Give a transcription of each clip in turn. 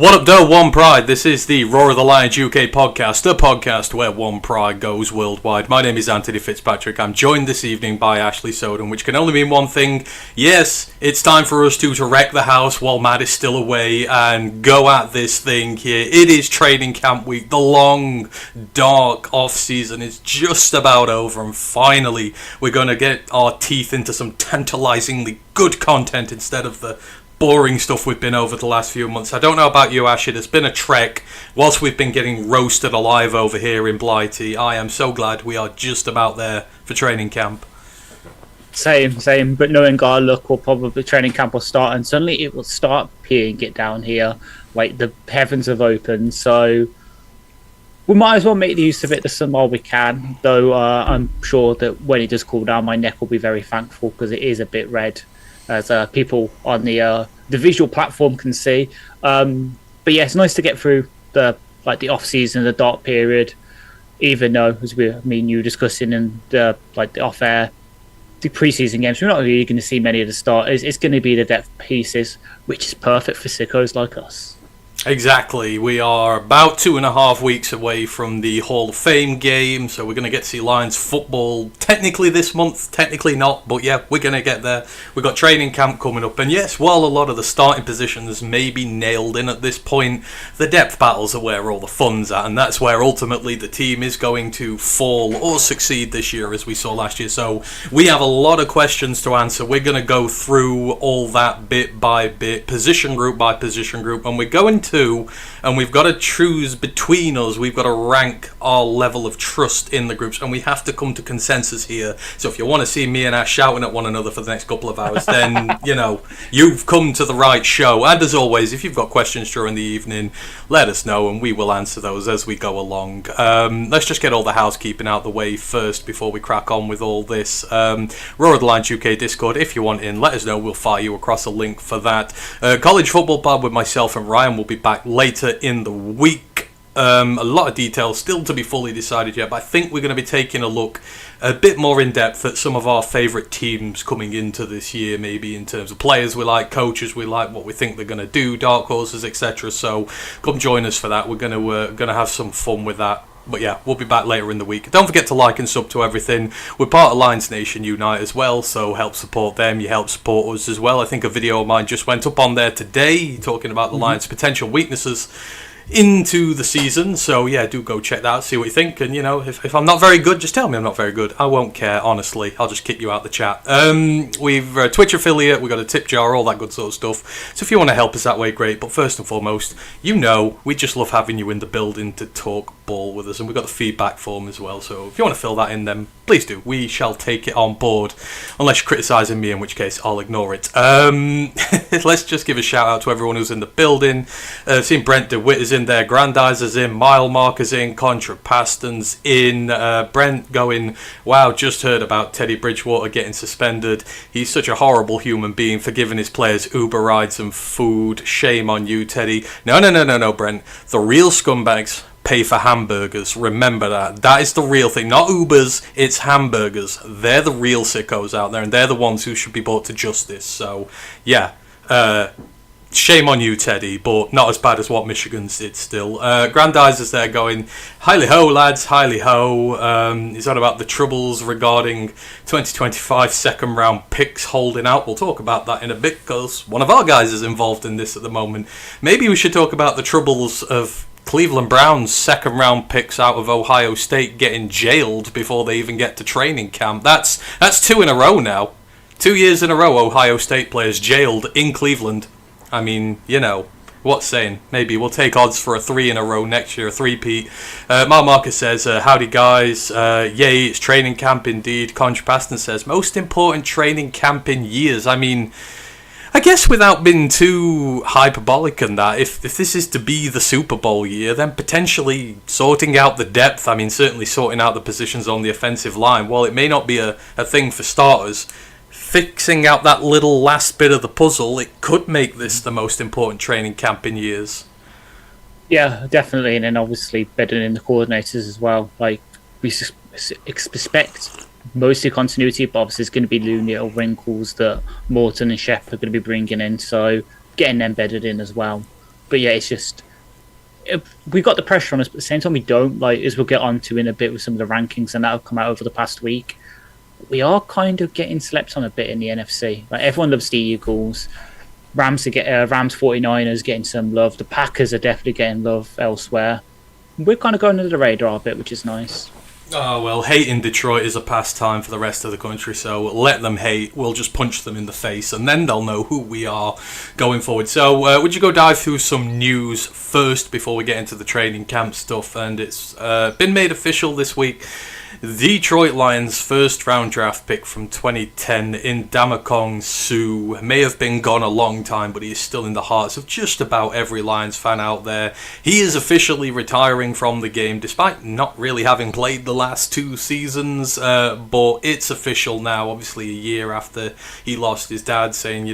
What up, though, One Pride? This is the Roar of the Lions UK podcast, the podcast where One Pride goes worldwide. My name is Anthony Fitzpatrick. I'm joined this evening by Ashley Soden, which can only mean one thing. Yes, it's time for us to wreck the house while Matt is still away and go at this thing here. It is training camp week. The long, dark off-season is just about over, and finally we're going to get our teeth into some tantalizingly good content instead of the boring stuff we've been over the last few months. I don't know about you, Ash. It has been a trek. Whilst we've been getting roasted alive over here in Blighty, I am so glad we are just about there for training camp. Same. But knowing our luck, will probably training camp will start, and suddenly it will start peeing it down here. Like the heavens have opened, so we might as well make the use of it the some while we can. Though I'm sure that when it does cool down, my neck will be very thankful because it is a bit red, as people on the visual platform can see. But yeah, it's nice to get through the off season, the dark period. Even though, as you were discussing in the off air, the preseason games, we're not really going to see many of the starters. It's going to be the depth pieces, which is perfect for sickos like us. Exactly. We are about 2.5 weeks away from the Hall of Fame game, so we're going to get to see Lions football technically this month, technically not, but yeah, we're going to get there. We've got training camp coming up, and yes, while a lot of the starting positions may be nailed in at this point, the depth battles are where all the fun's at, and that's where ultimately the team is going to fall or succeed this year, as we saw last year. So we have a lot of questions to answer. We're going to go through all that bit by bit, position group by position group, and we're going to, and we've got to choose between us. We've got to rank our level of trust in the groups, and we have to come to consensus here. So if you want to see me and Ash shouting at one another for the next couple of hours, then you've come to the right show. And as always, if you've got questions during the evening, let us know and we will answer those as we go along. Let's just get all the housekeeping out the way first before we crack on with all this. Roar of the Lions UK Discord, if you want in, let us know. We'll fire you across a link for that. College Football Pod with myself and Ryan will be back later in the week. A lot of details still to be fully decided yet, but I think we're going to be taking a look a bit more in depth at some of our favourite teams coming into this year, maybe in terms of players we like, coaches we like, what we think they're going to do, dark horses, etc. So come join us for that. We're going to have some fun with that. But yeah, we'll be back later in the week. Don't forget to like and sub to everything. We're part of Lions Nation Unite as well, so help support them. You help support us as well. I think a video of mine just went up on there today talking about the Lions' potential weaknesses into the season. So yeah, do go check that out, see what you think. And if I'm not very good, just tell me I'm not very good. I won't care, honestly. I'll just kick you out the chat. We've a Twitch affiliate, we've got a tip jar, all that good sort of stuff. So if you want to help us that way, great. But first and foremost, we just love having you in the building to talk ball with us, and we've got the feedback form as well. So if you want to fill that in, then please do. We shall take it on board, unless you're criticising me, in which case I'll ignore it. Let's just give a shout out to everyone who's in the building. Seeing Brent DeWitt is in there, Grandizer's in, Mile Marker's in, Contrapaston's in. Brent going, wow, just heard about Teddy Bridgewater getting suspended. He's such a horrible human being for giving his players Uber rides and food. Shame on you, Teddy. No, Brent. The real scumbags pay for hamburgers. Remember that. That is the real thing. Not Ubers, it's hamburgers. They're the real sickos out there, and they're the ones who should be brought to justice. So, yeah. Shame on you, Teddy, but not as bad as what Michigan's did still. Grandizer's there going, highly ho, lads, highly ho. He's on about the troubles regarding 2025 second round picks holding out. We'll talk about that in a bit because one of our guys is involved in this at the moment. Maybe we should talk about the troubles of Cleveland Browns second round picks out of Ohio State getting jailed before they even get to training camp. That's 2 in a row now. 2 years in a row Ohio State players jailed in Cleveland. I mean, what's saying? Maybe we'll take odds for a 3 in a row next year, a three-peat. Mark Marcus says, howdy guys, yay, it's training camp indeed. Contrapaston says, most important training camp in years. I mean, I guess without being too hyperbolic in that, if this is to be the Super Bowl year, then potentially sorting out the depth, I mean, certainly sorting out the positions on the offensive line, while it may not be a thing for starters, fixing out that little last bit of the puzzle, it could make this the most important training camp in years. Yeah, definitely. And then obviously bedding in the coordinators as well. Like, we expect mostly continuity, but obviously there's going to be little wrinkles that Morton and Shep are going to be bringing in. So getting them bedded in as well. But yeah, it's just we got the pressure on us, but at the same time we don't. Like, as we'll get on to in a bit with some of the rankings and that have come out over the past week, we are kind of getting slept on a bit in the NFC. Like, everyone loves the Eagles. Rams 49ers getting some love. The Packers are definitely getting love elsewhere. We're kind of going under the radar a bit, which is nice. Oh, well, hating Detroit is a pastime for the rest of the country, so let them hate. We'll just punch them in the face, and then they'll know who we are going forward. So, would you go dive through some news first before we get into the training camp stuff? And it's been made official this week. Detroit Lions' first-round draft pick from 2010 in Damakong Suh may have been gone a long time, but he is still in the hearts of just about every Lions fan out there. He is officially retiring from the game, despite not really having played the last 2 seasons, but it's official now, obviously a year after he lost his dad, saying,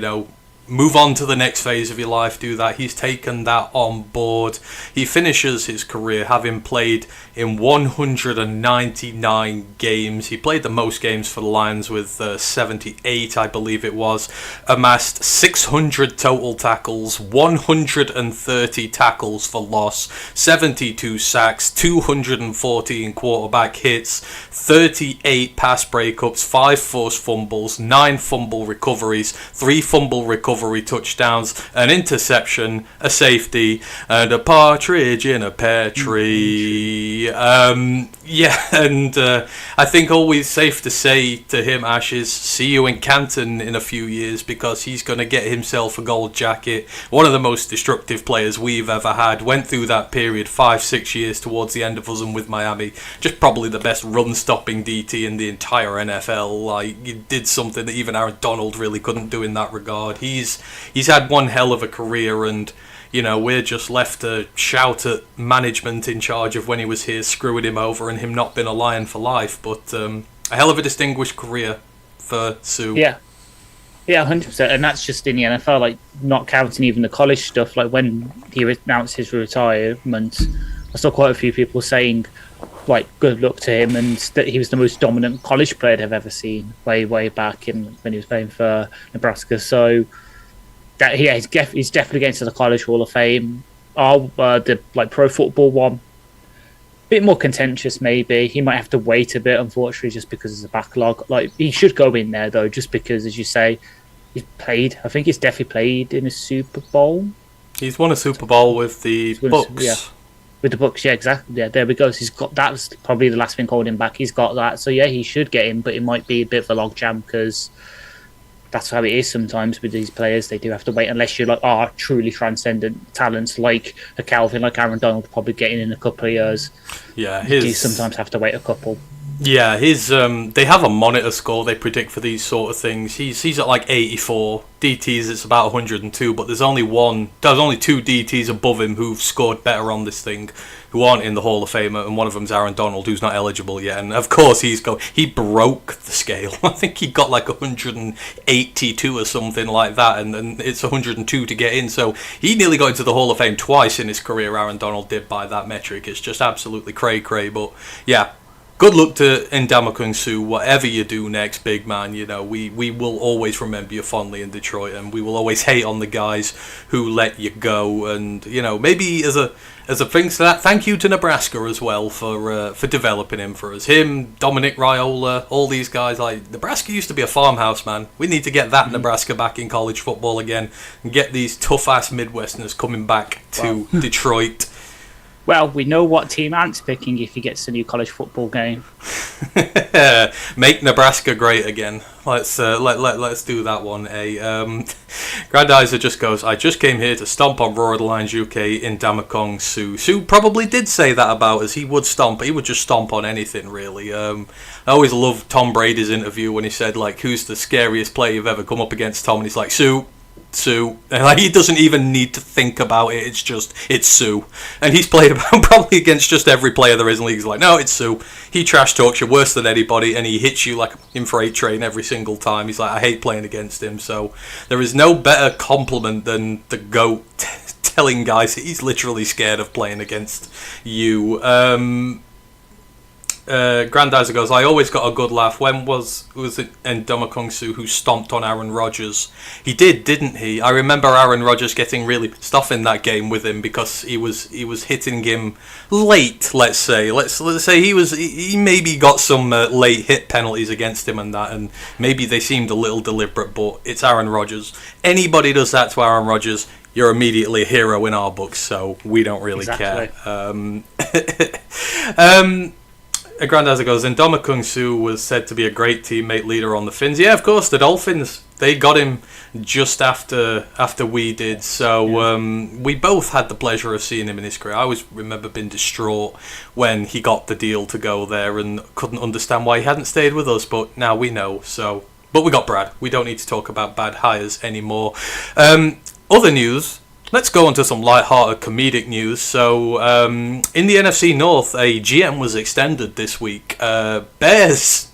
move on to the next phase of your life, do that. He's taken that on board. He finishes his career having played in 199 games. He played the most games for the Lions with 78, I believe it was. Amassed 600 total tackles, 130 tackles for loss, 72 sacks, 214 quarterback hits, 38 pass breakups, 5 forced fumbles, 9 fumble recoveries, 3 fumble recovery touchdowns, an interception, a safety, and a partridge in a pear tree. I think always safe to say to him, Ash, is see you in Canton in a few years, because he's going to get himself a gold jacket. One of the most destructive players we've ever had. Went through that period 5-6 years towards the end of us and with Miami. Just probably the best run-stopping DT in the entire NFL. Like, he did something that even Aaron Donald really couldn't do in that regard. He's had one hell of a career, and we're just left to shout at management in charge of when he was here screwing him over and him not being a Lion for life. But a hell of a distinguished career for Suh. Yeah, 100%, and that's just in the NFL. Like, not counting even the college stuff. Like, when he announced his retirement, I saw quite a few people saying, like, good luck to him, and that he was the most dominant college player they've ever seen way back when he was playing for Nebraska. So that he's definitely getting to the College Hall of Fame. The Pro Football one, bit more contentious maybe. He might have to wait a bit, unfortunately, just because there's a backlog. Like, he should go in there though, just because, as you say, he's played. I think he's definitely played in a Super Bowl. He's won a Super Bowl with the Bucs. Yeah, with the Bucs. Yeah, exactly. Yeah, there we go. So he's got that. Was probably the last thing holding him back. He's got that. So yeah, he should get in, but it might be a bit of a logjam, because that's how it is sometimes with these players. They do have to wait, unless you're truly transcendent talents like a Calvin, like Aaron Donald, probably getting in a couple of years. Yeah, you sometimes have to wait a couple. Yeah, they have a monitor score they predict for these sort of things. He's at like 84. DTs it's about 102, but there's only 2 DTs above him who've scored better on this thing, who aren't in the Hall of Fame, and one of them's Aaron Donald, who's not eligible yet. And of course he broke the scale. I think he got like 182 or something like that, and it's 102 to get in. So he nearly got into the Hall of Fame twice in his career. Aaron Donald did by that metric. It's just absolutely cray. But yeah. Good luck to Ndamukong Suh, whatever you do next, big man. We will always remember you fondly in Detroit, and we will always hate on the guys who let you go. And maybe as a thing to that, thank you to Nebraska as well for developing him for us. Him, Dominic Raiola, all these guys. Like, Nebraska used to be a farmhouse, man. We need to get that Nebraska back in college football again, and get these tough ass Midwesterners coming back to Detroit. Well, we know what team Ant's picking if he gets a new college football game. Make Nebraska great again. Let's do that one. Grandizer just goes, I just came here to stomp on Roar of the Lions UK in Damakong Suh. Suh probably did say that about us. He would stomp. He would just stomp on anything, really. I always loved Tom Brady's interview when he said, like, who's the scariest player you've ever come up against, Tom? And he's like, Suh. And like, he doesn't even need to think about it. It's Suh. And he's played probably against just every player there is in the league. He's like, no, it's Suh. He trash talks you worse than anybody, and he hits you like in freight train every single time. He's like, I hate playing against him. So there is no better compliment than the GOAT telling guys that he's literally scared of playing against you. Grandizer goes, I always got a good laugh. When was it Ndamukong Suh who stomped on Aaron Rodgers? He did, didn't he? I remember Aaron Rodgers getting really pissed off in that game with him because he was hitting him late. Let's say he maybe got some late hit penalties against him and that, and maybe they seemed a little deliberate. But it's Aaron Rodgers. Anybody does that to Aaron Rodgers, you're immediately a hero in our books. So we don't really care. Grandizer goes, Ndamukong Suh was said to be a great teammate leader on the Finns. Yeah, of course, the Dolphins, they got him just after we did. So we both had the pleasure of seeing him in his career. I always remember being distraught when he got the deal to go there and couldn't understand why he hadn't stayed with us. But now we know. But we got Brad. We don't need to talk about bad hires anymore. Other news. Let's go on to some light-hearted comedic news. So, in the NFC North, a GM was extended this week. Bears.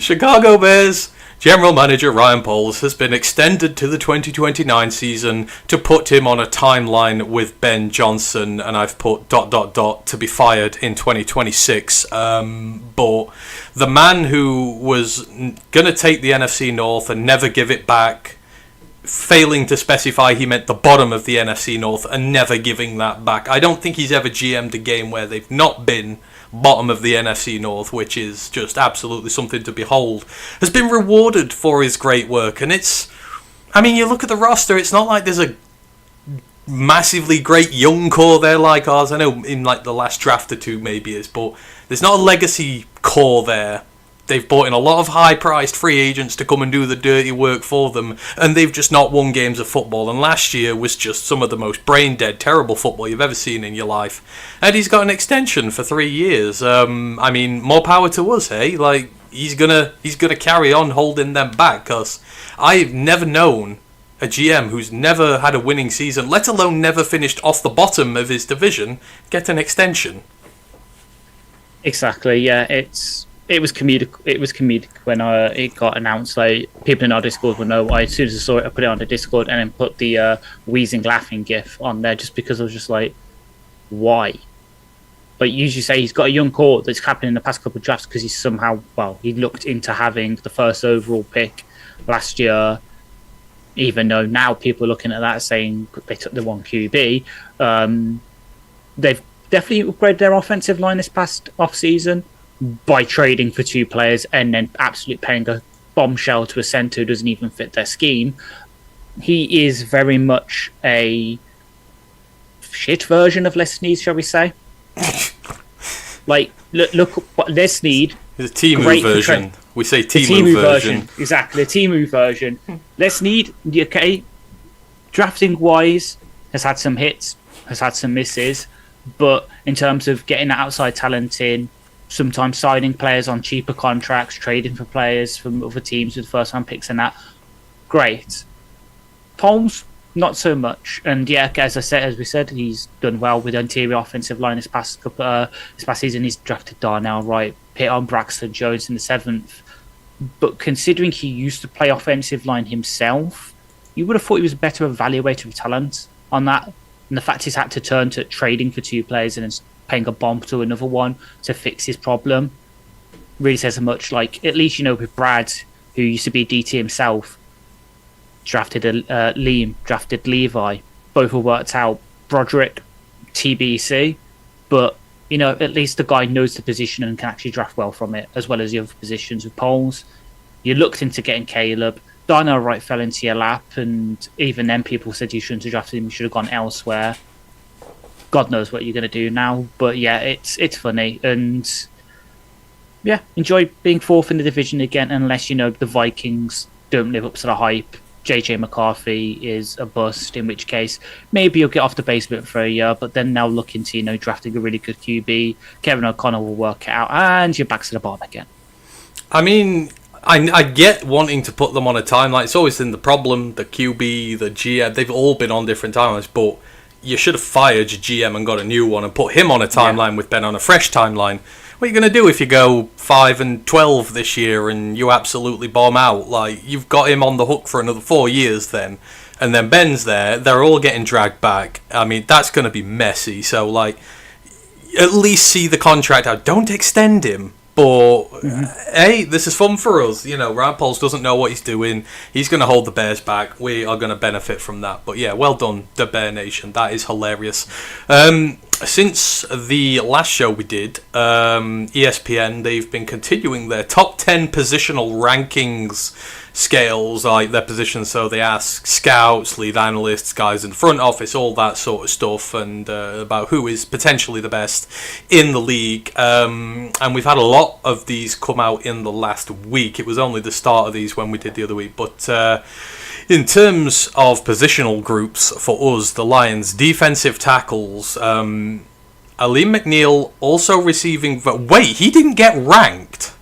Chicago Bears General Manager Ryan Poles has been extended to the 2029 season to put him on a timeline with Ben Johnson, and I've put ... to be fired in 2026. But the man who was going to take the NFC North and never give it back, failing to specify he meant the bottom of the NFC North and never giving that back. I don't think he's ever GM'd a game where they've not been bottom of the NFC North, which is just absolutely something to behold, has been rewarded for his great work. And you look at the roster, it's not like there's a massively great young core there like ours. I know in like the last draft or two maybe is, but there's not a legacy core there. They've brought in a lot of high-priced free agents to come and do the dirty work for them, and they've just not won games of football. And last year was just some of the most brain-dead, terrible football you've ever seen in your life. And he's got an extension for 3 years. More power to us, hey? Like, he's gonna carry on holding them back, because I've never known a GM who's never had a winning season, let alone never finished off the bottom of his division, get an extension. Exactly, yeah, It was comedic. It was comedic when it got announced. Like, people in our Discord will know. As soon as I saw it, I put it on the Discord and then put the wheezing, laughing gif on there, just because I was just like, why? But you usually say he's got a young core that's happened in the past couple of drafts because he looked into having the first overall pick last year. Even though now people are looking at that saying they took the one QB, they've definitely upgraded their offensive line this past off season by trading for 2 players and then absolutely paying a bombshell to a centre who doesn't even fit their scheme. He is very much a shit version of Les Snead, shall we say? Like, look what Les Snead. It's a Timu version. We say Timu version. Exactly, a Timu version. Les Snead, okay, drafting wise, has had some hits, has had some misses, but in terms of getting that outside talent in, sometimes signing players on cheaper contracts, trading for players from other teams with first-round picks and that, great. Poles, not so much. And yeah, as we said, he's done well with the interior offensive line this past season. He's drafted Darnell Wright, hit on Braxton Jones in the 7th. But considering he used to play offensive line himself, you would have thought he was a better evaluator of talent on that. And the fact he's had to turn to trading for 2 players and then paying a bomb to another one to fix his problem really says so much. Like, at least, with Brad, who used to be DT himself, drafted Liam, drafted Levi, both have worked out. Broderick, TBC, but at least the guy knows the position and can actually draft well from it, as well as the other positions with Poles. You looked into getting Caleb. Darnell Wright fell into your lap, and even then people said you shouldn't have drafted him, you should have gone elsewhere. God knows what you're going to do now, but yeah, it's funny, and yeah, enjoy being 4th in the division again, unless the Vikings don't live up to the hype. JJ McCarthy is a bust, in which case maybe you'll get off the basement for a year, but then now look into drafting a really good QB. Kevin O'Connell will work it out, and you're back to the bottom again. I get wanting to put them on a timeline. It's always been the problem. The QB, the GM, they've all been on different timelines, but you should have fired your GM and got a new one and put him on a timeline with Ben on a fresh timeline. What are you going to do if you go 5-12 this year and you absolutely bomb out? Like, you've got him on the hook for another 4 years then. And then Ben's there. They're all getting dragged back. That's going to be messy. So, like, at least see the contract out. Don't extend him. But, hey, this is fun for us. You know, Ryan Pauls doesn't know what he's doing. He's going to hold the Bears back. We are going to benefit from that. But, yeah, well done, the Bear Nation. That is hilarious. Since the last show we did, ESPN, they've been continuing their top 10 positional rankings scales, like their positions. So they ask scouts, lead analysts, guys in the front office, all that sort of stuff, and about who is potentially the best in the league. And we've had a lot of these come out in the last week. It was only the start of these when we did the other week. But in terms of positional groups for us, the Lions, defensive tackles, Aleem McNeil also receiving... Wait, he didn't get ranked?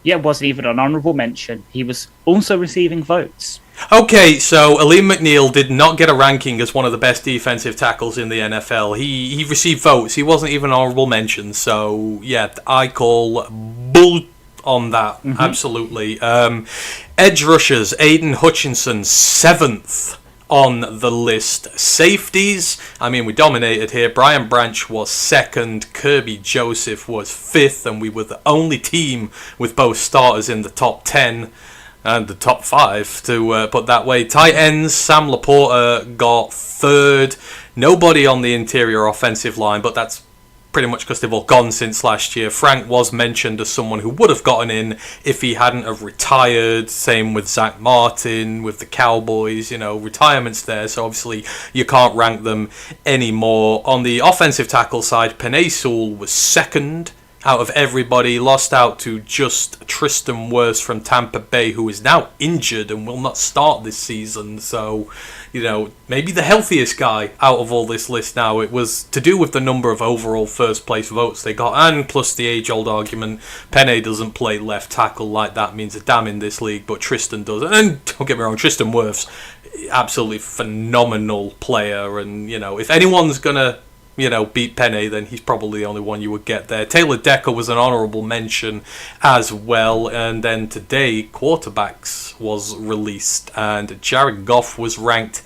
Yeah, it wasn't even an honourable mention. He was also receiving votes. Okay, so Aleem McNeil did not get a ranking as one of the best defensive tackles in the NFL. He received votes. He wasn't even an honourable mention. So, yeah, I call bull on that. Absolutely. Edge rushers, Aiden Hutchinson, 7th on the list. Safeties, I mean, we dominated here. Brian Branch was 2nd. Kirby Joseph was 5th. And we were the only team with both starters in the top 10 and the top 5, to put that way. Tight ends, Sam Laporta got 3rd. Nobody on the interior offensive line, but that's pretty much because they've all gone since last year. Frank was mentioned as someone who would have gotten in if he hadn't have retired. Same with Zach Martin, with the Cowboys, you know, retirements there. So obviously you can't rank them anymore. On the offensive tackle side, Penei Sewell was 2nd out of everybody, lost out to just Tristan Wirfs from Tampa Bay, who is now injured and will not start this season. So, you know, maybe the healthiest guy out of all this list now. It was to do with the number of overall first place votes they got, and plus the age-old argument, Penei doesn't play left tackle like that means a damn in this league, but Tristan does. And don't get me wrong, Tristan Wirfs, absolutely phenomenal player, and, you know, if anyone's gonna, you know, beat Penei, then he's probably the only one you would get there. Taylor Decker was an honourable mention as well. And then today, quarterbacks was released, and Jared Goff was ranked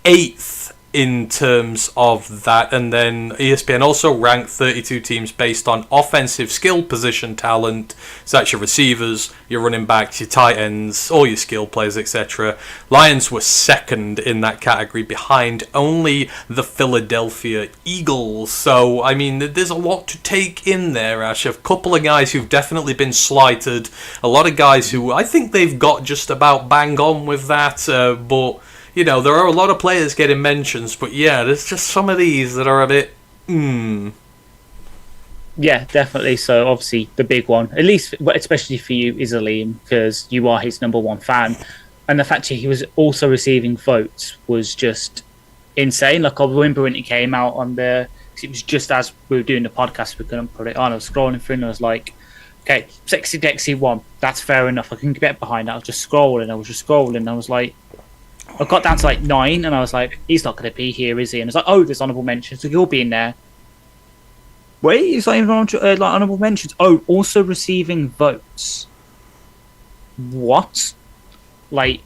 8th in terms of that. And then ESPN also ranked 32 teams based on offensive skill position talent. So that's your receivers, your running backs, your tight ends, all your skill players, etc. Lions were 2nd in that category, behind only the Philadelphia Eagles. So, I mean, there's a lot to take in there, Ash. A couple of guys who've definitely been slighted. A lot of guys who I think they've got just about bang on with that, but you know, there are a lot of players getting mentions, but yeah, there's just some of these that are a bit, Yeah, definitely. So obviously the big one, at least especially for you, is Aleem, because you are his number one fan. And the fact that he was also receiving votes was just insane. Like, I remember when it came out on there, it was just as we were doing the podcast, we couldn't put it on. I was scrolling through and I was like, okay, Sexy Dexy won. That's fair enough. I can get behind that. I was just scrolling. I was like, I got down to like 9 and I was like, he's not going to be here, is he? And it's like, oh, there's honourable mentions, so you'll be in there. Wait, it's not even like honourable mentions. Oh, also receiving votes. What? Like,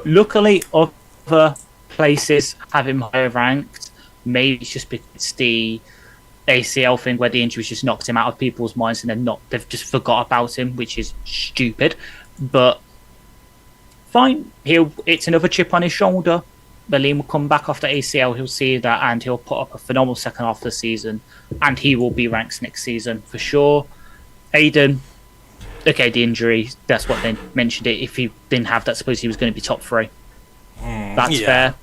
luckily other places have him higher ranked. Maybe it's just because it's the ACL thing where the injuries just knocked him out of people's minds and they've just forgot about him, which is stupid. But fine, it's another chip on his shoulder. Aleem will come back after ACL, he'll see that, and he'll put up a phenomenal second half of the season, and he will be ranked next season for sure. Aiden, okay, the injury, that's what they mentioned it. If he didn't have that, suppose he was going to be top 3. That's fair.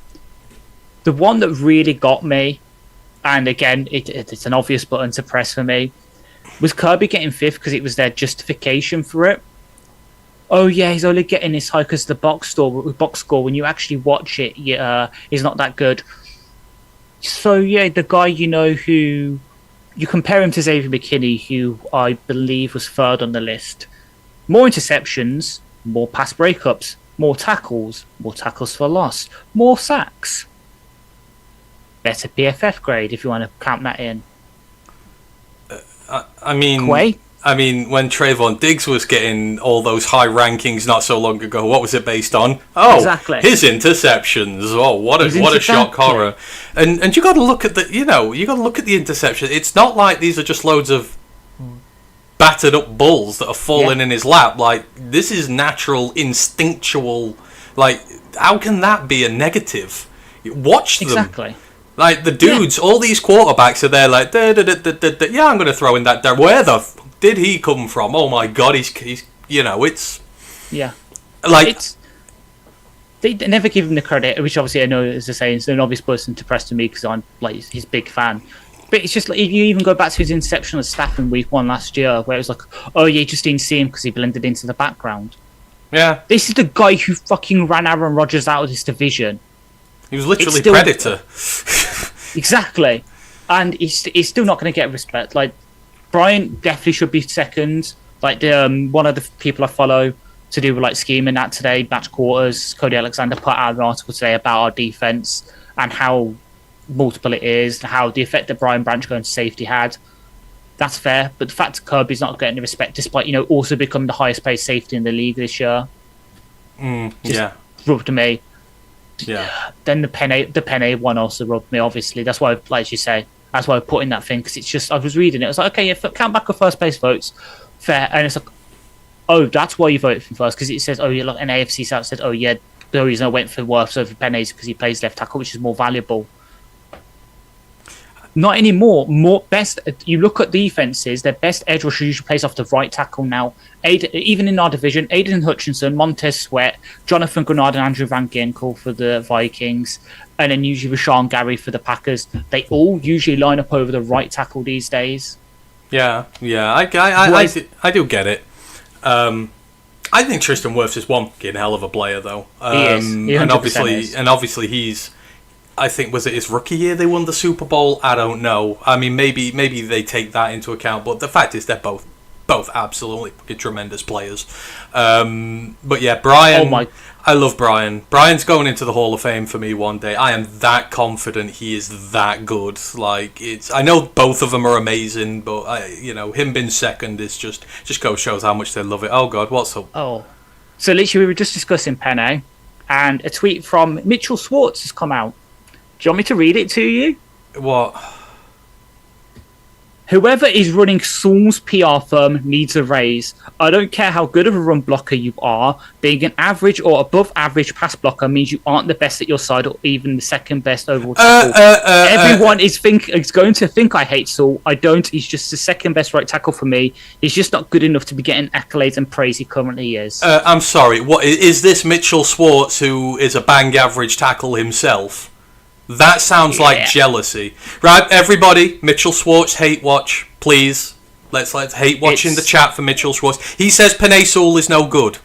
The one that really got me, and again, it's an obvious button to press for me, was Kirby getting 5th because it was their justification for it. Oh yeah, he's only getting this high because the box score, when you actually watch it, is not that good. So yeah, the guy, you know, who you compare him to Xavier McKinney, who I believe was 3rd on the list. More interceptions, more pass breakups, more tackles for loss, more sacks. Better PFF grade if you want to count that in. I mean, Quay? I mean, when Trayvon Diggs was getting all those high rankings not so long ago, what was it based on? Oh, Exactly. his interceptions. Oh, what a shock horror! And you got to look at you got to look at the interception. It's not like these are just loads of battered up bulls that are falling in his lap. Like, this is natural, instinctual. Like, how can that be a negative? Watch them. Exactly. Like, the dudes, all these quarterbacks are there like, yeah, I'm going to throw in that. Where the did he come from? Oh my God, he's it's... Yeah. Like... They never give him the credit, which obviously I know is the same. It's an obvious person to press to me because I'm like his big fan. But it's just like, if you even go back to his interception of staff in week 1 last year, where it was like, oh yeah, you just didn't see him because he blended into the background. Yeah. This is the guy who fucking ran Aaron Rodgers out of this division. He was literally Predator. Exactly. And he's still not going to get respect. Like, Brian definitely should be second. Like, one of the people I follow to do with like scheming that today, match quarters, Cody Alexander put out an article today about our defense and how multiple it is, how the effect that Brian Branch going to safety had. That's fair, but the fact that Kirby's not getting the respect, despite also becoming the highest paid safety in the league this year, rubbed me. Yeah. Then the Penne one also rubbed me. Obviously, that's why, like you say, that's why I put in that thing, because it's just, I was reading it. I was like, okay, yeah, count back the first place votes, fair, and it's like, oh, that's why you voted for first, because it says, oh, yeah, look, an AFC South said, oh yeah, the reason I went for Wirfs over Penne is because he plays left tackle, which is more valuable. Not anymore. You look at defenses, their best edge rusher usually plays off the right tackle now. Even in our division, Aiden Hutchinson, Montez Sweat, Jonathan Grenard and Andrew Van Ginkel for the Vikings, and then usually Rashawn Gary for the Packers. They all usually line up over the right tackle these days. Yeah, I do get it. I think Tristan Wirfs is one fucking hell of a player, though. He is. He and obviously he's. I think, was it his rookie year they won the Super Bowl? I don't know. I mean, maybe they take that into account, but the fact is they're both absolutely fucking tremendous players. But yeah, Brian. I love Brian. Brian's going into the Hall of Fame for me one day. I am that confident he is that good. Like, I know both of them are amazing, but him being second is just shows how much they love it. Oh God, what's up? Oh, so literally we were just discussing Penne, and a tweet from Mitchell Schwartz has come out. Do you want me to read it to you? What? Whoever is running Saul's PR firm needs a raise. I don't care how good of a run blocker you are. Being an average or above average pass blocker means you aren't the best at your side or even the second best overall tackle. Everyone is going to think I hate Saul. I don't. He's just the second best right tackle for me. He's just not good enough to be getting accolades and praise he currently is. I'm sorry. What is this Mitchell Schwartz, who is a bang average tackle himself? That sounds like jealousy. Right, everybody, Mitchell Schwartz hate watch, please. Let's hate watch in the chat for Mitchell Schwartz. He says Penei Sewell is no good.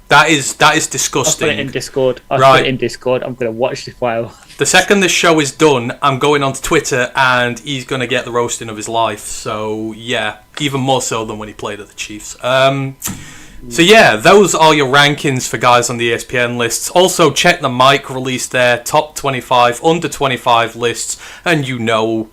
That is disgusting. I'll put it in Discord. Put it in Discord. I'm going to watch the file. The second this show is done, I'm going onto Twitter and he's going to get the roasting of his life. So, yeah, even more so than when he played at the Chiefs. So yeah, those are your rankings for guys on the ESPN lists. Also, check the Mike released their top 25, under 25 lists, and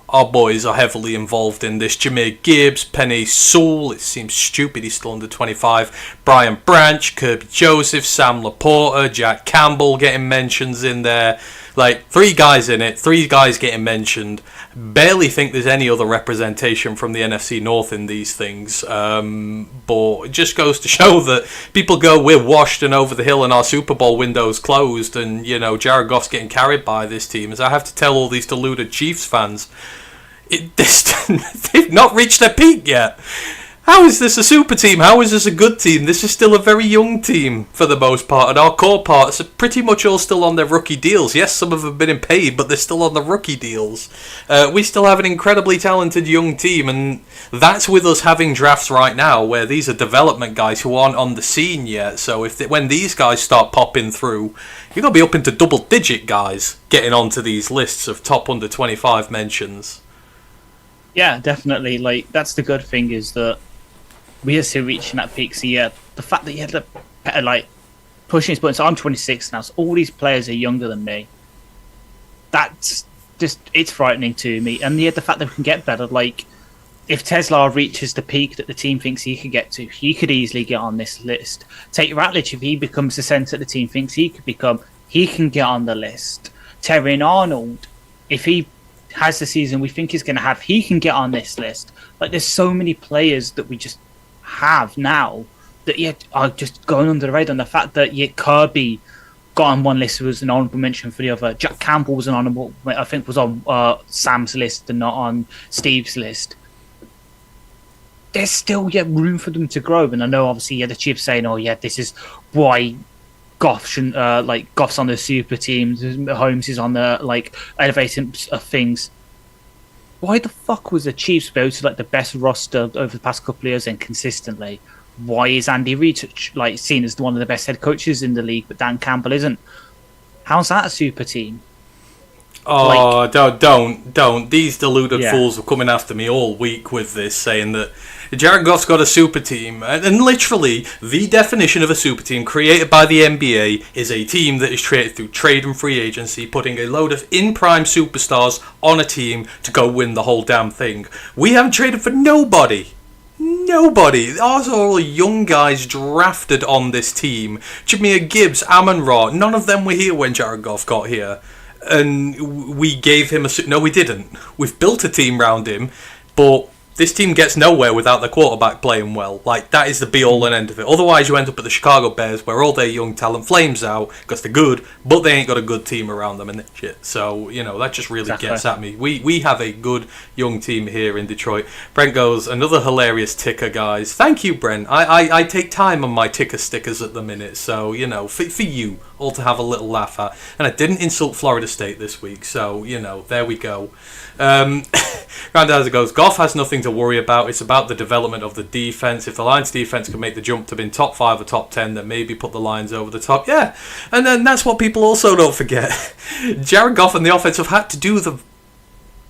our boys are heavily involved in this. Jahmyr Gibbs, Penei Sewell, it seems stupid he's still under 25. Brian Branch, Kirby Joseph, Sam Laporta, Jack Campbell getting mentions in there. Like, 3 guys in it, 3 guys getting mentioned. Barely think there's any other representation from the NFC North in these things. But it just goes to show that people go, we're washed and over the hill and our Super Bowl window's closed and, Jared Goff's getting carried by this team. As I have to tell all these deluded Chiefs fans, they've not reached their peak yet. How is this a super team? How is this a good team? This is still a very young team for the most part, and our core parts are pretty much all still on their rookie deals. Yes, some of them have been paid, but they're still on the rookie deals. We still have an incredibly talented young team, and that's with us having drafts right now where these are development guys who aren't on the scene yet. So when these guys start popping through, you're going to be up into double-digit guys getting onto these lists of top under 25 mentions. Yeah, definitely. Like, that's the good thing is that we are still reaching that peak. So yeah, the fact that you had to pushing his buttons. So I'm 26 now, so all these players are younger than me. That's just, it's frightening to me. And yeah, the fact that we can get better, like if Tesla reaches the peak that the team thinks he could get to, he could easily get on this list. Tate Ratledge, if he becomes the centre the team thinks he could become, he can get on the list. Terry Arnold, if he has the season we think he's going to have, he can get on this list. Like, there's so many players that we just have now that are just going under the radar. And the fact that Kirby got on one list was an honourable mention for the other. Jack Campbell was an honourable, I think, was on Sam's list and not on Steve's list. There's still room for them to grow, and I know obviously the Chiefs saying, this is why Goff shouldn't Goff's on the super teams, Holmes is on the elevating of things. Why the fuck was the Chiefs voted the best roster over the past couple of years and consistently? Why is Andy Reid seen as one of the best head coaches in the league, but Dan Campbell isn't? How's that a super team? Oh, don't. These deluded fools were coming after me all week with this, saying that Jared Goff's got a super team. And literally, the definition of a super team created by the NBA is a team that is created through trade and free agency, putting a load of in-prime superstars on a team to go win the whole damn thing. We haven't traded for nobody. Nobody. Ours are all young guys drafted on this team. Jameer Gibbs, Amon-Ra, none of them were here when Jared Goff got here. And we gave him no, we didn't. We've built a team around him, but this team gets nowhere without the quarterback playing well. That is the be-all and end of it. Otherwise, you end up at the Chicago Bears, where all their young talent flames out, because they're good, but they ain't got a good team around them and shit. So, that just really gets at me. We have a good young team here in Detroit. Brent goes, another hilarious ticker, guys. Thank you, Brent. I take time on my ticker stickers at the minute, so, for you all to have a little laugh at. And I didn't insult Florida State this week, so, there we go. Grandad goes, Goff has nothing to worry about. It's about the development of the defense. If the Lions defense can make the jump to being top 5 or top 10, then maybe put the Lions over the top. Yeah, and then that's what people also don't forget. Jared Goff and the offense have had to do the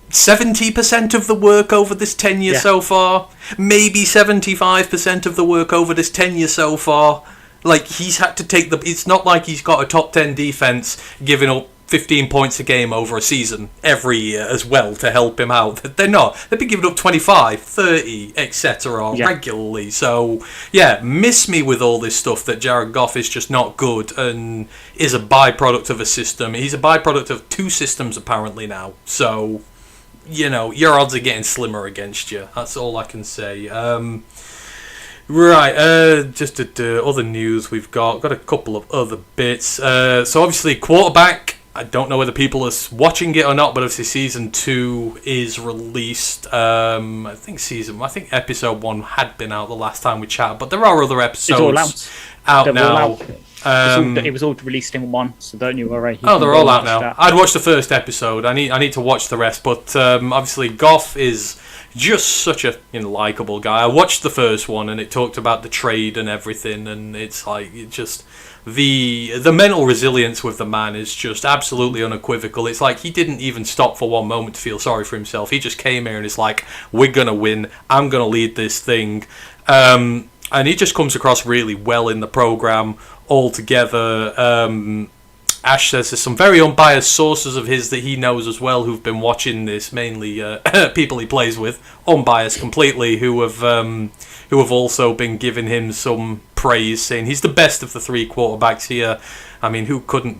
70% of the work over this tenure so far. Maybe 75% of the work over this tenure so far. He's had to take it's not like he's got a top 10 defense giving up 15 points a game over a season every year as well to help him out. They're not. They've been giving up 25, 30, etc. regularly. So, miss me with all this stuff that Jared Goff is just not good and is a byproduct of a system. He's a byproduct of 2 systems apparently now. So, your odds are getting slimmer against you. That's all I can say. Right, just other news we've got a couple of other bits. So obviously quarterback, I don't know whether people are watching it or not, but obviously season 2 is released. I think episode 1 had been out the last time we chatted, but there are other episodes out now. It was all released in one, so don't you worry. They're all out now. I'd watched the first episode. I need to watch the rest, but obviously Goff is just such a likable guy. I watched the first one and it talked about the trade and everything, and it's the mental resilience with the man is just absolutely unequivocal. It's like he didn't even stop for one moment to feel sorry for himself. He just came here and it's like, we're gonna win. I'm gonna lead this thing, and he just comes across really well in the program altogether. Ash says there's some very unbiased sources of his that he knows as well who've been watching this, mainly people he plays with, unbiased completely, who have also been giving him some praise, saying he's the best of the 3 quarterbacks here. I mean, who couldn't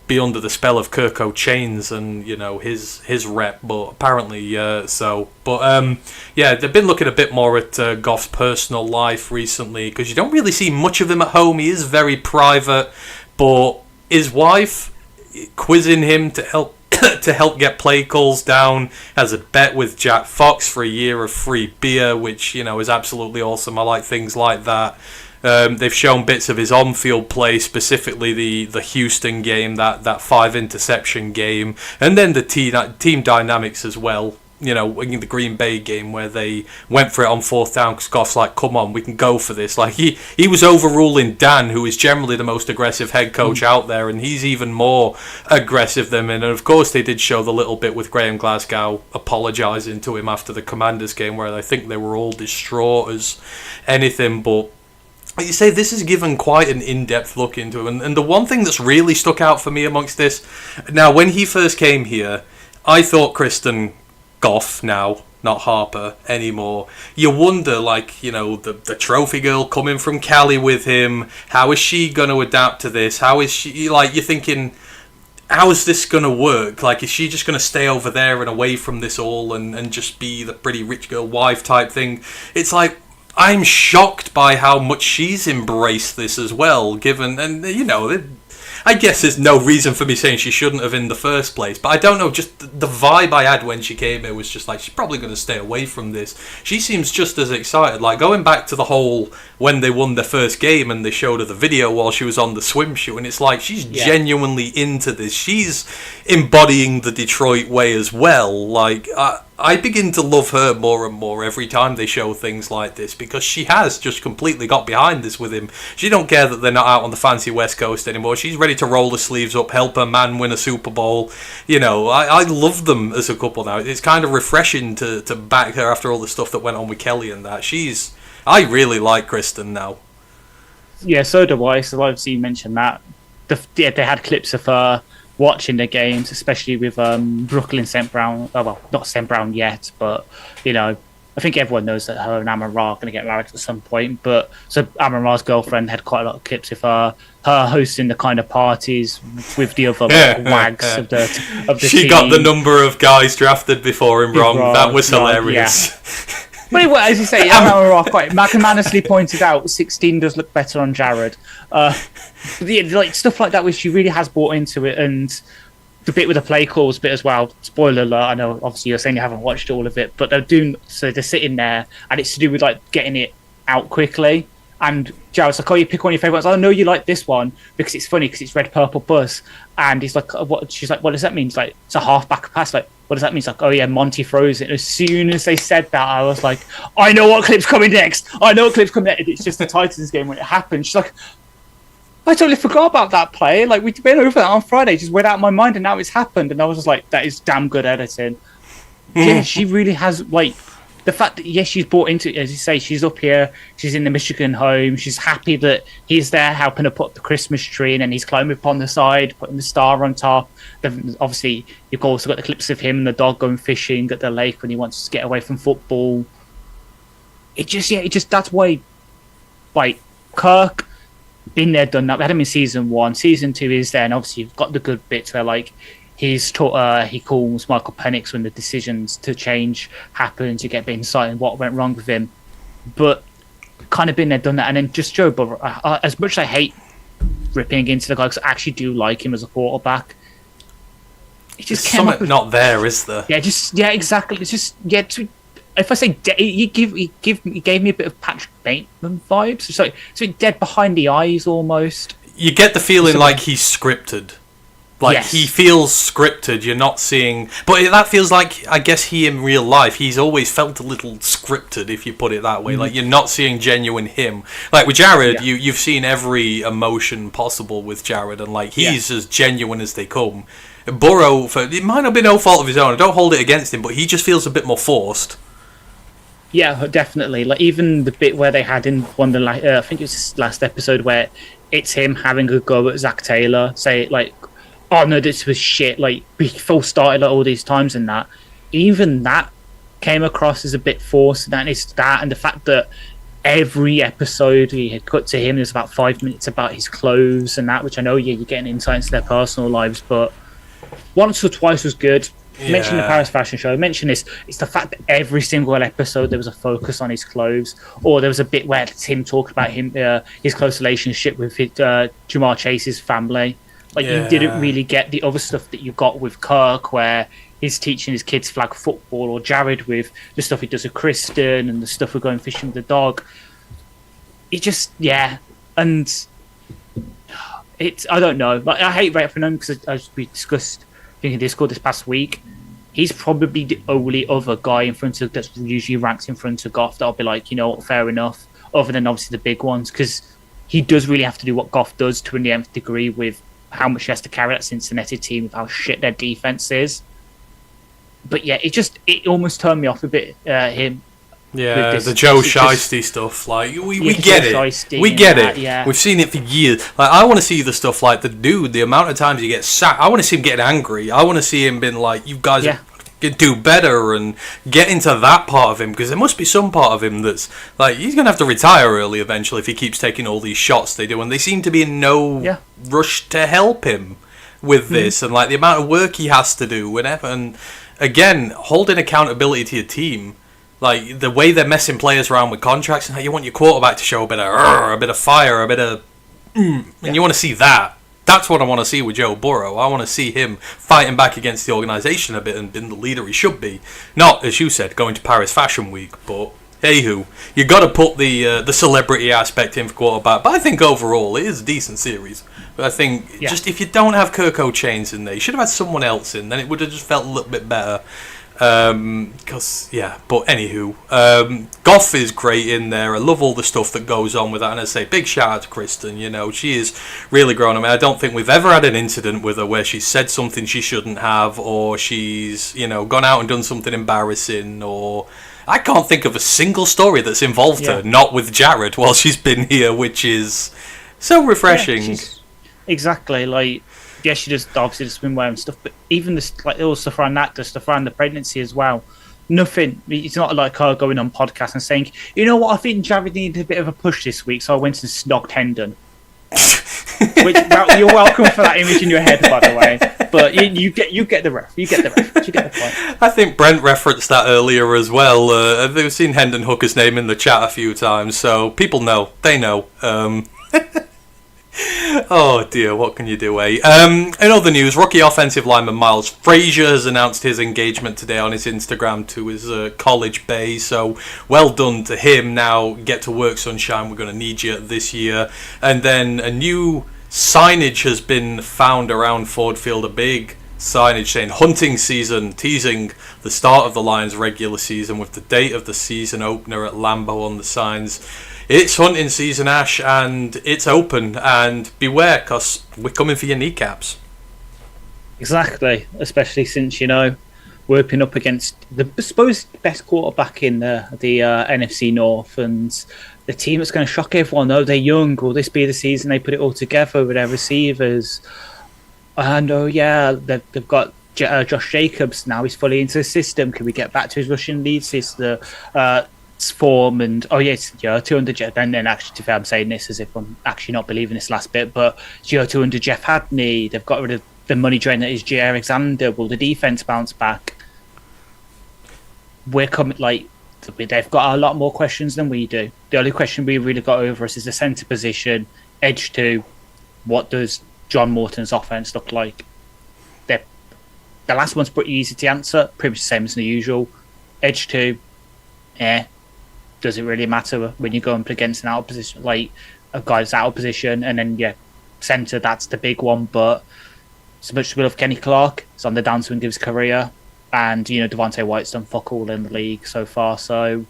be under the spell of Kirko Chains and his rep, but apparently so. But they've been looking a bit more at Goff's personal life recently, because you don't really see much of him at home. He is very private, but his wife quizzing him to help get play calls down, has a bet with Jack Fox for a year of free beer, which is absolutely awesome. I like things like that. They've shown bits of his on-field play, specifically the Houston game, that 5 interception game, and then the team dynamics as well. In the Green Bay game where they went for it on 4th down because Goff's like, come on, we can go for this. He was overruling Dan, who is generally the most aggressive head coach out there, and he's even more aggressive than him. And of course they did show the little bit with Graham Glasgow apologising to him after the Commanders game, where I think they were all distraught as anything. But like you say, this has given quite an in-depth look into him. And the one thing that's really stuck out for me amongst this, now when he first came here, I thought Kristen Goff now not Harper, anymore. You wonder, like, you know, the trophy girl coming from Cali with him, how is she going to adapt to this? How is she, like, you're thinking, how is this going to work? Like, is she just going to stay over there and away from this all and just be the pretty rich girl wife type thing? It's like, I'm shocked by how much she's embraced this as well, given, and, you know, I guess there's no reason for me saying she shouldn't have in the first place, but I don't know, just the vibe I had when she came here was just like, she's probably going to stay away from this. She seems just as excited, like going back to the whole, when they won their first game and they showed her the video while she was on the swimsuit, and it's like, she's genuinely into this. She's embodying the Detroit way as well. Like, I begin to love her more and more every time they show things like this, because she has just completely got behind this with him. She don't care that they're not out on the fancy West Coast anymore. She's ready to roll the sleeves up, help her man win a Super Bowl. You know, I love them as a couple now. It's kind of refreshing to back her after all the stuff that went on with Kelly and that. I really like Kristen now. Yeah, so do I. So obviously you mentioned that. They had clips of her watching the games, especially with Brooklyn St. Brown. Oh, well, not St. Brown yet, but, you know, I think everyone knows that her and Amon Ra are going to get married at some point. But so Amon Ra's girlfriend had quite a lot of clips of her hosting the kind of parties with the other wags of the She team. got the number of guys drafted before him wrong. That was hilarious. Yeah. But as you say, Amon Ra quite magnanimously pointed out 16 does look better on Jared. Like stuff like that, which she really has bought into it, and the bit with the play calls bit as well. Spoiler alert! I know, obviously, you're saying you haven't watched all of it, but they're doing so. They're sitting there, and it's to do with like getting it out quickly. And Jared's like, "Oh, you pick one of your favourites." "Oh, no, you like this one because it's funny because it's red, purple buzz." And he's like, "What?" She's like, "What does that mean?" It's like, "It's a half-back pass." Like, what does that mean? It's like, "Oh yeah, Monty throws it." And as soon as they said that, I was like, "I know what clip's coming next. I know what clip's coming next." It's just the Titans game when it happened. She's like, "I totally forgot about that play. Like, we went over that on Friday, just went out of my mind, and now it's happened." And I was just like, "That is damn good editing." Yeah, she really has, like, the fact that, yes, she's bought into it, as you say, she's up here, she's in the Michigan home, she's happy that he's there helping her put up the Christmas tree, and then he's climbing up on the side, putting the star on top. Then, obviously, you've also got the clips of him and the dog going fishing at the lake when he wants to get away from football. That's why, like, Kirk, been there, done that. We had him in season 1. Season 2 is there, and obviously you've got the good bits where, like, he calls Michael Penix when the decisions to change happen, to get a bit insight on what went wrong with him. But kind of been there, done that. And then just Joe Burrow, as much as I hate ripping into the guy, because I actually do like him as a quarterback, it just came up with, not there, is there? Yeah, exactly. It's just, if I say he gave me a bit of Patrick Bateman vibes. It's like dead behind the eyes almost. You get the feeling like he's scripted. Like, yes. He feels scripted. You're not seeing... But that feels like, I guess, he in real life, he's always felt a little scripted, if you put it that way. Mm-hmm. Like, you're not seeing genuine him. Like, with Jared, you've seen every emotion possible with Jared, and, like, he's as genuine as they come. Burrow, it might not be no fault of his own. I don't hold it against him, but he just feels a bit more forced. Yeah, definitely. Like, even the bit where they had in one of the, I think it was this last episode, where it's him having a go at Zach Taylor, say, like, "Oh no, this was shit," like, we full started like all these times, and that even that came across as a bit forced. And it's that, and the fact that every episode we had cut to him, there's about 5 minutes about his clothes and that, which I know you're getting insight into their personal lives, but once or twice was good. You mentioned the Paris Fashion Show. I mentioned this. It's the fact that every single episode there was a focus on his clothes, or there was a bit where it's him talking about his close relationship with Jamar Chase's family. Like, you didn't really get the other stuff that you got with Kirk, where he's teaching his kids flag football, or Jared with the stuff he does with Kristen and the stuff with going fishing with the dog. It just, and it's, I don't know. Like, I hate repping him because, as we discussed in Discord this past week, he's probably the only other guy in front of that's usually ranked in front of Goff that I'll be like, you know what, fair enough, other than obviously the big ones, because he does really have to do what Goff does to an nth degree with how much he has to carry that Cincinnati team, with how shit their defense is. But yeah, it almost turned me off a bit, him. Yeah, the Joe Shiesty stuff. Like, we get it. We get it. Yeah. We've seen it for years. Like, I want to see the stuff like the dude, the amount of times he gets sacked. I want to see him getting angry. I want to see him being like, "You guys are do better and get into that part of him, because there must be some part of him that's like, he's going to have to retire early eventually if he keeps taking all these shots they do, and they seem to be in no rush to help him with this, and like the amount of work he has to do whenever, and again, holding accountability to your team, like the way they're messing players around with contracts, and how you want your quarterback to show a bit of fire, a bit of and you want to see that. That's what I want to see with Joe Burrow. I want to see him fighting back against the organisation a bit and being the leader he should be. Not, as you said, going to Paris Fashion Week, but hey-hoo. You got to put the celebrity aspect in for quarterback. But I think overall it is a decent series. But I think just if you don't have Kirk O'Chains in there, you should have had someone else in. Then it would have just felt a little bit better. But anywho, Goff is great in there. I love all the stuff that goes on with that, and I say big shout out to Kristen. You know, she is really grown. I mean, I don't think we've ever had an incident with her where she's said something she shouldn't have, or she's, you know, gone out and done something embarrassing, or I can't think of a single story that's involved her not with Jared while she's been here, which is so refreshing. Exactly, like, yeah, she just obviously just been wearing stuff, but even this, like, all stuff around that, the stuff around the pregnancy as well. Nothing. It's not like her going on podcast and saying, you know what, I think Jared needed a bit of a push this week, so I went and snogged Hendon. Which, you're welcome for that image in your head, by the way. But you get the ref. You get the point. I think Brent referenced that earlier as well. They've seen Hendon Hooker's name in the chat a few times, so people know. They know. Oh dear, what can you do, eh? In other news, rookie offensive lineman Miles Frazier has announced his engagement today on his Instagram to his college bay, so well done to him. Now get to work, sunshine, we're going to need you this year. And then a new signage has been found around Ford Field, a big signage saying hunting season, teasing the start of the Lions regular season with the date of the season opener at Lambeau on the signs. It's hunting season, Ash, and it's open, and beware, because we're coming for your kneecaps. Exactly, especially since, you know, we're up against the supposed best quarterback in the NFC North, and the team that's going to shock everyone. Oh, they're young. Will this be the season they put it all together with their receivers? And they've got Josh Jacobs now. He's fully into the system. Can we get back to his Russian lead system? Form and year 200 Jeff, and then actually, to be fair, I'm saying this as if I'm actually not believing this last bit, but year 200 Jeff Hadney, they've got rid of the money drain that is J. Alexander. Will the defense bounce back? We're coming, like, they've got a lot more questions than we do. The only question we really got over us is the centre position, edge 2. What does John Morton's offense look like? The last one's pretty easy to answer, pretty much the same as the usual. Edge 2, does it really matter when you go up against an out position, like a guy that's out of position? And then centre, that's the big one. But so much as we love Kenny Clark, it's on the downswing of his career, and you know Devontae White's done fuck all in the league so far. So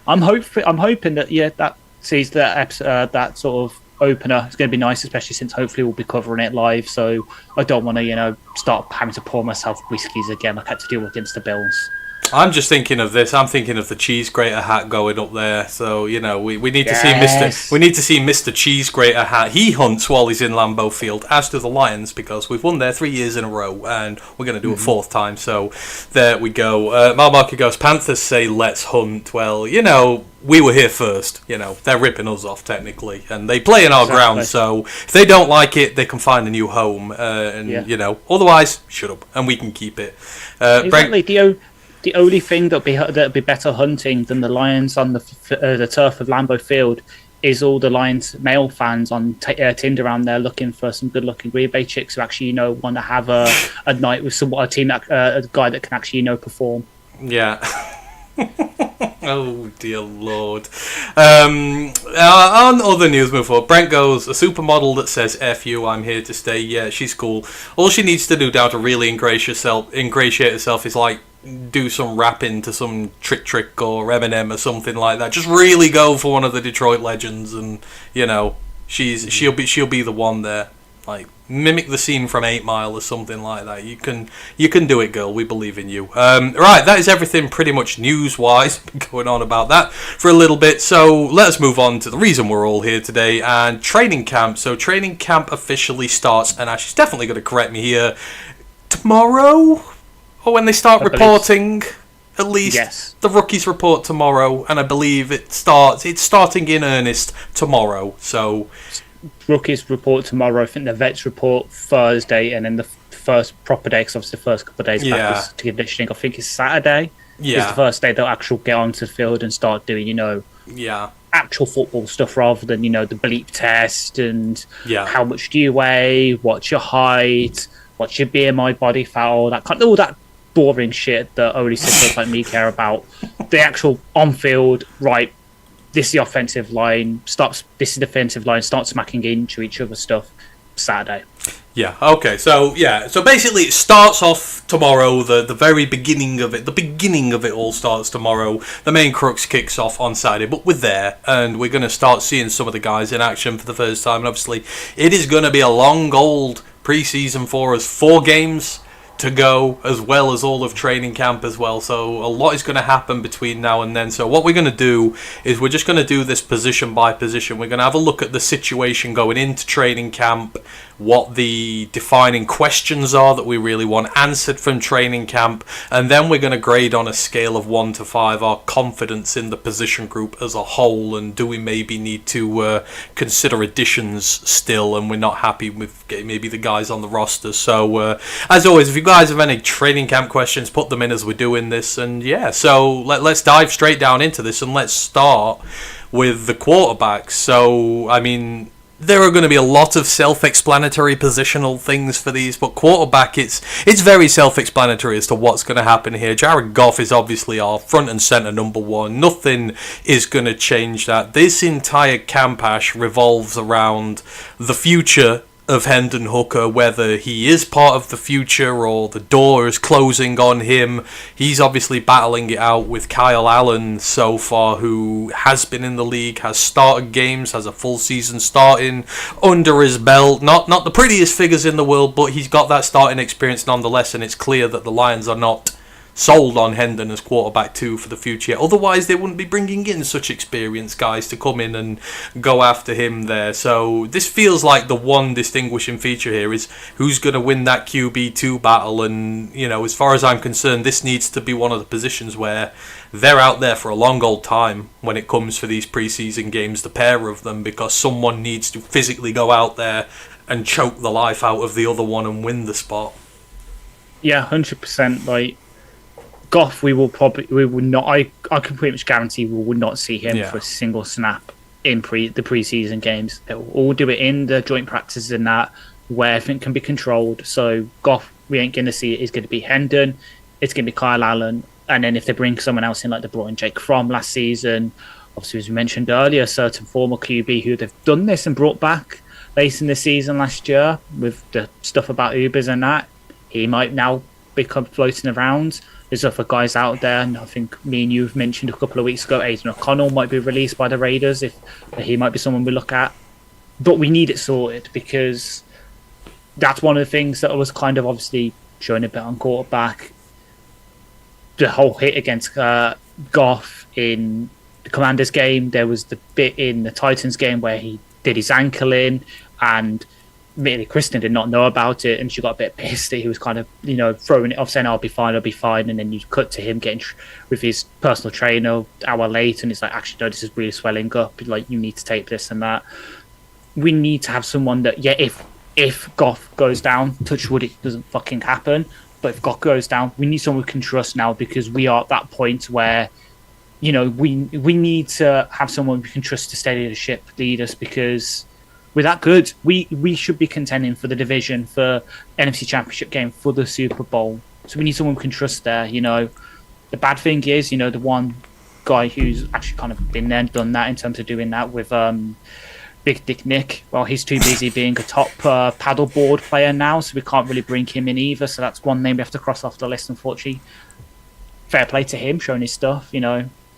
I'm hoping that that sees that sort of opener. It's going to be nice, especially since hopefully we'll be covering it live. So I don't want to start having to pour myself whiskies again like I had to do against the Bills. I'm just thinking of this. I'm thinking of the cheese grater hat going up there. So we need to see Mr. Cheese Grater Hat. He hunts while he's in Lambeau Field, as do the Lions, because we've won there 3 years in a row, and we're going to do a fourth time. So there we go. Marmarker goes, Panthers say let's hunt. Well, we were here first. They're ripping us off technically, and they play in our ground. So if they don't like it, they can find a new home. Otherwise, shut up, and we can keep it. Exactly. The only thing that'd be better hunting than the Lions on the turf of Lambeau Field is all the Lions male fans on Tinder around there looking for some good-looking Green Bay chicks who actually want to have a night with a team a guy that can actually perform. Yeah. Oh dear Lord. On other news, move forward. Brent goes, a supermodel that says F you, I'm here to stay. Yeah, she's cool. All she needs to do now to really ingratiate herself is like do some rapping to some Trick or Eminem or something like that. Just really go for one of the Detroit legends, and she'll be the one there. Like mimic the scene from 8 Mile or something like that. You can do it, girl. We believe in you. Right, that is everything pretty much news-wise. Been going on about that for a little bit. So let us move on to the reason we're all here today, and training camp. So training camp officially starts, and Ash is definitely going to correct me here, tomorrow. Or when they start reporting, at least yes. the rookies report tomorrow, and I believe it's starting in earnest tomorrow. So rookies report tomorrow. I think the vets report Thursday, and then the first proper day, because obviously the first couple of days back is to conditioning. I think it's Saturday. Yeah, is the first day they'll actually get onto the field and start doing, actual football stuff rather than, the bleep test and how much do you weigh, what's your height, what's your BMI, body fat, all that boring shit that only sickos like me care about. The actual on-field, right, this is the offensive line, this is the defensive line, start smacking into each other stuff Saturday. Yeah, okay, so basically it starts off tomorrow, the very beginning of it all starts tomorrow. The main crux kicks off on Saturday, but we're there, and we're going to start seeing some of the guys in action for the first time, and obviously it is going to be a long old pre-season for us, 4 games to go, as well as all of training camp as well, so a lot is going to happen between now and then. So what we're going to do is we're just going to do this position by position. We're going to have a look at the situation going into training camp, what the defining questions are that we really want answered from training camp, and then we're going to grade on a scale of 1 to 5 our confidence in the position group as a whole, and do we maybe need to consider additions still, and we're not happy with maybe the guys on the roster. So as always, if you guys have any training camp questions, put them in as we're doing this. And so let's dive straight down into this, and let's start with the quarterbacks. So I mean, there are going to be a lot of self-explanatory positional things for these, but quarterback, it's very self-explanatory as to what's going to happen here. Jared Goff is obviously our front and center number 1. Nothing is going to change that. This entire camp, Ash, revolves around the future of Hendon Hooker, whether he is part of the future or the door is closing on him. He's obviously battling it out with Kyle Allen so far, who has been in the league, has started games, has a full season starting under his belt. Not the prettiest figures in the world, but he's got that starting experience nonetheless, and it's clear that the Lions are not sold on Hendon as quarterback 2 for the future. Otherwise, they wouldn't be bringing in such experienced guys to come in and go after him there. So this feels like the one distinguishing feature here is who's going to win that QB2 battle. And, as far as I'm concerned, this needs to be one of the positions where they're out there for a long old time when it comes for these preseason games, the pair of them, because someone needs to physically go out there and choke the life out of the other one and win the spot. Yeah, 100%. Like, Goff, we will not. I can pretty much guarantee we will not see him for a single snap in the preseason games. They will all do it in the joint practices and that, where everything can be controlled. So Goff, we ain't going to see it. It's going to be Hendon, it's going to be Kyle Allen, and then if they bring someone else in, like they brought in Jake Fromm last season, obviously as we mentioned earlier, a certain former QB who they've done this and brought back late in the season last year with the stuff about Ubers and that, he might now become floating around. There's other guys out there, and I think me and you have mentioned a couple of weeks ago, Aiden O'Connell might be released by the Raiders, if he might be someone we look at. But we need it sorted, because that's one of the things that was kind of obviously showing a bit on quarterback. The whole hit against Goff in the Commanders game, there was the bit in the Titans game where he did his ankle in, and really Kristen did not know about it, and she got a bit pissed that he was kind of throwing it off, saying I'll be fine, and then you cut to him getting with his personal trainer an hour late, and it's like, actually no, this is really swelling up, like you need to tape this and that. We need to have someone that, if Goff goes down, touch wood, it doesn't fucking happen, but if Goff goes down, we need someone we can trust now, because we are at that point where we need to have someone we can trust to steady the ship, lead us, because we're that good. We should be contending for the division, for NFC Championship game, for the Super Bowl. So we need someone we can trust there. The bad thing is, the one guy who's actually kind of been there and done that in terms of doing that with Big Dick Nick. Well, he's too busy being a top paddleboard player now, so we can't really bring him in either. So that's one name we have to cross off the list, unfortunately. Fair play to him, showing his stuff.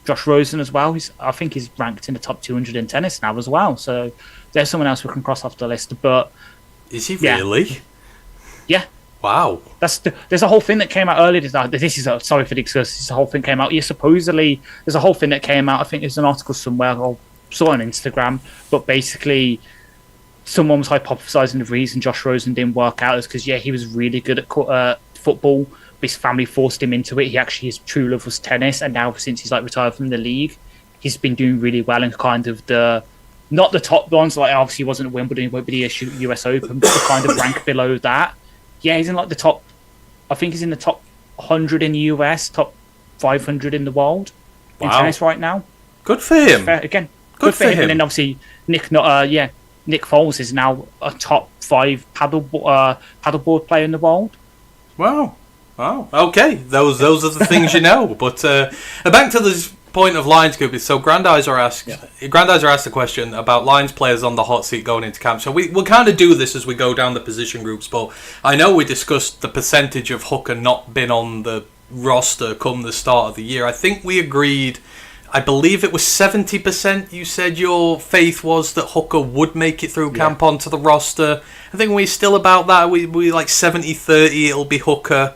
Josh Rosen as well. I think he's ranked in the top 200 in tennis now as well. So there's someone else we can cross off the list. But is he really? Yeah. Wow. There's a whole thing that came out earlier. Sorry for the excursus. This whole thing came out. Supposedly there's a whole thing that came out. I think there's an article somewhere or saw on Instagram. But basically, someone was hypothesizing the reason Josh Rosen didn't work out is because he was really good at football, his family forced him into it. He actually, his true love was tennis, and now since he's like retired from the league, he's been doing really well in kind of not the top ones, like obviously he wasn't at Wimbledon, he won't be the US Open, but the kind of rank below that. Yeah, he's in like the top, I think he's in the top 100 in the US, top 500 in the world in tennis right now. Good for him. Again, good for him. And then obviously Nick Foles is now a top 5 paddleboard player in the world. Wow. Okay, those are the things you know. But back to this point of Lions group. So Grandizer asked the question about Lions players on the hot seat going into camp. So we'll kind of do this as we go down the position groups. But I know we discussed the percentage of Hooker not been on the roster come the start of the year. I think we agreed, I believe it was 70% you said your faith was that Hooker would make it through camp onto the roster. I think we're still about that. We like 70-30, it'll be Hooker.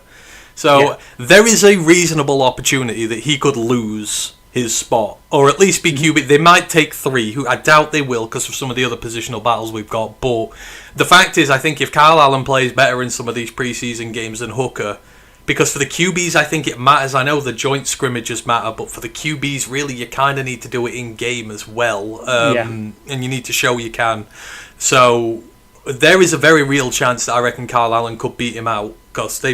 So there is a reasonable opportunity that he could lose his spot, or at least be QB. They might take 3, who I doubt they will because of some of the other positional battles we've got. But the fact is, I think if Kyle Allen plays better in some of these preseason games than Hooker, because for the QBs, I think it matters. I know the joint scrimmages matter, but for the QBs, really, you kind of need to do it in game as well. And you need to show you can. So there is a very real chance that I reckon Kyle Allen could beat him out, because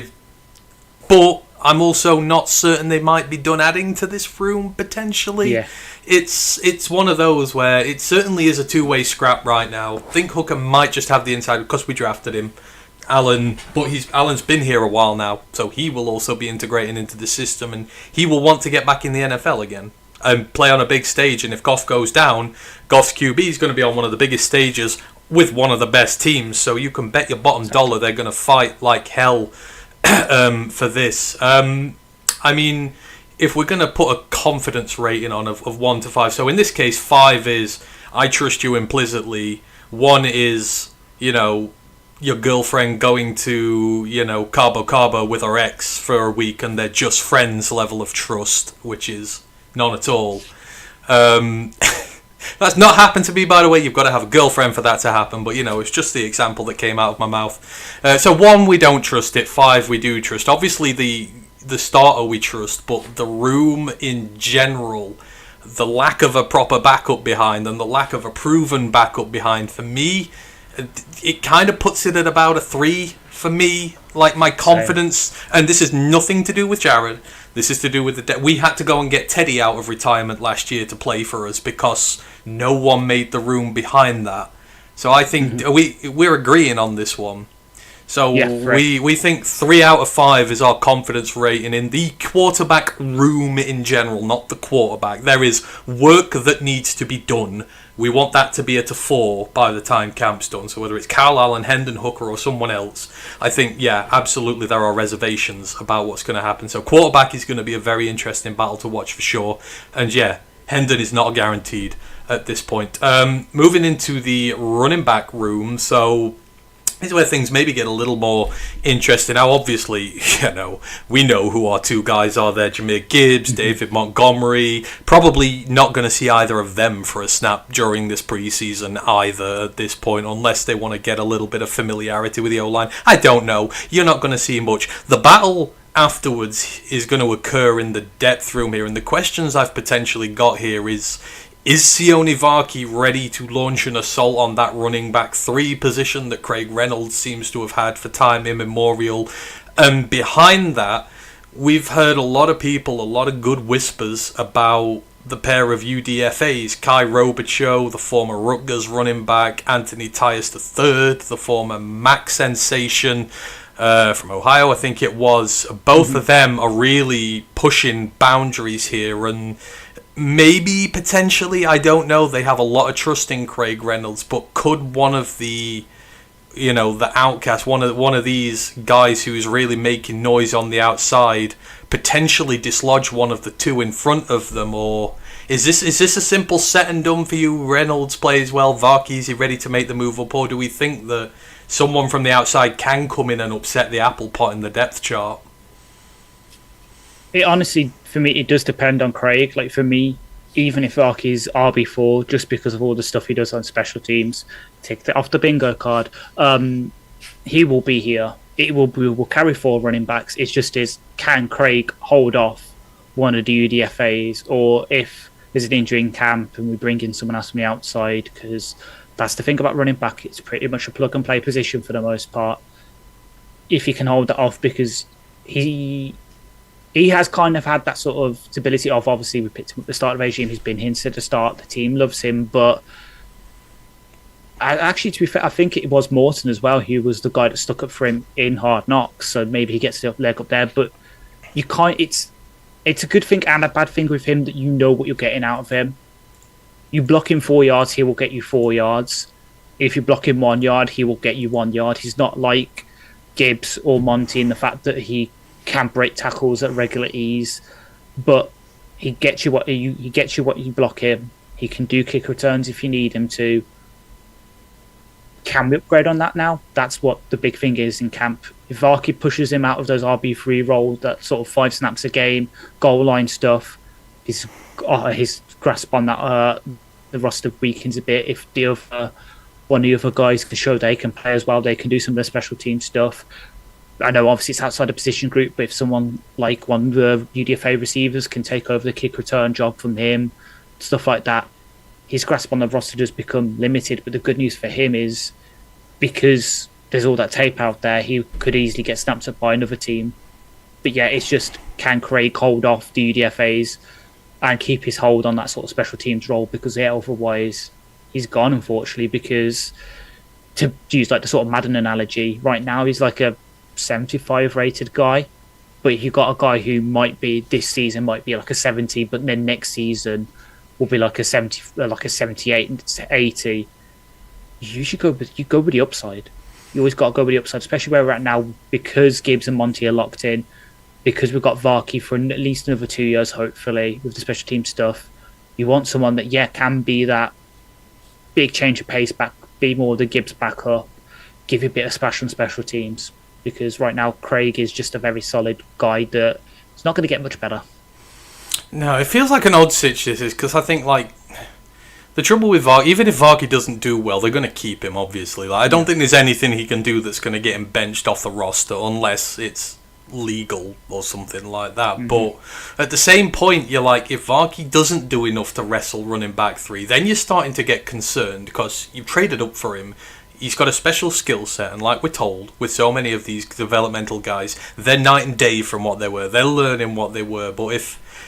but I'm also not certain they might be done adding to this room potentially. Yeah. It's one of those where it certainly is a two-way scrap right now. I think Hooker might just have the inside because we drafted him. Allen's been here a while now, so he will also be integrating into the system, and he will want to get back in the NFL again and play on a big stage. And if Goff goes down, Goff's QB is going to be on one of the biggest stages with one of the best teams, so you can bet your bottom dollar they're going to fight like hell for this. I mean, if we're going to put a confidence rating on of 1 to 5, so in this case 5 is I trust you implicitly, 1 is, your girlfriend going to, Cabo with her ex for a week and they're just friends level of trust, which is none at all. That's not happened to me, by the way. You've got to have a girlfriend for that to happen, but it's just the example that came out of my mouth. So 1, we don't trust it. 5, we do trust. Obviously the starter we trust, but the room in general, the lack of a proper backup behind and the lack of a proven backup behind, for me, it kind of puts it at about a 3 for me. Like my confidence, and this is nothing to do with Jared. This is to do with we had to go and get Teddy out of retirement last year to play for us because no one made the room behind that. So I think we're agreeing on this one. So we think 3 out of 5 is our confidence rating in the quarterback room in general, not the quarterback. There is work that needs to be done. We want that to be at a 4 by the time camp's done. So whether it's Kyle Allen, Hendon Hooker, or someone else, I think, absolutely there are reservations about what's going to happen. So quarterback is going to be a very interesting battle to watch for sure. And Hendon is not guaranteed at this point. Moving into the running back room, so this is where things maybe get a little more interesting. Now, obviously, we know who our 2 guys are there. Jahmyr Gibbs, David Montgomery. Probably not going to see either of them for a snap during this preseason either at this point, unless they want to get a little bit of familiarity with the O-line. I don't know. You're not going to see much. The battle afterwards is going to occur in the depth room here, and the questions I've potentially got here is Sione Vaki ready to launch an assault on that running back 3 position that Craig Reynolds seems to have had for time immemorial? And behind that, we've heard a lot of people, a lot of good whispers about the pair of UDFAs, Kai Robichaux, the former Rutgers running back, Anthony Tyus III, the former MAC sensation from Ohio, I think it was. Both of them are really pushing boundaries here, and maybe, potentially, I don't know, they have a lot of trust in Craig Reynolds, but could one of the, the outcasts, one of these guys who's really making noise on the outside, potentially dislodge one of the 2 in front of them? Or is this a simple set and done for you? Reynolds plays well, Varkey, is he ready to make the move up? Or do we think that someone from the outside can come in and upset the apple pot in the depth chart? It honestly, for me, it does depend on Craig. Like, for me, even if Arky's RB4, just because of all the stuff he does on special teams, take that off the bingo card, he will be here. we will carry 4 running backs. It's just can Craig hold off one of the UDFAs, or if there's an injury in camp and we bring in someone else from the outside, because that's the thing about running back. It's pretty much a plug and play position for the most part. If he can hold that off, because he has kind of had that sort of stability of, obviously we picked him up at the start of the regime. He's been hinted at the start. The team loves him, but actually, to be fair, I think it was Morton as well. He was the guy that stuck up for him in Hard Knocks, so maybe he gets the leg up there. But you can't. It's a good thing and a bad thing with him that you know what you're getting out of him. You block him 4 yards, he will get you 4 yards. If you block him 1 yard, he will get you 1 yard. He's not like Gibbs or Monty in the fact that he can break tackles at regular ease, but he gets you what you block him. He can do kick returns if you need him to. Can we upgrade on that now? That's what the big thing is in camp. If Varkey pushes him out of those RB3 roles, that sort of 5 snaps a game, goal line stuff, his grasp on that the roster weakens a bit. If one of the other guys can show they can play as well, they can do some of the special team stuff. I know obviously it's outside the position group, but if someone like one of the UDFA receivers can take over the kick return job from him, stuff like that, his grasp on the roster does become limited. But the good news for him is, because there's all that tape out there, he could easily get snapped up by another team. But yeah, it's just, can Craig hold off the UDFAs and keep his hold on that sort of special teams role? Because yeah, otherwise he's gone, unfortunately. Because to use like the sort of Madden analogy, right now he's like a 75 rated guy, but if you've got a guy who might be this season might be like a 70, but then next season will be like a 70, like a 78, 80. You should go with the upside. You always got to go with the upside, especially where we're at now, because Gibbs and Monty are locked in, because we've got Varkey for at least another 2 years, hopefully, with the special team stuff. You want someone that can be that big change of pace back, be more the Gibbs backup, give you a bit of splash on special teams. Because right now Craig is just a very solid guy that it's not going to get much better. No, it feels like an odd sitch, this is, because I think like the trouble with Varkey, even if Varkey doesn't do well, they're going to keep him, obviously. Like, I don't think there's anything he can do that's going to get him benched off the roster unless it's legal or something like that. Mm-hmm. But at the same point, you're like, if Varkey doesn't do enough to wrestle running back 3, then you're starting to get concerned because you've traded up for him. He's got a special skill set, and like we're told, with so many of these developmental guys, they're night and day from what they were. They're learning what they were. But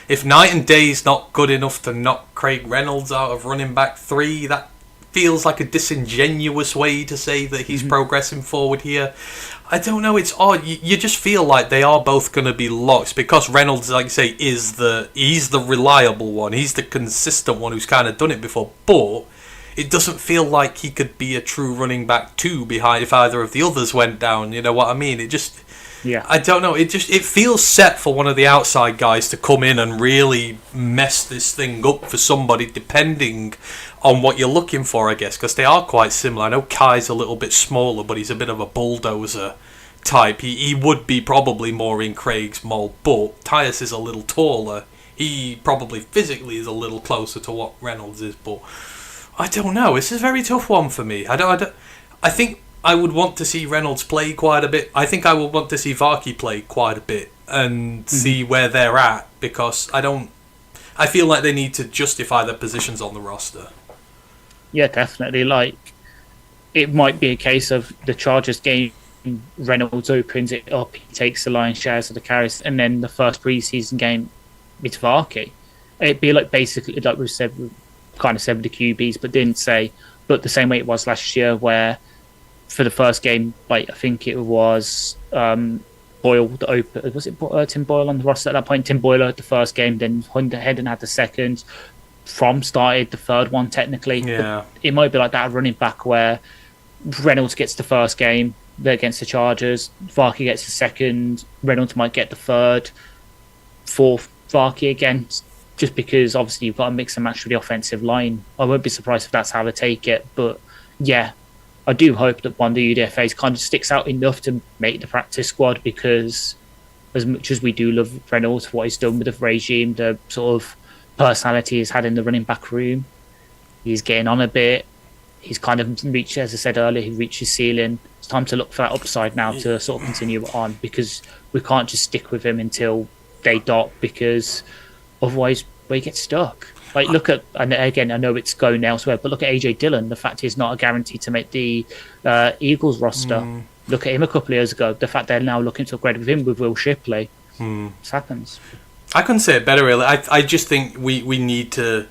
if night and day's not good enough to knock Craig Reynolds out of running back 3, that feels like a disingenuous way to say that he's progressing forward here. I don't know, it's odd. You just feel like they are both going to be locks, because Reynolds, like I say, he's the reliable one. He's the consistent one who's kind of done it before. But it doesn't feel like he could be a true running back 2 behind if either of the others went down. You know what I mean? It just, I don't know. It feels set for one of the outside guys to come in and really mess this thing up for somebody, depending on what you're looking for, I guess, because they are quite similar. I know Kai's a little bit smaller, but he's a bit of a bulldozer type. He would be probably more in Craig's mold, but Tyus is a little taller. He probably physically is a little closer to what Reynolds is, but I don't know. It's a very tough one for me. I think I would want to see Reynolds play quite a bit. I think I would want to see Varkey play quite a bit and see where they're at, because I feel like they need to justify their positions on the roster. Yeah, definitely. Like, it might be a case of the Chargers game, Reynolds opens it up, he takes the lion's shares of the carries, and then the first preseason game, it's Varkey. It'd be like basically, like we said, kind of said with the QBs, but didn't say, but the same way it was last year, where for the first game, like I think it was Boyle that opened. Was it Tim Boyle on the roster at that point? Tim Boyle had the first game, then Hunter Hedden had the second. From started the third one technically. Yeah, but it might be like that running back where Reynolds gets the first game against the Chargers, Varkey gets the second, Reynolds might get the third, fourth Varkey again. Just because obviously you've got to mix and match with the offensive line. I won't be surprised if that's how they take it. But yeah, I do hope that one of the UDFAs kind of sticks out enough to make the practice squad, because as much as we do love Reynolds for what he's done with the regime, the sort of personality he's had in the running back room, he's getting on a bit. He's kind of reached, as I said earlier, he reached his ceiling. It's time to look for that upside now to sort of continue on, because we can't just stick with him until they dot, because otherwise we get stuck. Like, look at, and again, I know it's going elsewhere, but look at AJ Dillon. The fact he's not a guarantee to make the Eagles roster. Look at him a couple of years ago. The fact they're now looking to upgrade with him with Will Shipley. This happens. I couldn't say it better, really. I just think we need to,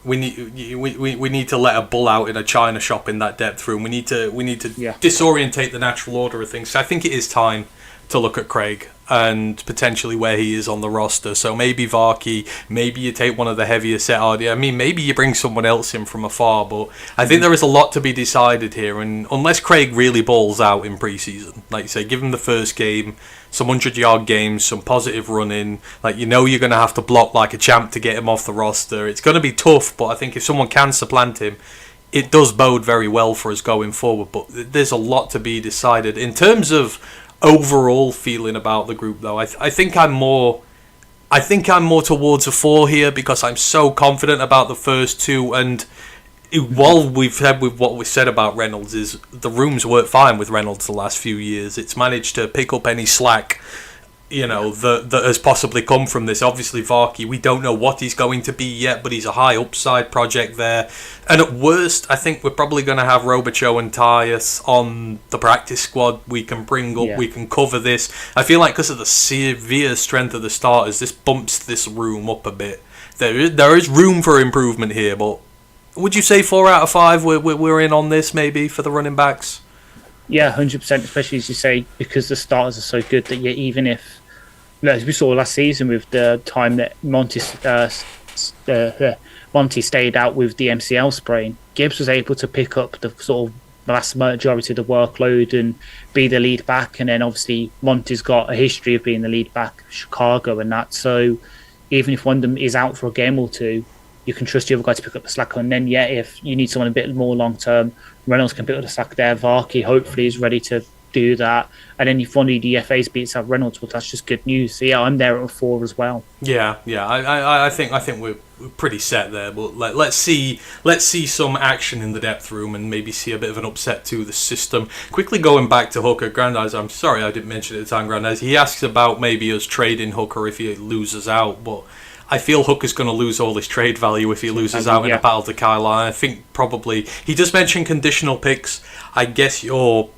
we need to let a bull out in a china shop in that depth room. We need to disorientate the natural order of things. So I think it is time to look at Craig and potentially where he is on the roster. So maybe Varkey, maybe you take one of the heavier set RD. I mean, maybe you bring someone else in from afar, but I think there is a lot to be decided here. And unless Craig really balls out in preseason, like you say, give him the first game, some 100-yard games, some positive running. Like, you're going to have to block like a champ to get him off the roster. It's going to be tough, but I think if someone can supplant him, it does bode very well for us going forward. But there's a lot to be decided. In terms of overall feeling about the group, though, I think I'm more towards a 4 here, because I'm so confident about the first two. And while we've said with what we said about Reynolds, is the room's worked fine with Reynolds the last few years. It's managed to pick up any slack, that has possibly come from this. Obviously, Varkey, we don't know what he's going to be yet, but he's a high upside project there. And at worst, I think we're probably going to have Robichaux and Tyus on the practice squad. We can bring up, we can cover this. I feel like because of the severe strength of the starters, this bumps this room up a bit. There is room for improvement here, but would you say 4 out of 5 we're in on this maybe for the running backs? Yeah, 100%, especially as you say, because the starters are so good that even if, as we saw last season with the time that Monty stayed out with the MCL sprain, Gibbs was able to pick up the sort of vast majority of the workload and be the lead back. And then obviously Monty's got a history of being the lead back, Chicago and that. So even if one of them is out for a game or two, you can trust the other guy to pick up the slack. And then, if you need someone a bit more long-term, Reynolds can pick up the slack there. Varkey hopefully is ready to do that. And then if one of the DFAs beats out Reynolds, well, that's just good news. So, I'm there at a 4 as well. Yeah. I think we're pretty set there. But let's see some action in the depth room and maybe see a bit of an upset to the system. Quickly going back to Hooker, Grandeyes, I'm sorry I didn't mention it at the time, Grandeyes. He asks about maybe us trading Hooker if he loses out, but I feel Hooker's going to lose all his trade value if he loses out in a battle to Kyle. I think probably he does mention conditional picks. I guess you're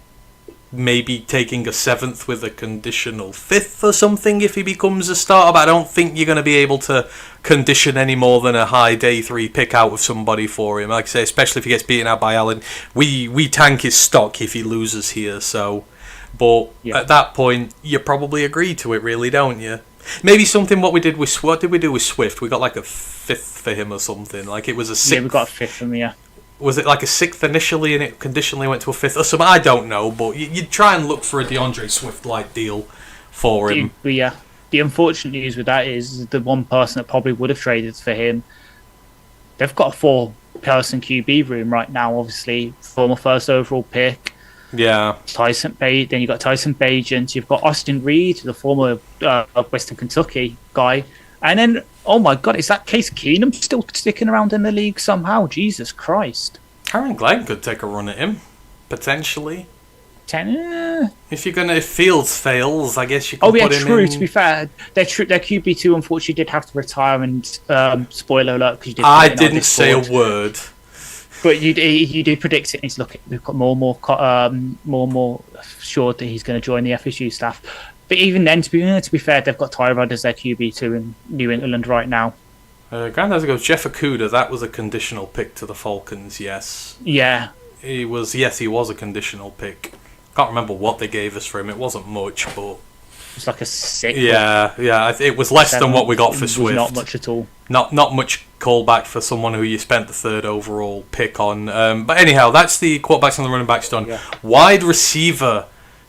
maybe taking a 7th with a conditional 5th or something if he becomes a starter, but I don't think you're going to be able to condition any more than a high day 3 pick out of somebody for him. Like I say, especially if he gets beaten out by Allen, we tank his stock if he loses here. So, but at that point, you probably agree to it, really, don't you? Maybe something what did we do with Swift? We got like a 5th for him or something. Like it was a 6th. Yeah, we got a 5th from him, Was it like a 6th initially and it conditionally went to a 5th or something? I don't know, but you'd try and look for a DeAndre Swift-like deal for him. The unfortunate news with that is the one person that probably would have traded for him, they've got a 4-person QB room right now, obviously. Former first overall pick. Yeah. Then you've got Tyson Bagent, you've got Austin Reed, the former Western Kentucky guy, and then, oh my god, is that Case Keenum still sticking around in the league somehow? Jesus Christ. Aaron Glenn could take a run at him, potentially. If Fields fails, I guess you can put him in. Oh yeah, true, to be fair, their QB2 unfortunately did have to retire, and spoiler alert, because I didn't say a word. But you do predict it. He's looking. We've got more and more sure that he's going to join the FSU staff. But even then, to be fair, they've got Tyrod as their QB2 in New England right now. Grandad goes Jeff Okudah. That was a conditional pick to the Falcons. Yes. Yeah. He was a conditional pick. Can't remember what they gave us for him. It wasn't much, but it's like a 6. Yeah. It was less than what we got for Swift. Not much at all. Not much callback for someone who you spent the 3rd overall pick on. But anyhow, that's the quarterbacks and the running backs done. Yeah. Wide receiver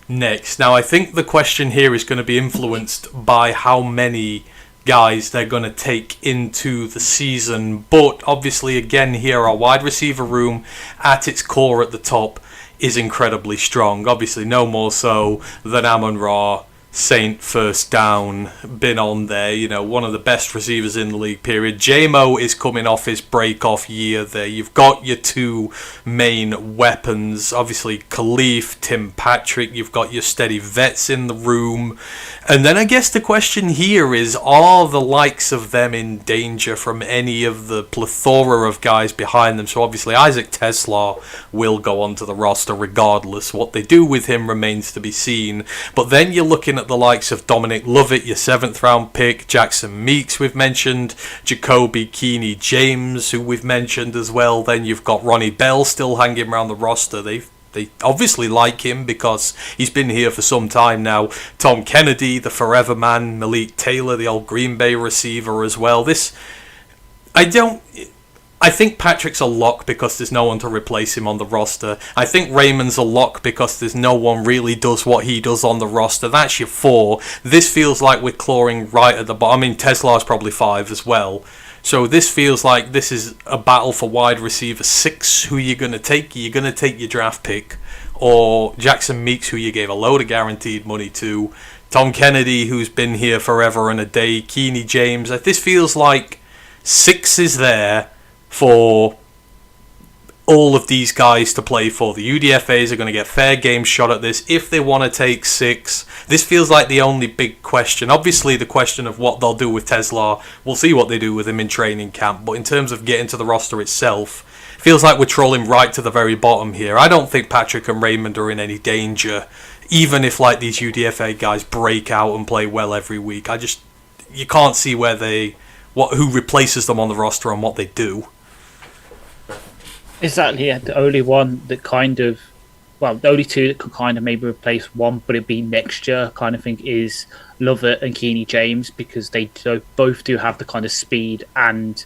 next. Now, I think the question here is going to be influenced by how many guys they're going to take into the season. But obviously, again, here, our wide receiver room at its core at the top is incredibly strong. Obviously, no more so than Amon-Ra, Saint first down been on there. You know, one of the best receivers in the league, period. J-Mo is coming off his break-off year there. You've got your two main weapons, obviously Khalif, Tim Patrick. You've got your steady vets in the room. And then I guess the question here is, are the likes of them in danger from any of the plethora of guys behind them? So obviously Isaac Tesla will go onto the roster regardless. What they do with him remains to be seen. But then you're looking at the likes of Dominic Lovett, your 7th round pick, Jackson Meeks we've mentioned, Jacoby Keeney James, who we've mentioned as well. Then you've got Ronnie Bell still hanging around the roster. They obviously like him because he's been here for some time now. Tom Kennedy, the forever man, Malik Taylor, the old Green Bay receiver as well. I think Patrick's a lock because there's no one to replace him on the roster. I think Raymond's a lock because there's no one really does what he does on the roster. That's your 4. This feels like we're clawing right at the bottom. I mean, Tesla's probably 5 as well. So this feels like this is a battle for wide receiver 6. Who you're going to take? You're going to take your draft pick. Or Jackson Meeks, who you gave a load of guaranteed money to. Tom Kennedy, who's been here forever and a day. Keeney James. This feels like 6 is there for all of these guys to play for. The UDFAs are going to get fair game shot at this if they want to take 6. This feels like the only big question. Obviously, the question of what they'll do with Tesla, we'll see what they do with him in training camp. But in terms of getting to the roster itself, it feels like we're trolling right to the very bottom here. I don't think Patrick and Raymond are in any danger, even if like these UDFA guys break out and play well every week. You can't see who replaces them on the roster and what they do. Exactly, yeah. The only one that the only two that could kind of maybe replace one, but it'd be next year kind of thing, is Lovett and Keeney James, because they both do have the kind of speed and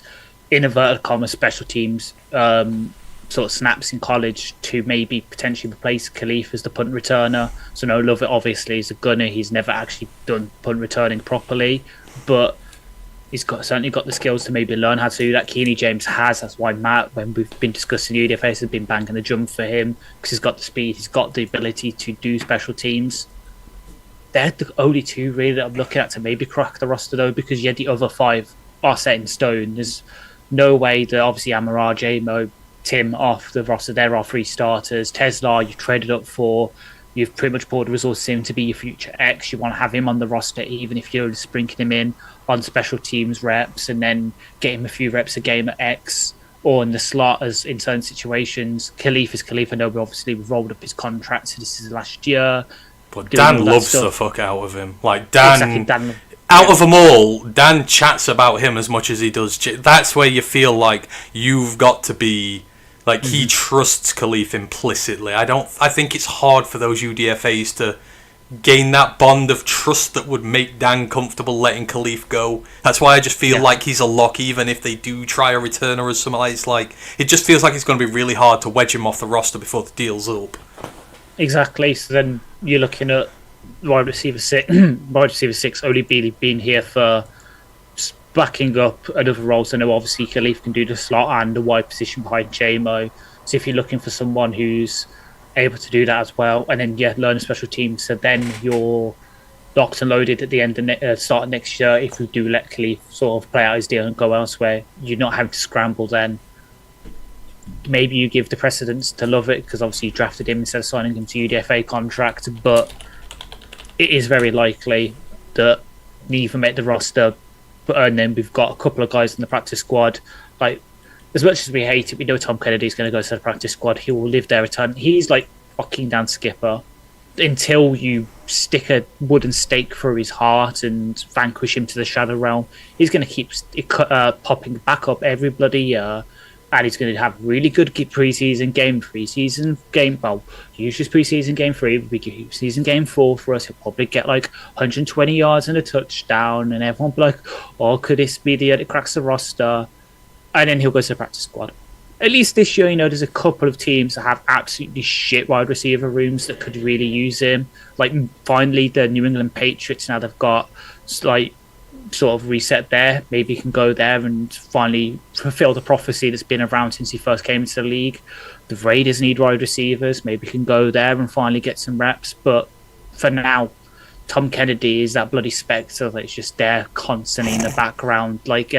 inverted commas special teams sort of snaps in college to maybe potentially replace Khalif as the punt returner. So no, Lovett obviously is a gunner. He's never actually done punt returning properly, but he's certainly got the skills to maybe learn how to do that. Keeney James has. That's why Matt, when we've been discussing UDFAs, has been banging the drum for him, because he's got the speed, he's got the ability to do special teams. They're the only 2 really that I'm looking at to maybe crack the roster though, because the other 5 are set in stone. There's no way that obviously Amara, J-Mo, Tim off the roster. There are 3 starters. Tesla, you traded up for. You've pretty much poured resources in to be your future X. You want to have him on the roster, even if you're sprinkling him in on special teams reps and then get him a few reps a game at X or in the slot as in certain situations. Khalif is Khalif. I know we've rolled up his contract, so this is last year. But Dan loves the fuck out of him. Like Dan, Dan out of them all, Dan chats about him as much as he does. That's where you feel like you've got to be. Like, he trusts Khalif implicitly. I think it's hard for those UDFAs to gain that bond of trust that would make Dan comfortable letting Khalif go. That's why I just feel like he's a lock, even if they do try a returner or something. It's like, it just feels like it's going to be really hard to wedge him off the roster before the deal's up. Exactly. So then you're looking at wide receiver 6 only being here for backing up another role. So now obviously Khalif can do the slot and the wide position behind JMO. So if you're looking for someone who's able to do that as well, and then learn a special team, so then you're locked and loaded at the end of start of next year. If we do let Khalif sort of play out his deal and go elsewhere, you're not having to scramble then. Maybe you give the precedence to Lovett because obviously you drafted him instead of signing him to UDFA contract, but it is very likely that neither met the roster. And then we've got a couple of guys in the practice squad. Like, as much as we hate it, we know Tom Kennedy's going to go to the practice squad. He will live there a ton. He's like fucking Dan Skipper until you stick a wooden stake through his heart and vanquish him to the shadow realm. He's going to keep popping back up every bloody year, and he's going to have really good preseason game. Usually preseason game 3 will be season game 4 for us. He'll probably get like 120 yards and a touchdown, and everyone will be like, oh, could this be the year that cracks the roster? And then he'll go to the practice squad. At least this year, there's a couple of teams that have absolutely shit wide receiver rooms that could really use him. Like, finally, the New England Patriots, now they've got like sort of reset there. Maybe he can go there and finally fulfill the prophecy that's been around since he first came into the league. The Raiders need wide receivers. Maybe he can go there and finally get some reps. But for now, Tom Kennedy is that bloody spectre that's just there constantly in the background, like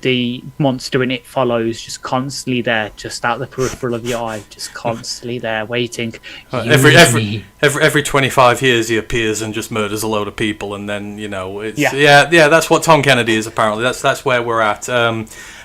the monster in It Follows, just constantly there, just out the peripheral of your eye, just constantly there, waiting. Every 25 years he appears and just murders a load of people, and then it's that's what Tom Kennedy is apparently. That's where we're at.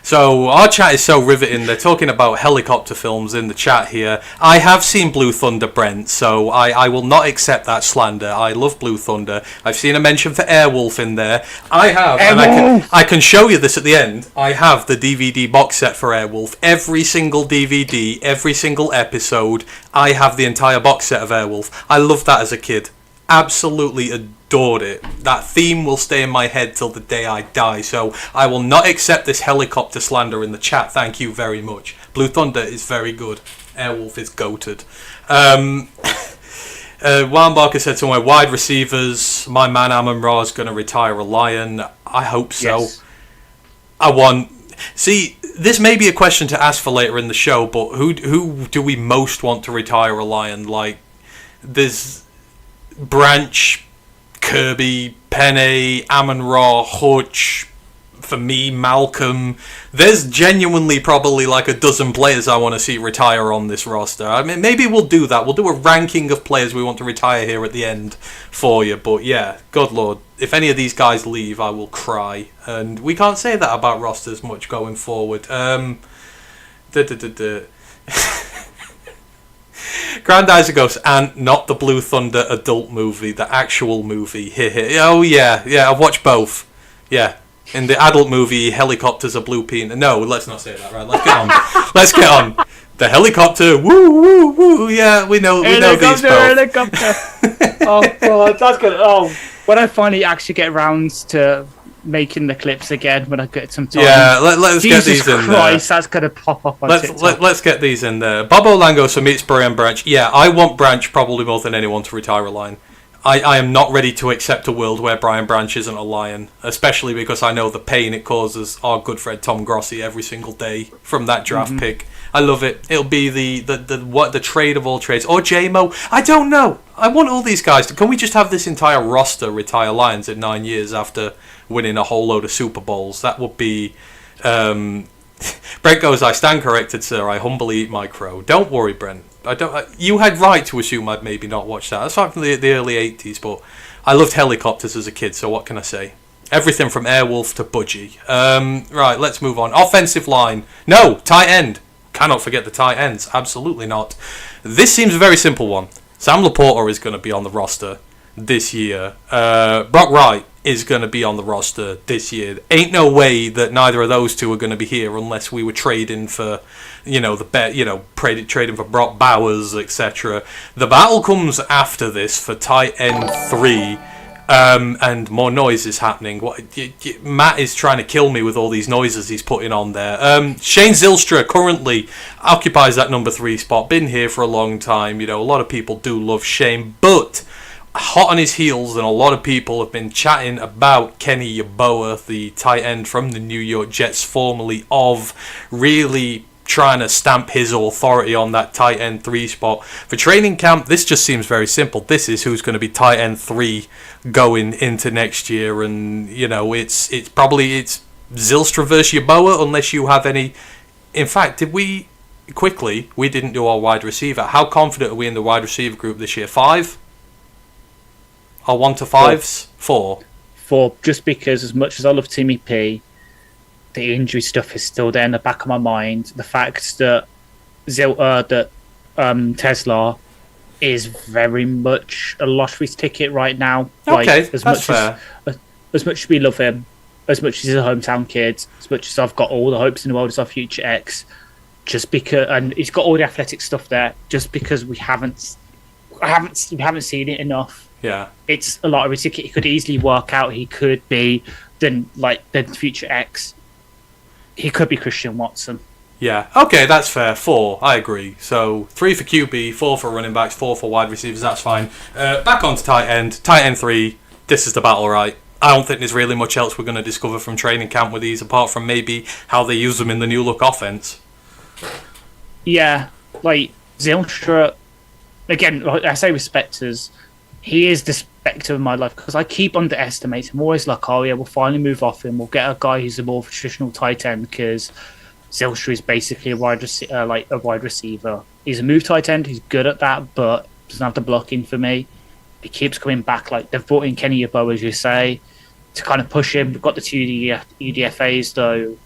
So our chat is so riveting. They're talking about helicopter films in the chat here. I have seen Blue Thunder, Brent, so I will not accept that slander. I love Blue Thunder. I've seen a mention for Airwolf in there. I have, and I can show you this at the end. I have the DVD box set for Airwolf. Every single DVD, every single episode, I have the entire box set of Airwolf. I loved that as a kid. Absolutely adored it. That theme will stay in my head till the day I die, so I will not accept this helicopter slander in the chat. Thank you very much. Blue Thunder is very good. Airwolf is goated. Warnbarker said somewhere, wide receivers, my man Amon Ra is going to retire a Lion. I hope so. Yes. See, this may be a question to ask for later in the show, but who do we most want to retire a Lion? Like, there's Branch, Kirby, Penne, Amon-Ra, Hutch, for me, Malcolm. There's genuinely probably like a dozen players I want to see retire on this roster. I mean, maybe we'll do that. We'll do a ranking of players we want to retire here at the end for you. But yeah, God Lord, if any of these guys leave, I will cry. And we can't say that about rosters much going forward. Grandizagos, and not the Blue Thunder adult movie, the actual movie. Oh yeah, I've watched both. Yeah, in the adult movie, helicopters are blue penis. No, let's not say that. Right, let's get on. The helicopter, woo woo woo. Yeah, we know these both. Helicopter. Oh God, that's good. Oh, when I finally actually get around to making the clips again, when I get some time. Yeah, let's get these in there. Jesus Christ, that's gonna pop up on TikTok. Let's get these in there. Bobo Lango submits Brian Branch. Yeah, I want Branch probably more than anyone to retire a Lion. I am not ready to accept a world where Brian Branch isn't a Lion, especially because I know the pain it causes our good friend Tom Grossi every single day from that draft pick. I love it. It'll be the trade of all trades, or JMO. I don't know. I want all these guys to. Can we just have this entire roster retire Lions in 9 years after winning a whole load of Super Bowls? That would be. Brent goes, I stand corrected, sir. I humbly eat my crow. Don't worry, Brent. You had right to assume I'd maybe not watch that. That's like from the early 80s, but I loved helicopters as a kid, so what can I say? Everything from Airwolf to Budgie. Right, let's move on. Offensive line. No, tight end. Cannot forget the tight ends. Absolutely not. This seems a very simple one. Sam Laporta is going to be on the roster this year. Brock Wright is going to be on the roster this year. Ain't no way that neither of those two are going to be here unless we were trading for, trading for Brock Bowers, etc. The battle comes after this for tight end 3. And more noise is happening. Matt is trying to kill me with all these noises he's putting on there. Shane Zylstra currently occupies that number 3 spot. Been here for a long time. A lot of people do love Shane, but hot on his heels, and a lot of people have been chatting about Kenny Yeboah, the tight end from the New York Jets, formerly of, really trying to stamp his authority on that tight end 3 spot. For training camp, this just seems very simple. This is who's going to be tight end 3 going into next year, and it's Zylstra versus Yeboah, unless you have any. In fact, we didn't do our wide receiver. How confident are we in the wide receiver group this year? 5? Our 1 to 5s? 4. 4, just because as much as I love Timmy P, the injury stuff is still there in the back of my mind. The fact that Tesla is very much a lottery's ticket right now. Okay, that's fair. As much as we love him, as much as he's a hometown kid, as much as I've got all the hopes in the world as our future X, just because, and he's got all the athletic stuff there, just because we haven't seen it enough. Yeah, it's a lottery ticket. He could easily work out. He could be the future X. He could be Christian Watson. Yeah, okay, that's fair. 4, I agree. So 3 for QB, 4 for running backs, 4 for wide receivers. That's fine. Back on to tight end. Tight end 3. This is the battle, right? I don't think there's really much else we're going to discover from training camp with these, apart from maybe how they use them in the new look offense. Yeah, like Zylstra. Again, I say respecters. He is this spectre of my life because I keep underestimating. I'm always like, oh yeah, we'll finally move off him. We'll get a guy who's a more traditional tight end because Zylstra is basically a wide receiver. He's a move tight end. He's good at that, but doesn't have the blocking for me. He keeps coming back. Like they've brought in Kenny Yeboah, as you say, to kind of push him. We've got the two UDFAs though.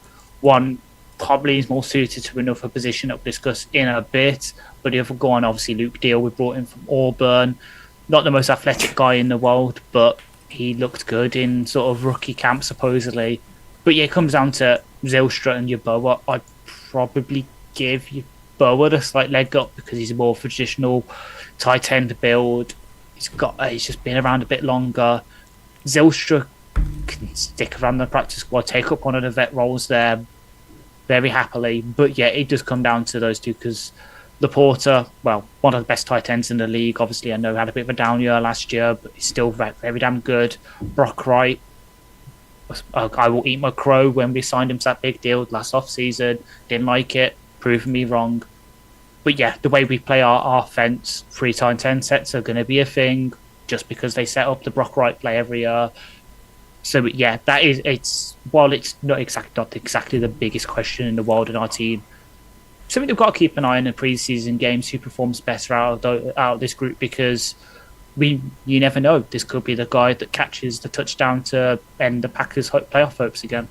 One probably is more suited to another position that we'll discuss in a bit. But the other guy, obviously Luke Deal, we brought in from Auburn. Not the most athletic guy in the world, but he looked good in sort of rookie camp, supposedly. But yeah, it comes down to Zylstra and Yeboah. I'd probably give Yeboah the slight leg up because he's a more traditional tight end build. He's just been around a bit longer. Zylstra can stick around the practice squad, take up one of the vet roles there very happily. But yeah, it does come down to those two because Laporta, well, one of the best tight ends in the league. Obviously, I know had a bit of a down year last year, but he's still very, very damn good. Brock Wright, I will eat my crow when we signed him to that big deal last off-season. Didn't like it, proving me wrong. But yeah, the way we play our offense, 3 tight end sets are going to be a thing just because they set up the Brock Wright play every year. So yeah, while it's not exactly the biggest question in the world in our team, something we've got to keep an eye on in preseason games. Who performs better out of this group? Because you never know. This could be the guy that catches the touchdown to end the Packers' playoff hopes again.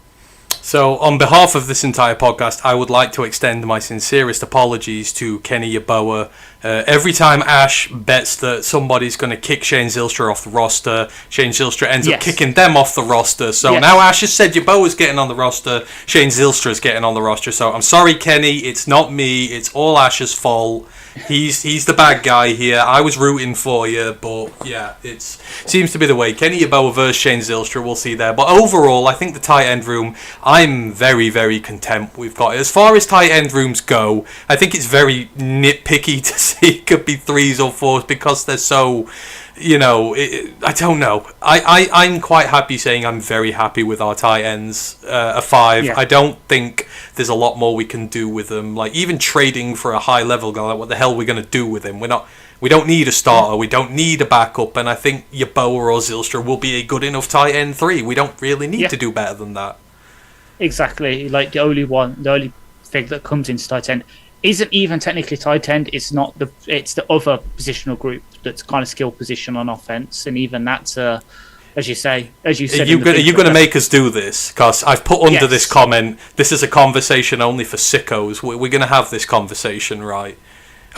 So, on behalf of this entire podcast, I would like to extend my sincerest apologies to Kenny Yeboah. Every time Ash bets that somebody's going to kick Shane Zylstra off the roster, Shane Zylstra ends up kicking them off the roster. So now Ash has said Yeboah's getting on the roster, Shane Zylstra's getting on the roster. So I'm sorry, Kenny, it's not me, it's all Ash's fault. He's the bad guy here. I was rooting for you, but yeah, it seems to be the way. Kenny Yeboah versus Shane Zylstra, we'll see there. But overall, I think the tight end room, I'm very, very content we've got. As far as tight end rooms go, I think it's very nitpicky to see it could be 3s or 4s because they're so... I don't know. I'm quite happy saying I'm very happy with our tight ends. A 5. Yeah. I don't think there's a lot more we can do with them. Like even trading for a high level guy, like what the hell are we going to do with him? We don't need a starter. We don't need a backup. And I think Yeboah or Zylstra will be a good enough tight end 3. We don't really need to do better than that. Exactly. Like the only thing that comes into tight end isn't even technically tight end. It's the other positional group that's kind of skill position on offense, and even that's as you said. Are you going to make us do this? Because I've put under this comment. This is a conversation only for sickos. We're going to have this conversation, right?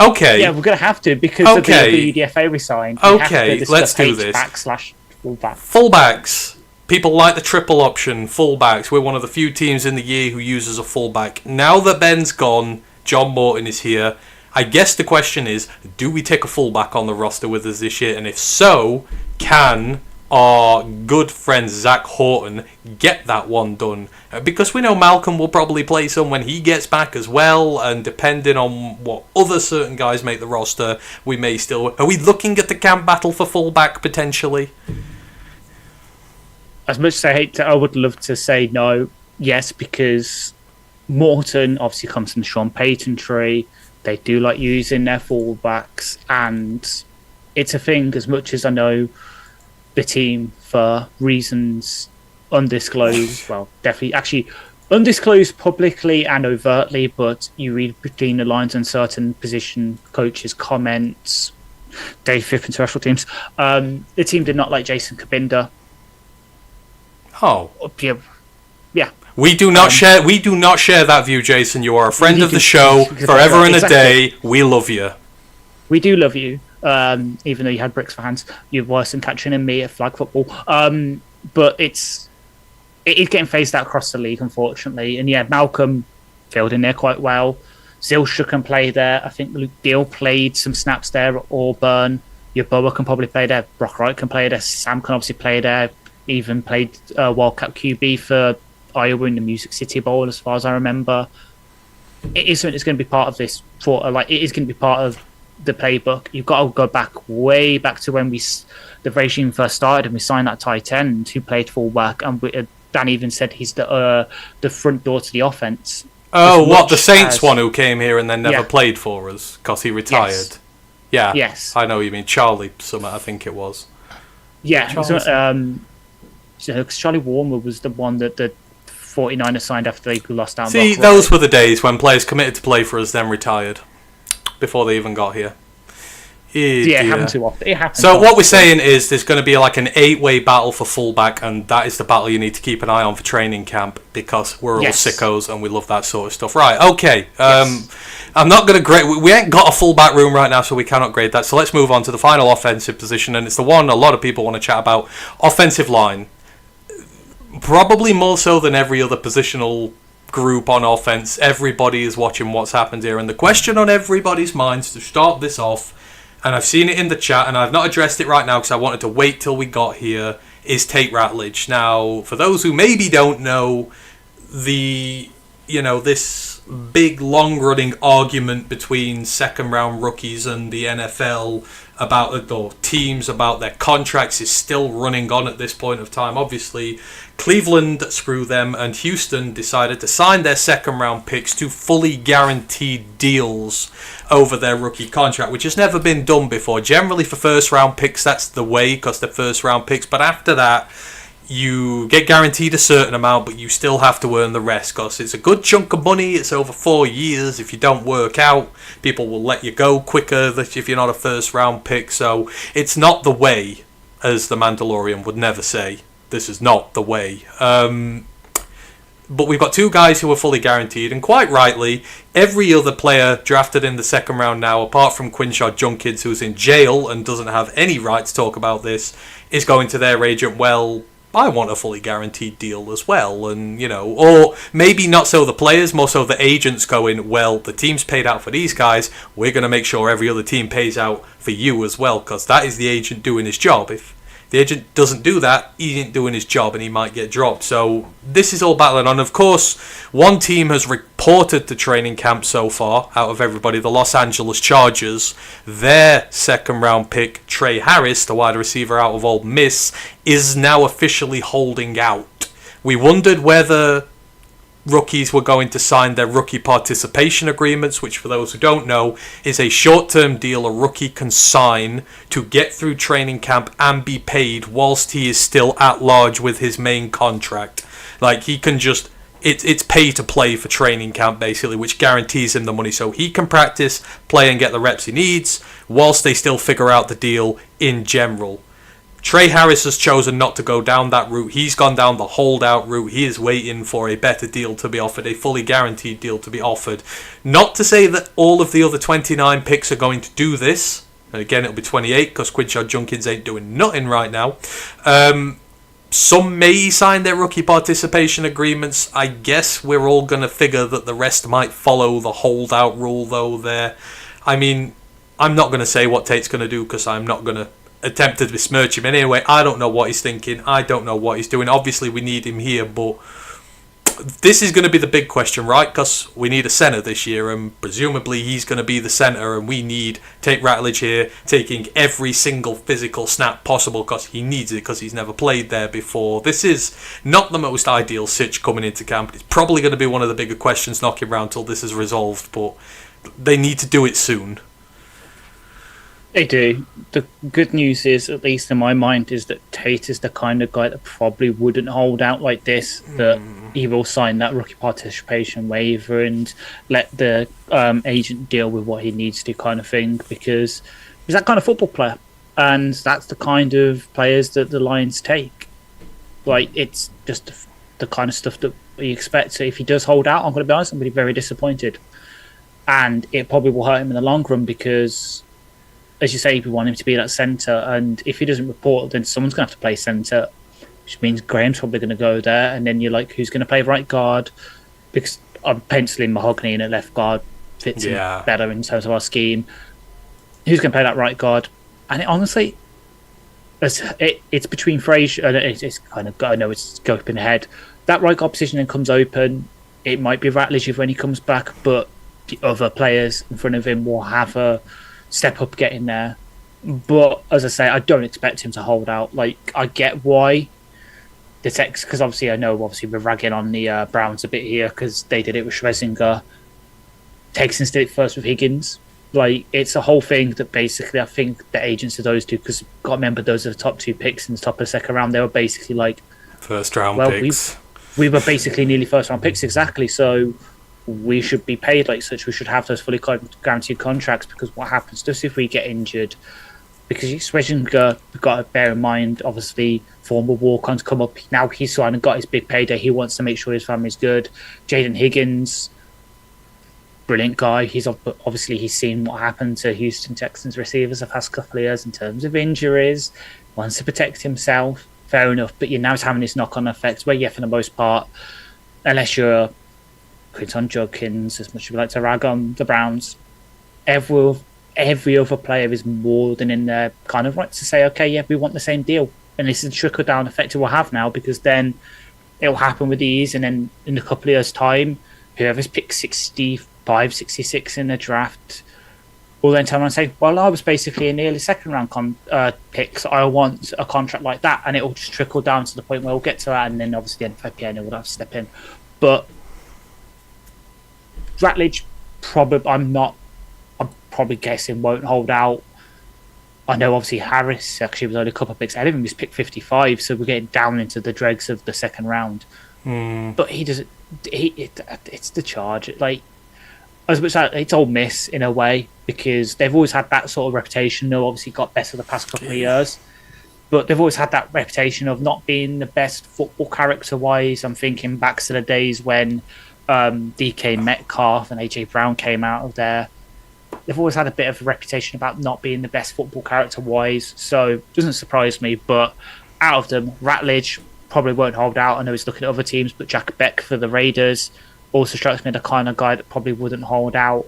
Okay. Yeah, we're going to have to because of the UDFA resigned. Okay, let's do this. Fullback. Fullbacks. People like the triple option. Fullbacks. We're one of the few teams in the year who uses a fullback. Now that Ben's gone, John Morton is here. I guess the question is, do we take a fullback on the roster with us this year? And if so, can our good friend Zach Horton get that one done? Because we know Malcolm will probably play some when he gets back as well, and depending on what other certain guys make the roster, we may still... Are we looking at the camp battle for fullback potentially? As much as I would love to say no, yes, because Morton obviously comes from the Sean Payton tree. They do like using their fullbacks, and it's a thing. As much as I know the team, for reasons undisclosed, well, definitely actually undisclosed publicly and overtly, but you read between the lines on certain position coaches' comments, Dave Fipp and special teams. The team did not like Jason Kabinda. Oh, yeah. We do not share. We do not share that view, Jason. You are a friend of the show, forever and a day. We love you. We do love you, even though you had bricks for hands. You're worse than catching and me at flag football. But it is getting phased out across the league, unfortunately. And yeah, Malcolm filled in there quite well. Zylstra can play there. I think Luke Deal played some snaps there at Auburn. Yeboah can probably play there. Brock Wright can play there. Sam can obviously play there. Even played Wildcat QB for Iowa in the Music City Bowl, as far as I remember. It is something that's going to be part of this. It is going to be part of the playbook. You've got to go way back to when the regime first started and we signed that tight end who played fullback, and Dan even said he's the front door to the offense. Oh, what, the Saints one who came here and then never played for us because he retired? Yes. Yeah. Yes. I know you mean Charlie Summit, I think it was. Yeah, Charles? so Charlie Warner was the one that the 49ers signed after they lost down. See, those were the days when players committed to play for us, then retired before they even got here. Yeah, it happened too often. It happened. So what we're saying is there's going to be like an 8-way battle for fullback, and that is the battle you need to keep an eye on for training camp, because we're all sickos and we love that sort of stuff. Right, okay. I'm not going to grade... We ain't got a fullback room right now, so we cannot grade that. So let's move on to the final offensive position, and it's the one a lot of people want to chat about. Offensive line. Probably more so than every other positional group on offense. Everybody is watching what's happened here, and the question on everybody's minds to start this off, and I've seen it in the chat, and I've not addressed it right now because I wanted to wait till we got here, is Tate Ratledge. Now, for those who maybe don't know, this big long-running argument between second-round rookies and the NFL or teams about their contracts is still running on at this point of time. Obviously, Cleveland, screw them, and Houston decided to sign their second-round picks to fully guaranteed deals over their rookie contract, which has never been done before. Generally, for first-round picks, that's the way, because they're first-round picks. But after that, you get guaranteed a certain amount, but you still have to earn the rest, because it's a good chunk of money. It's over 4 years. If you don't work out, people will let you go quicker if you're not a first-round pick. So it's not the way, as the Mandalorian would never say. This is not the way. But we've got two guys who are fully guaranteed, and quite rightly, every other player drafted in the second round now, apart from Quinshaw Junkins, who's in jail and doesn't have any right to talk about this, is going to their agent, well, I want a fully guaranteed deal as well. And, or maybe not so the players, more so the agents going, well, the team's paid out for these guys, we're going to make sure every other team pays out for you as well, because that is the agent doing his job. If the agent doesn't do that, he ain't doing his job and he might get dropped. So this is all battling on. Of course, one team has reported to training camp so far, out of everybody, the Los Angeles Chargers. Their second round pick, Trey Harris, the wide receiver out of Ole Miss, is now officially holding out. We wondered whether rookies were going to sign their rookie participation agreements, which for those who don't know is a short-term deal a rookie can sign to get through training camp and be paid whilst he is still at large with his main contract. Like, he can just... It's pay to play for training camp, basically, which guarantees him the money so he can practice, play and get the reps he needs, whilst they still figure out the deal in general. Trey Harris has chosen not to go down that route. He's gone down the holdout route. He is waiting for a better deal to be offered, a fully guaranteed deal to be offered. Not to say that all of the other 29 picks are going to do this. And again, it'll be 28 because Quinshaw Junkins ain't doing nothing right now. Some may sign their rookie participation agreements. I guess we're all going to figure that the rest might follow the holdout rule, though, there. I mean, I'm not going to say what Tate's going to do because I'm not going to attempt to besmirch him anyway. I don't know what he's thinking. I don't know what he's doing. Obviously, we need him here, but this is going to be the big question, right? Because we need a centre this year, and presumably he's going to be the centre, and we need Tate Ratledge here taking every single physical snap possible because he needs it, because he's never played there before. This is not the most ideal sitch coming into camp. It's probably going to be one of the bigger questions knocking around till this is resolved, but they need to do it soon. They do. The good news is, at least in my mind, is that Tate is the kind of guy that probably wouldn't hold out like this, that he will sign that rookie participation waiver and let the agent deal with what he needs to, kind of thing, because he's that kind of football player. And that's the kind of players that the Lions take. Like, it's just the kind of stuff that you expect. So if he does hold out, I'm going to be honest, I'm going to be very disappointed. And it probably will hurt him in the long run because, as you say, we want him to be that centre, and if he doesn't report, then someone's going to have to play centre, which means Graham's probably going to go there, and then you're like, who's going to play right guard? Because I'm penciling Mahogany in at left guard, fits him better in terms of our scheme. Who's going to play that right guard? And honestly, it's between Frazier, and it's kind of, I know it's scoping ahead. That right guard position then comes open. It might be Ratledge when he comes back, but the other players in front of him will have a step up getting there. But as I say, I don't expect him to hold out. Like, I get why the text, because obviously we're ragging on the Browns a bit here because they did it with Schlesinger. Texans did it first with Higgins. Like, it's a whole thing that basically I think the agents of those two, because got to remember those are the top two picks in the top of the second round. They were basically like first round picks. We were basically nearly first round picks, exactly. So we should be paid like such. We should have those fully guaranteed contracts, because what happens to us if we get injured? Because Schwesinger, we've got to bear in mind, obviously, former walk-ons come up. Now he's finally got his big payday. He wants to make sure his family's good. Jaden Higgins, brilliant guy. He's obviously he's seen what happened to Houston Texans receivers the past couple of years in terms of injuries. Wants to protect himself. Fair enough. But you're now having this knock-on effect where, yeah, for the most part, unless you're Quinton Judkins, as much as we like to rag on the Browns, every other player is more than in their kind of right to say, okay, yeah, we want the same deal. And this is a trickle-down effect it will have now, because then it'll happen with ease, and then in a couple of years' time, whoever's picked 65, 66 in the draft will then turn around and say, well, I was basically in the early second-round pick, so I want a contract like that, and it'll just trickle down to the point where we'll get to that, and then obviously the NFLPA will have to step in. But Ratledge, I'm probably guessing won't hold out. I know obviously Harris actually was only a couple of picks ahead of him. He's picked 55, so we're getting down into the dregs of the second round. But he doesn't. It's the charge. Like, I was about to say, it's Ole Miss in a way, because they've always had that sort of reputation. They've obviously got better the past couple of years, but they've always had that reputation of not being the best football character-wise. I'm thinking back to the days when DK Metcalf and AJ Brown came out of there. They've always had a bit of a reputation about not being the best football character-wise, so it doesn't surprise me. But out of them, Ratledge probably won't hold out. I know he's looking at other teams, but Jack Beck for the Raiders also strikes me the kind of guy that probably wouldn't hold out.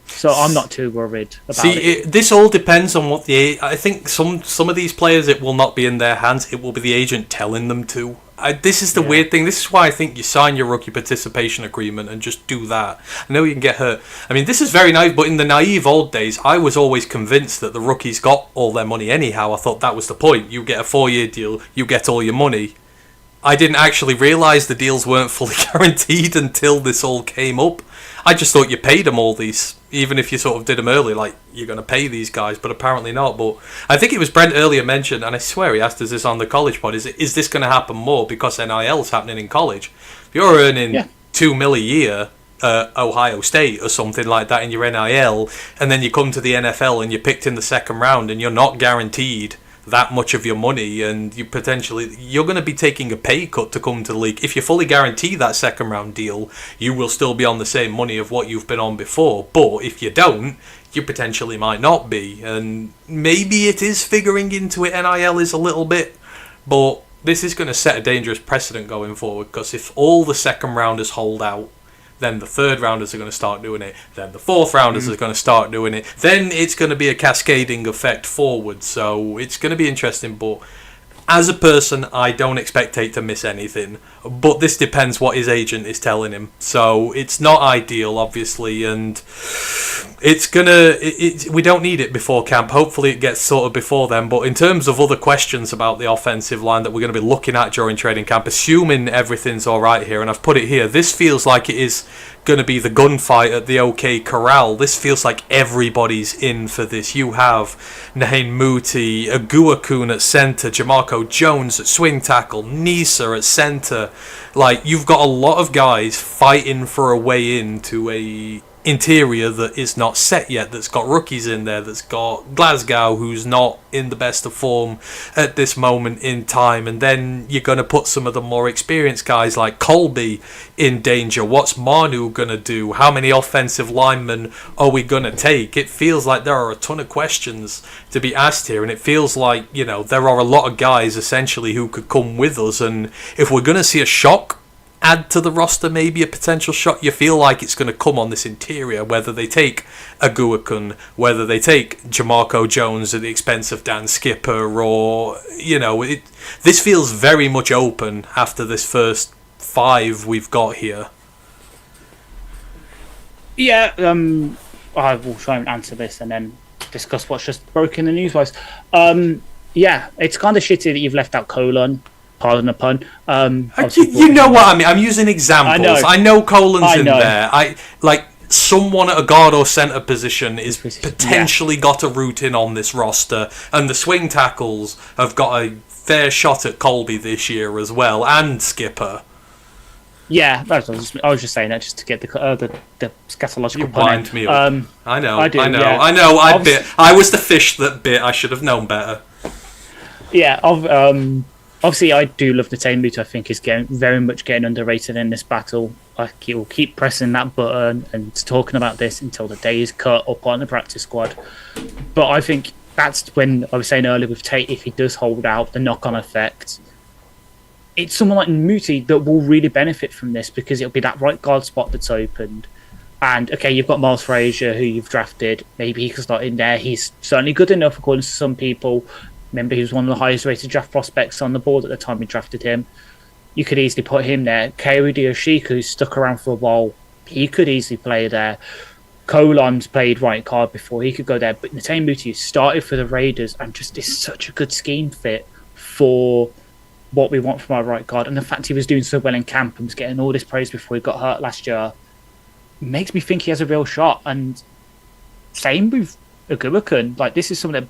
So I'm not too worried about it. This all depends on what I think some of these players, it will not be in their hands. It will be the agent telling them to. This is the weird thing. This is why I think you sign your rookie participation agreement and just do that. I know you can get hurt. I mean, this is very naive, but in the naive old days, I was always convinced that the rookies got all their money anyhow. I thought that was the point. You get a 4-year deal, you get all your money. I didn't actually realise the deals weren't fully guaranteed until this all came up. I just thought you paid them all these, even if you sort of did them early, like, you're going to pay these guys, but apparently not. But I think it was Brent earlier mentioned, and I swear he asked us this on the college pod, is this going to happen more because NIL is happening in college? If you're earning $2 million a year at Ohio State or something like that in your NIL, and then you come to the NFL and you're picked in the second round and you're not guaranteed that much of your money, and you're going to be taking a pay cut to come to the league. If you fully guarantee that second round deal, you will still be on the same money of what you've been on before. But if you don't, you potentially might not be, and maybe it is figuring into it. NIL is a little bit, but this is going to set a dangerous precedent going forward, because if all the second rounders hold out, then the third rounders are going to start doing it, then the fourth rounders are going to start doing it, then it's going to be a cascading effect forward. So it's going to be interesting, but as a person, I don't expect Tate to miss anything, but this depends what his agent is telling him. So it's not ideal, obviously, and we don't need it before camp. Hopefully it gets sorted before then. But in terms of other questions about the offensive line that we're going to be looking at during training camp, assuming everything's all right here, and I've put it here, this feels like it is going to be the gunfight at the OK Corral. This feels like everybody's in for this. You have Naheem Mooti, Aguakun at centre, Jamarco Jones at swing tackle, Nisa at centre. Like, you've got a lot of guys fighting for a way into a interior that is not set yet, that's got rookies in there, that's got Glasgow, who's not in the best of form at this moment in time, and then you're going to put some of the more experienced guys like Colby in danger. What's Manu going to do? How many offensive linemen are we going to take? It feels like there are a ton of questions to be asked here, and it feels like, you know, there are a lot of guys essentially who could come with us, and if we're going to see a shock add to the roster, maybe a potential shot, you feel like it's going to come on this interior, whether they take Aguakun, whether they take Jamarco Jones at the expense of Dan Skipper, or, you know, this feels very much open after this first 5 we've got here. Yeah, I will try and answer this and then discuss what's just broken the news-wise. Yeah, it's kind of shitty that you've left out colon. Pardon the pun. You know what I mean. I'm using examples. I know colon's in there. someone at a guard or centre position is potentially got a route in on this roster, and the swing tackles have got a fair shot at Colby this year as well, and Skipper. Yeah, I was just saying that just to get the scatological pun. Wind me up. I know. Yeah. I was the fish that bit. I should have known better. Yeah. Obviously, I do love the Tainboot. I think is very much getting underrated in this battle. He will keep pressing that button and talking about this until the day is cut or put on the practice squad. But I think that's when I was saying earlier with Tate, if he does hold out, the knock-on effect. It's someone like Muti that will really benefit from this because it'll be that right guard spot that's opened. And, okay, you've got Miles Frazier, who you've drafted. Maybe he can start in there. He's certainly good enough, according to some people. Remember, he was one of the highest rated draft prospects on the board at the time we drafted him. You could easily put him there. Kairi Yoshika, who's stuck around for a while, he could easily play there. Colon's played right guard before. He could go there. But Natane Muti started for the Raiders and just is such a good scheme fit for what we want from our right guard. And the fact he was doing so well in camp and was getting all this praise before he got hurt last year makes me think he has a real shot. And same with Aguakan. Like, this is something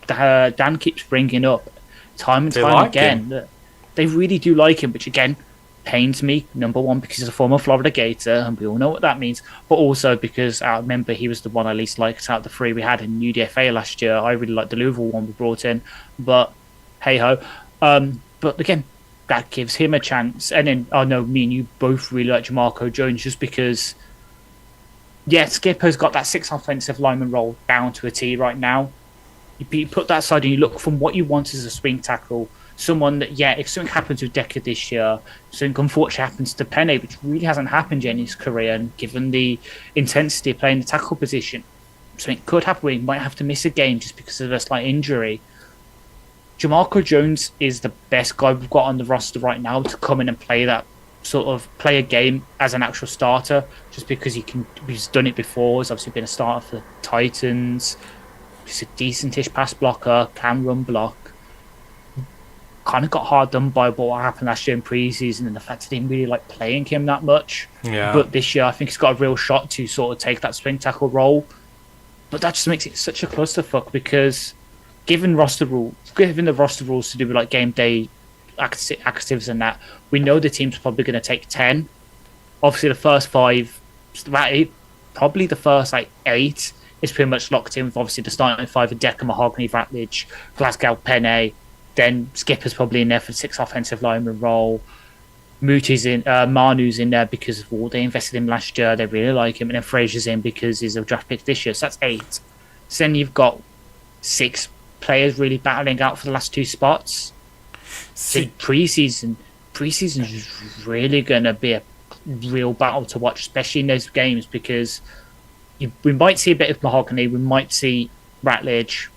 that Dan keeps bringing up time and time again. They really do like him, which again pains me. Number one, because he's a former Florida Gator, and we all know what that means. But also because I remember he was the one I least liked out of the three we had in UDFA last year. I really liked the Louisville one we brought in, but hey ho. But again, that gives him a chance. And then I know me and you both really like Jamarco Jones just because, yeah, Skipper's got that 6 offensive lineman role down to a T right now. You put that aside and you look from what you want as a swing tackle. Someone that, yeah, if something happens with Decker this year, something unfortunately happens to Penne, which really hasn't happened yet in his career, and given the intensity of playing the tackle position, something could happen where he might have to miss a game just because of a slight injury. Jamarco Jones is the best guy we've got on the roster right now to come in and play that sort of play a game as an actual starter, just because he's done it before. He's obviously been a starter for the Titans. He's a decentish pass blocker, can run block. Kind of got hard done by what happened last year in preseason and the fact that they didn't really like playing him that much. Yeah. But this year, I think he's got a real shot to sort of take that swing tackle role. But that just makes it such a clusterfuck because given the roster rules to do with like game day actives and that, we know the team's probably going to take 10. Obviously, the first 5, probably the first 8 is pretty much locked in with obviously the starting 5 of Decker, Mahogany, Ratledge, Glasgow, Penne. Then Skipper's probably in there for the 6 offensive lineman role. Muti's in, Manu's in there because of all they invested in last year. They really like him. And then Frazier's in because he's a draft pick this year. So that's 8. So then you've got 6 players really battling out for the last 2 spots. So preseason is really going to be a real battle to watch, especially in those games, because we might see a bit of Mahogany, we might see Ratledge,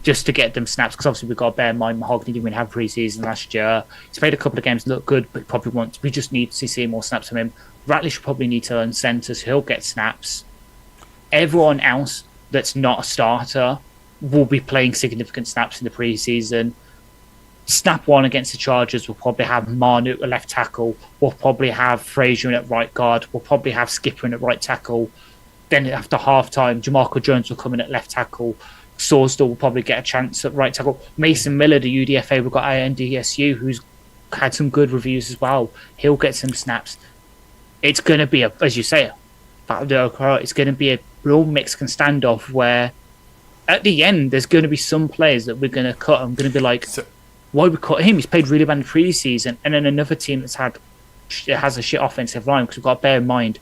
just to get them snaps, because obviously we've got to bear in mind Mahogany didn't have preseason last year. He's played a couple of games, look good, but we just need to see more snaps from him. Ratledge should probably need to learn centre, so he'll get snaps. Everyone else that's not a starter will be playing significant snaps in the preseason. Snap 1 against the Chargers will probably have Manu at left tackle. We'll probably have Frazier in at right guard. We'll probably have Skipper in at right tackle. Then after halftime, Jamarco Jones will come in at left tackle. Sawsdall will probably get a chance at right tackle. Mason Miller, the UDFA, we've got INDSU, who's had some good reviews as well. He'll get some snaps. It's going to be, as you say, it's going to be a real Mexican standoff where at the end, there's going to be some players that we're going to cut. I'm going to be like, why we cut him? He's played really bad in preseason. And then another team has a shit offensive line, because we've got to bear in mind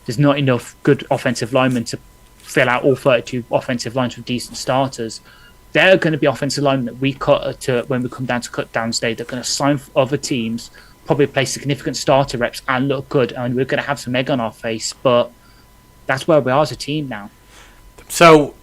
there's not enough good offensive linemen to fill out all 32 offensive lines with decent starters. There are going to be offensive linemen that we cut to when we come down to cut down stage. They're going to sign for other teams, probably play significant starter reps and look good. And we're going to have some egg on our face. But that's where we are as a team now. So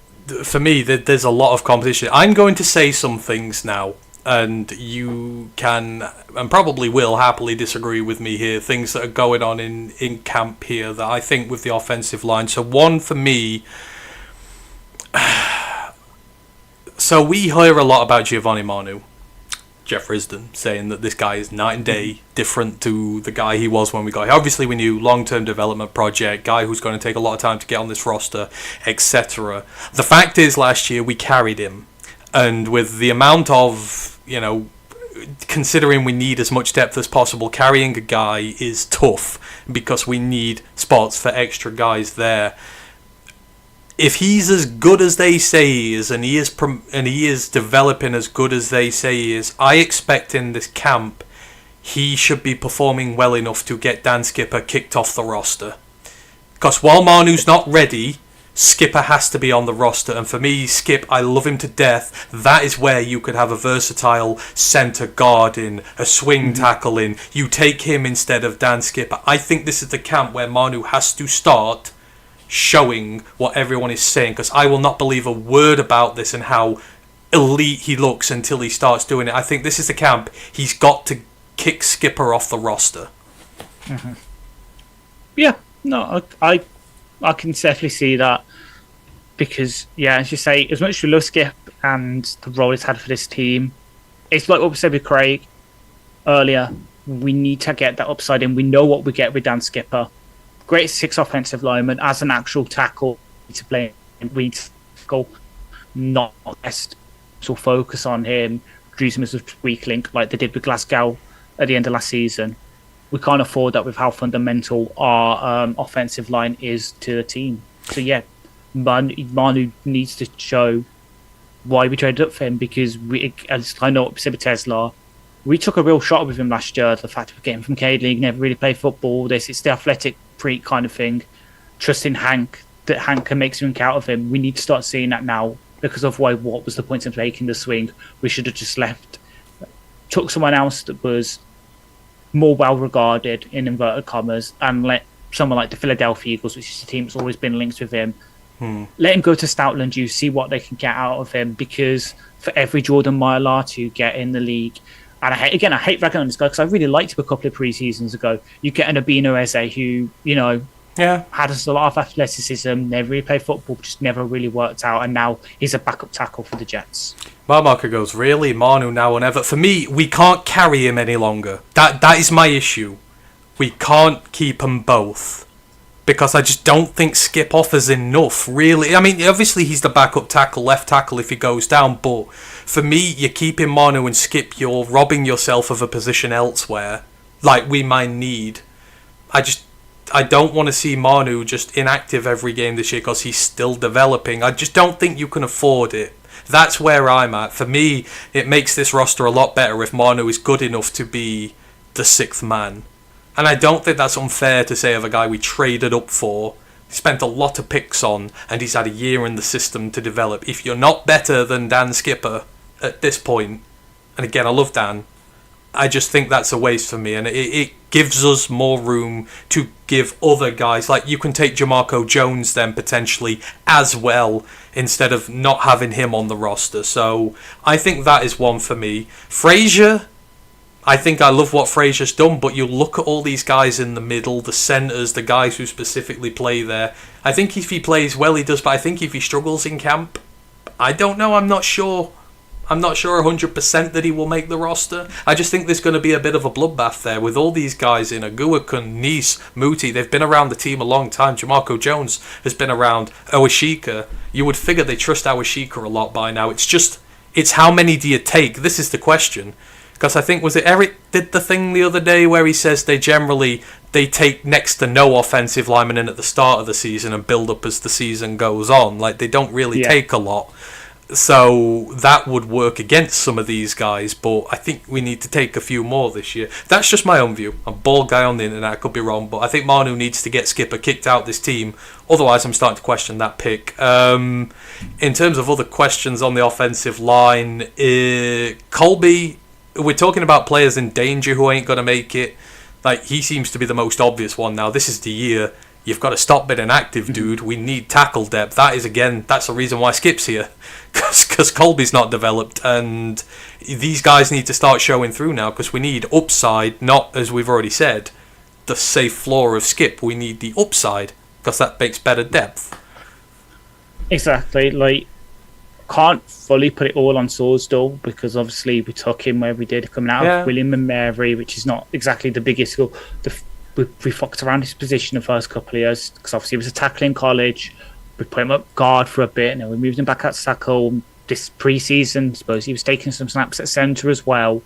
for me, there's a lot of competition. I'm going to say some things now, and you can and probably will happily disagree with me here. Things that are going on in camp here that I think with the offensive line. So one for me, so we hear a lot about Giovanni Manu, Jeff Risdon, saying that this guy is night and day different to the guy he was when we got here. Obviously, we knew long-term development project, guy who's going to take a lot of time to get on this roster, etc. The fact is, last year we carried him, and with the amount of, considering we need as much depth as possible, carrying a guy is tough because we need spots for extra guys there. If he's as good as they say he is, and he is developing as good as they say he is, I expect in this camp he should be performing well enough to get Dan Skipper kicked off the roster. Because while Manu's not ready, Skipper has to be on the roster, and for me, Skip, I love him to death. That is where you could have a versatile centre guard in, a swing tackle in. You take him instead of Dan Skipper. I think this is the camp where Manu has to start showing what everyone is saying, because I will not believe a word about this and how elite he looks until he starts doing it. I think this is the camp he's got to kick Skipper off the roster. Yeah, no, I can definitely see that, because as you say, as much as we love Skip and the role he's had for this team, it's like what we said with Craig earlier, we need to get that upside in. We know what we get with Dan Skipper. Great 6 offensive lineman as an actual tackle to play. We need to go not best to focus on him, use him as a weak link like they did with Glasgow at the end of last season. We can't afford that with how fundamental our offensive line is to the team. So Manu needs to show why we traded up for him, because as I know what we said with Tesla, we took a real shot with him last year. The fact of getting from K-League, never really played football. It's the athletic freak kind of thing. Trusting Hank, that Hank can make something out of him. We need to start seeing that now, because otherwise, what was the point of making the swing? We should have just took someone else that was more well regarded in inverted commas, and let someone like the Philadelphia Eagles, which is a team that's always been linked with him, let him go to Stoutland. You see what they can get out of him, because for every Jordan Mailata you get in the league, and I hate ragging on this guy because I really liked him a couple of pre-seasons ago. You get an Abino Eze who, had a lot of athleticism, never really played football, just never really worked out, and now he's a backup tackle for the Jets. My marker goes, really? Manu now and ever? For me, we can't carry him any longer. That is my issue. We can't keep them both, because I just don't think Skip offers enough, really. I mean, obviously he's the backup tackle, left tackle if he goes down, but for me, you're keeping Manu and Skip, you're robbing yourself of a position elsewhere, like we might need. I don't want to see Manu just inactive every game this year because he's still developing. I just don't think you can afford it. That's where I'm at. For me, it makes this roster a lot better if Manu is good enough to be the 6th man. And I don't think that's unfair to say of a guy we traded up for, spent a lot of picks on, and he's had a year in the system to develop. If you're not better than Dan Skipper at this point, and again, I love Dan, I just think that's a waste for me, and it gives us more room to give other guys, like you can take Jamarco Jones then potentially as well, instead of not having him on the roster. So I think that is one for me. Frazier, I think I love what Frazier's done, but you look at all these guys in the middle, the centres, the guys who specifically play there. I think if he plays well, he does, but I think if he struggles in camp, I don't know, I'm not sure 100% that he will make the roster. I just think there's going to be a bit of a bloodbath there with all these guys in Aguakun, Nice, Muti. They've been around the team a long time. Jamarco Jones has been around. Owashika, you would figure they trust Owashika a lot by now. It's how many do you take? This is the question. Because I think, was it Eric did the thing the other day where he says they take next to no offensive linemen in at the start of the season and build up as the season goes on. Like, they don't really take a lot. So that would work against some of these guys, but I think we need to take a few more this year. That's just my own view. I'm a bald guy on the internet, I could be wrong, but I think Manu needs to get Skipper kicked out this team. Otherwise, I'm starting to question that pick. In terms of other questions on the offensive line, Colby, we're talking about players in danger who ain't going to make it. Like, he seems to be the most obvious one now. This is the year. You've got to stop being inactive, dude. We need tackle depth. That's the reason why Skip's here. Because Colby's not developed. And these guys need to start showing through now, because we need upside, not, as we've already said, the safe floor of Skip. We need the upside, because that makes better depth. Exactly. Like, can't fully put it all on Swordsdale because obviously we took him where we did, coming out of William and Mary, which is not exactly the biggest school. We fucked around his position the first couple of years because obviously he was a tackle in college. We put him up guard for a bit, and then we moved him back out to tackle this pre-season. I suppose he was taking some snaps at centre as well.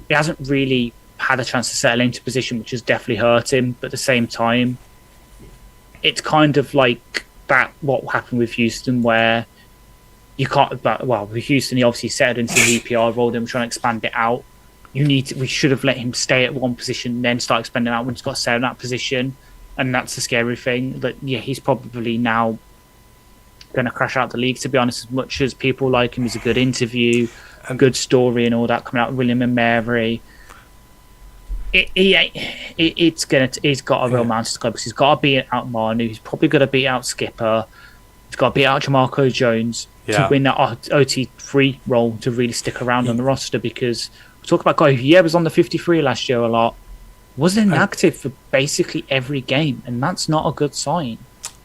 He hasn't really had a chance to settle into position, which has definitely hurt him. But at the same time, it's kind of like that what happened with Houston, where you can't. With Houston, he obviously settled into the EPR role. Then we're trying to expand it out. We should have let him stay at one position, then start expanding out when he's got set in that position, and that's the scary thing. But yeah, he's probably now going to crash out the league. To be honest, as much as people like him, he's a good interview, a good story, and all that coming out of William and Mary. He's got a real mountain to climb because he's got to beat out Manu. He's probably going to beat out Skipper. He's got to beat out Jamarco Jones to win that OT3 role to really stick around on the roster, because we talk about guy who was on the 53 last year a lot, wasn't inactive for basically every game, and that's not a good sign.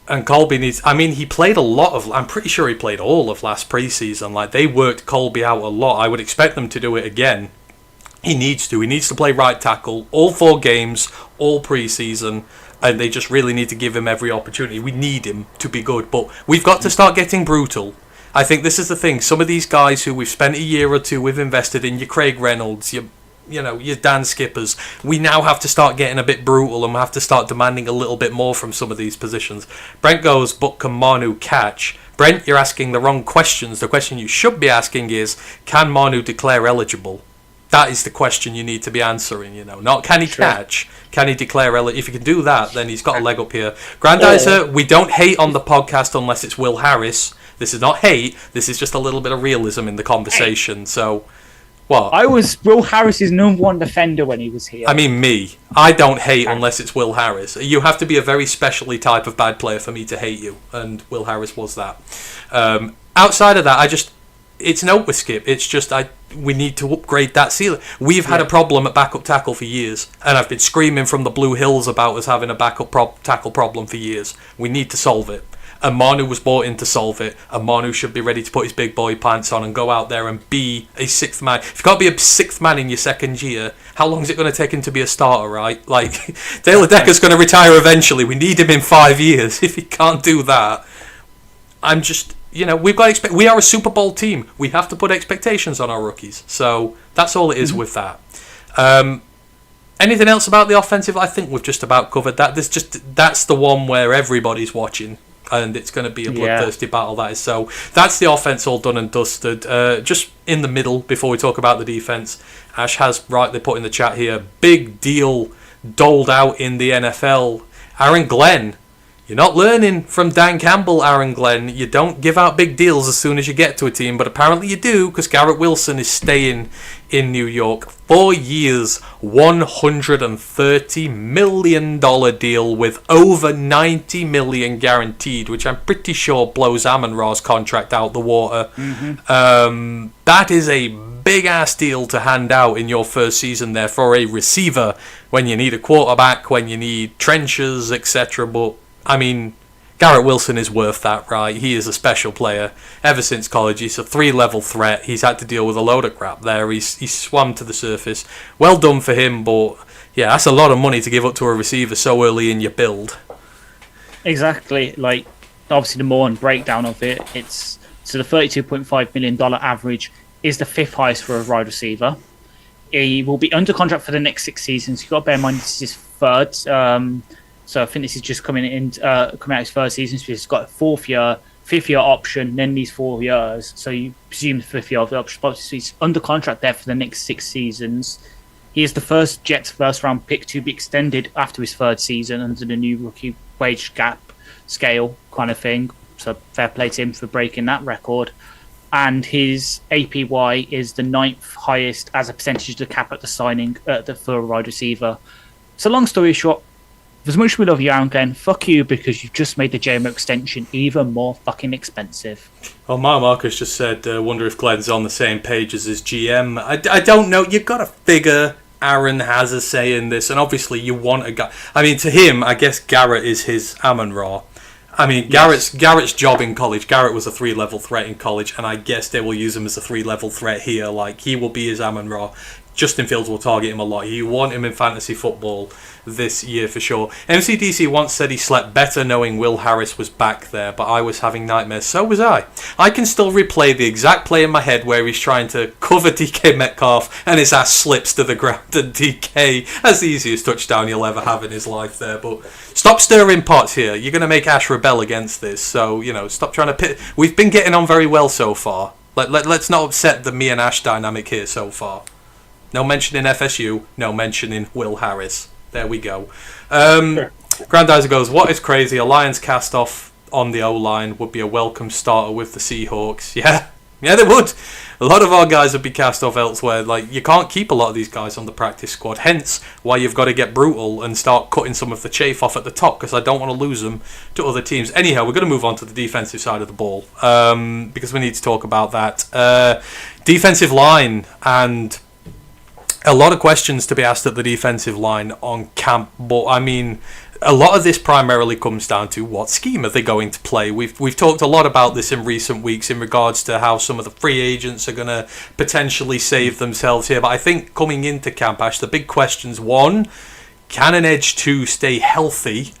And Colby he played a lot of, I'm pretty sure he played all of last preseason. Like, they worked Colby out a lot. I would expect them to do it again. He needs to play right tackle all 4 games, all preseason, and they just really need to give him every opportunity. We need him to be good, but we've got to start getting brutal. I think this is the thing. Some of these guys who we've spent a year or two, we've invested in, your Craig Reynolds, your Dan Skippers, we now have to start getting a bit brutal, and we have to start demanding a little bit more from some of these positions. Brent goes, but can Manu catch? Brent, you're asking the wrong questions. The question you should be asking is, can Manu declare eligible? That is the question you need to be answering, Not can he catch, can he declare eligible? If he can do that, then he's got a leg up here. Grandizer, we don't hate on the podcast unless it's Will Harris. This is not hate, this is just a little bit of realism in the conversation, so... What? I was Will Harris's number 1 defender when he was here. I mean, me. I don't hate unless it's Will Harris. You have to be a very specially type of bad player for me to hate you, and Will Harris was that. Outside of that, it's no with Skip. It's just we need to upgrade that ceiling. We've had a problem at backup tackle for years, and I've been screaming from the Blue Hills about us having a backup tackle problem for years. We need to solve it. And Manu was brought in to solve it, and Manu should be ready to put his big boy pants on and go out there and be a 6th man. If you've got to be a 6th man in your second year, how long is it going to take him to be a starter, right? Like, Taylor Decker's going to retire eventually. We need him in 5 years. If he can't do that, I'm just... we've got we are a Super Bowl team. We have to put expectations on our rookies. So that's all it is with that. Anything else about the offensive? I think we've just about covered that. That's the one where everybody's watching, and it's going to be a bloodthirsty battle, that is. So that's the offense all done and dusted. Just in the middle, before we talk about the defense, Ash has rightly put in the chat here, big deal doled out in the NFL. Aaron Glenn. You're not learning from Dan Campbell, Aaron Glenn. You don't give out big deals as soon as you get to a team, but apparently you do, because Garrett Wilson is staying in New York. 4 years, $130 million deal with over $90 million guaranteed, which I'm pretty sure blows Amon-Ra's contract out the water. That is a big-ass deal to hand out in your first season there for a receiver when you need a quarterback, when you need trenches, etc., but I mean, Garrett Wilson is worth that, right? He is a special player. Ever since college, he's a 3-level threat. He's had to deal with a load of crap there. He's swam to the surface. Well done for him, but yeah, that's a lot of money to give up to a receiver so early in your build. Exactly. Like, obviously, the more breakdown of it, it's so the $32.5 million average is the 5th highest for a wide receiver. He will be under contract for the next 6 seasons. You've got to bear in mind this is his 3rd. So I think this is just coming out his 1st season. So he's got a 4th year, 5th year option, then these 4 years. So you presume the 5th year of the option. So he's under contract there for the next 6 seasons. He is the first Jets first round pick to be extended after his 3rd season under the new rookie wage gap scale kind of thing. So fair play to him for breaking that record. And his APY is the 9th highest as a percentage of the cap at the signing for a wide receiver. So long story short, as much as we love you, Aaron Glenn, fuck you, because you've just made the JMO extension even more fucking expensive. Well, Marcus just said, wonder if Glenn's on the same page as his GM. I don't know. You've got to figure Aaron has a say in this, and obviously you want a guy. I mean, to him, I guess Garrett is his Amon-Ra. I mean, Garrett's job in college. Garrett was a 3-level threat in college, and I guess they will use him as a 3-level threat here. Like, he will be his Amon-Ra. Justin Fields will target him a lot. You want him in fantasy football this year for sure. MCDC once said he slept better knowing Will Harris was back there, but I was having nightmares. So was I. I can still replay the exact play in my head where he's trying to cover DK Metcalf and his ass slips to the ground, and DK has the easiest touchdown he'll ever have in his life there. But stop stirring pots here. You're going to make Ash rebel against this. So, stop trying to pit. We've been getting on very well so far. Let's not upset the me and Ash dynamic here so far. No mentioning FSU, no mentioning Will Harris. There we go. Grandizer goes, what is crazy? A Lions cast off on the O-line would be a welcome starter with the Seahawks. Yeah, they would. A lot of our guys would be cast off elsewhere. Like, you can't keep a lot of these guys on the practice squad. Hence why you've got to get brutal and start cutting some of the chaff off at the top, because I don't want to lose them to other teams. Anyhow, we're going to move on to the defensive side of the ball, because we need to talk about that. Defensive line, and a lot of questions to be asked at the defensive line on camp, but I mean, a lot of this primarily comes down to what scheme are they going to play. We've talked a lot about this in recent weeks in regards to how some of the free agents are going to potentially save themselves here, but I think coming into camp, Ash, the big questions: one, can an edge 2 stay healthy?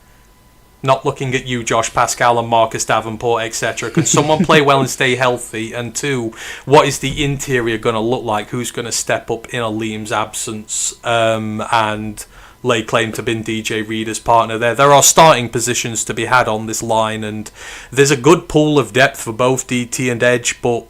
Not looking at you, Josh Pascal and Marcus Davenport, etc. Can someone play well and stay healthy? And two, what is the interior going to look like? Who's going to step up in Aleem's absence and lay claim to being DJ Reader's partner there? There are starting positions to be had on this line, and there's a good pool of depth for both DT and edge, but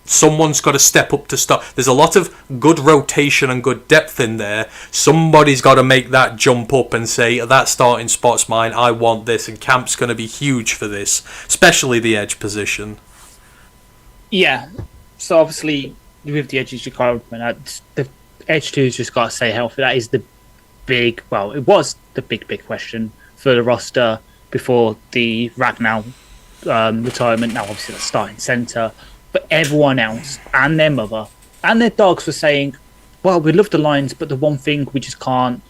someone's got to step up to start. There's a lot of good rotation and good depth in there. Somebody's got to make that jump up and say, that starting spot's mine, I want this, and camp's going to be huge for this, especially the edge position. Yeah, so obviously with the edges you can't, the edge 2's just got to stay healthy. That is the big, well, it was the big question for the roster before the Ragnow retirement. Now obviously the starting centre. But everyone else and their mother and their dogs were saying, well, we love the Lions, but the one thing we just can't,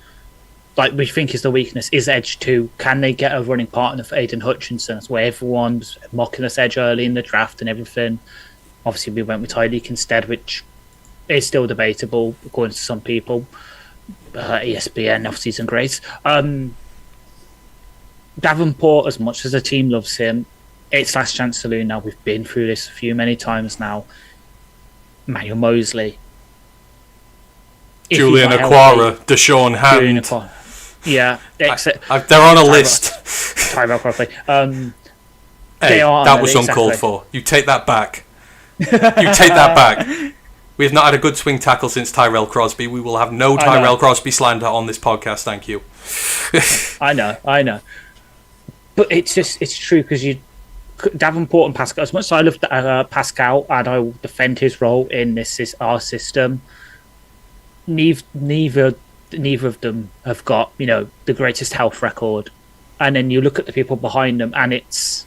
like, we think is the weakness is edge 2. Can they get a running partner for Aiden Hutchinson? That's where everyone's mocking us edge early in the draft and everything. Obviously, we went with Tyreek instead, which is still debatable, according to some people. ESPN off-season grades. Davenport, as much as the team loves him, it's last chance saloon now. We've been through this many times now. Manuel Mosley, Julian Aquara, Deshaun Hand. Yeah, they're on a list. Tyrell Crosby. Hey, that was uncalled for. You take that back. You take that back. We have not had a good swing tackle since Tyrell Crosby. We will have no Tyrell Crosby slander on this podcast. Thank you. I know. But it's true, because Davenport and Pascal, as much as I love Pascal and I will defend his role in our system, neither of them have got, the greatest health record. And then you look at the people behind them, and it's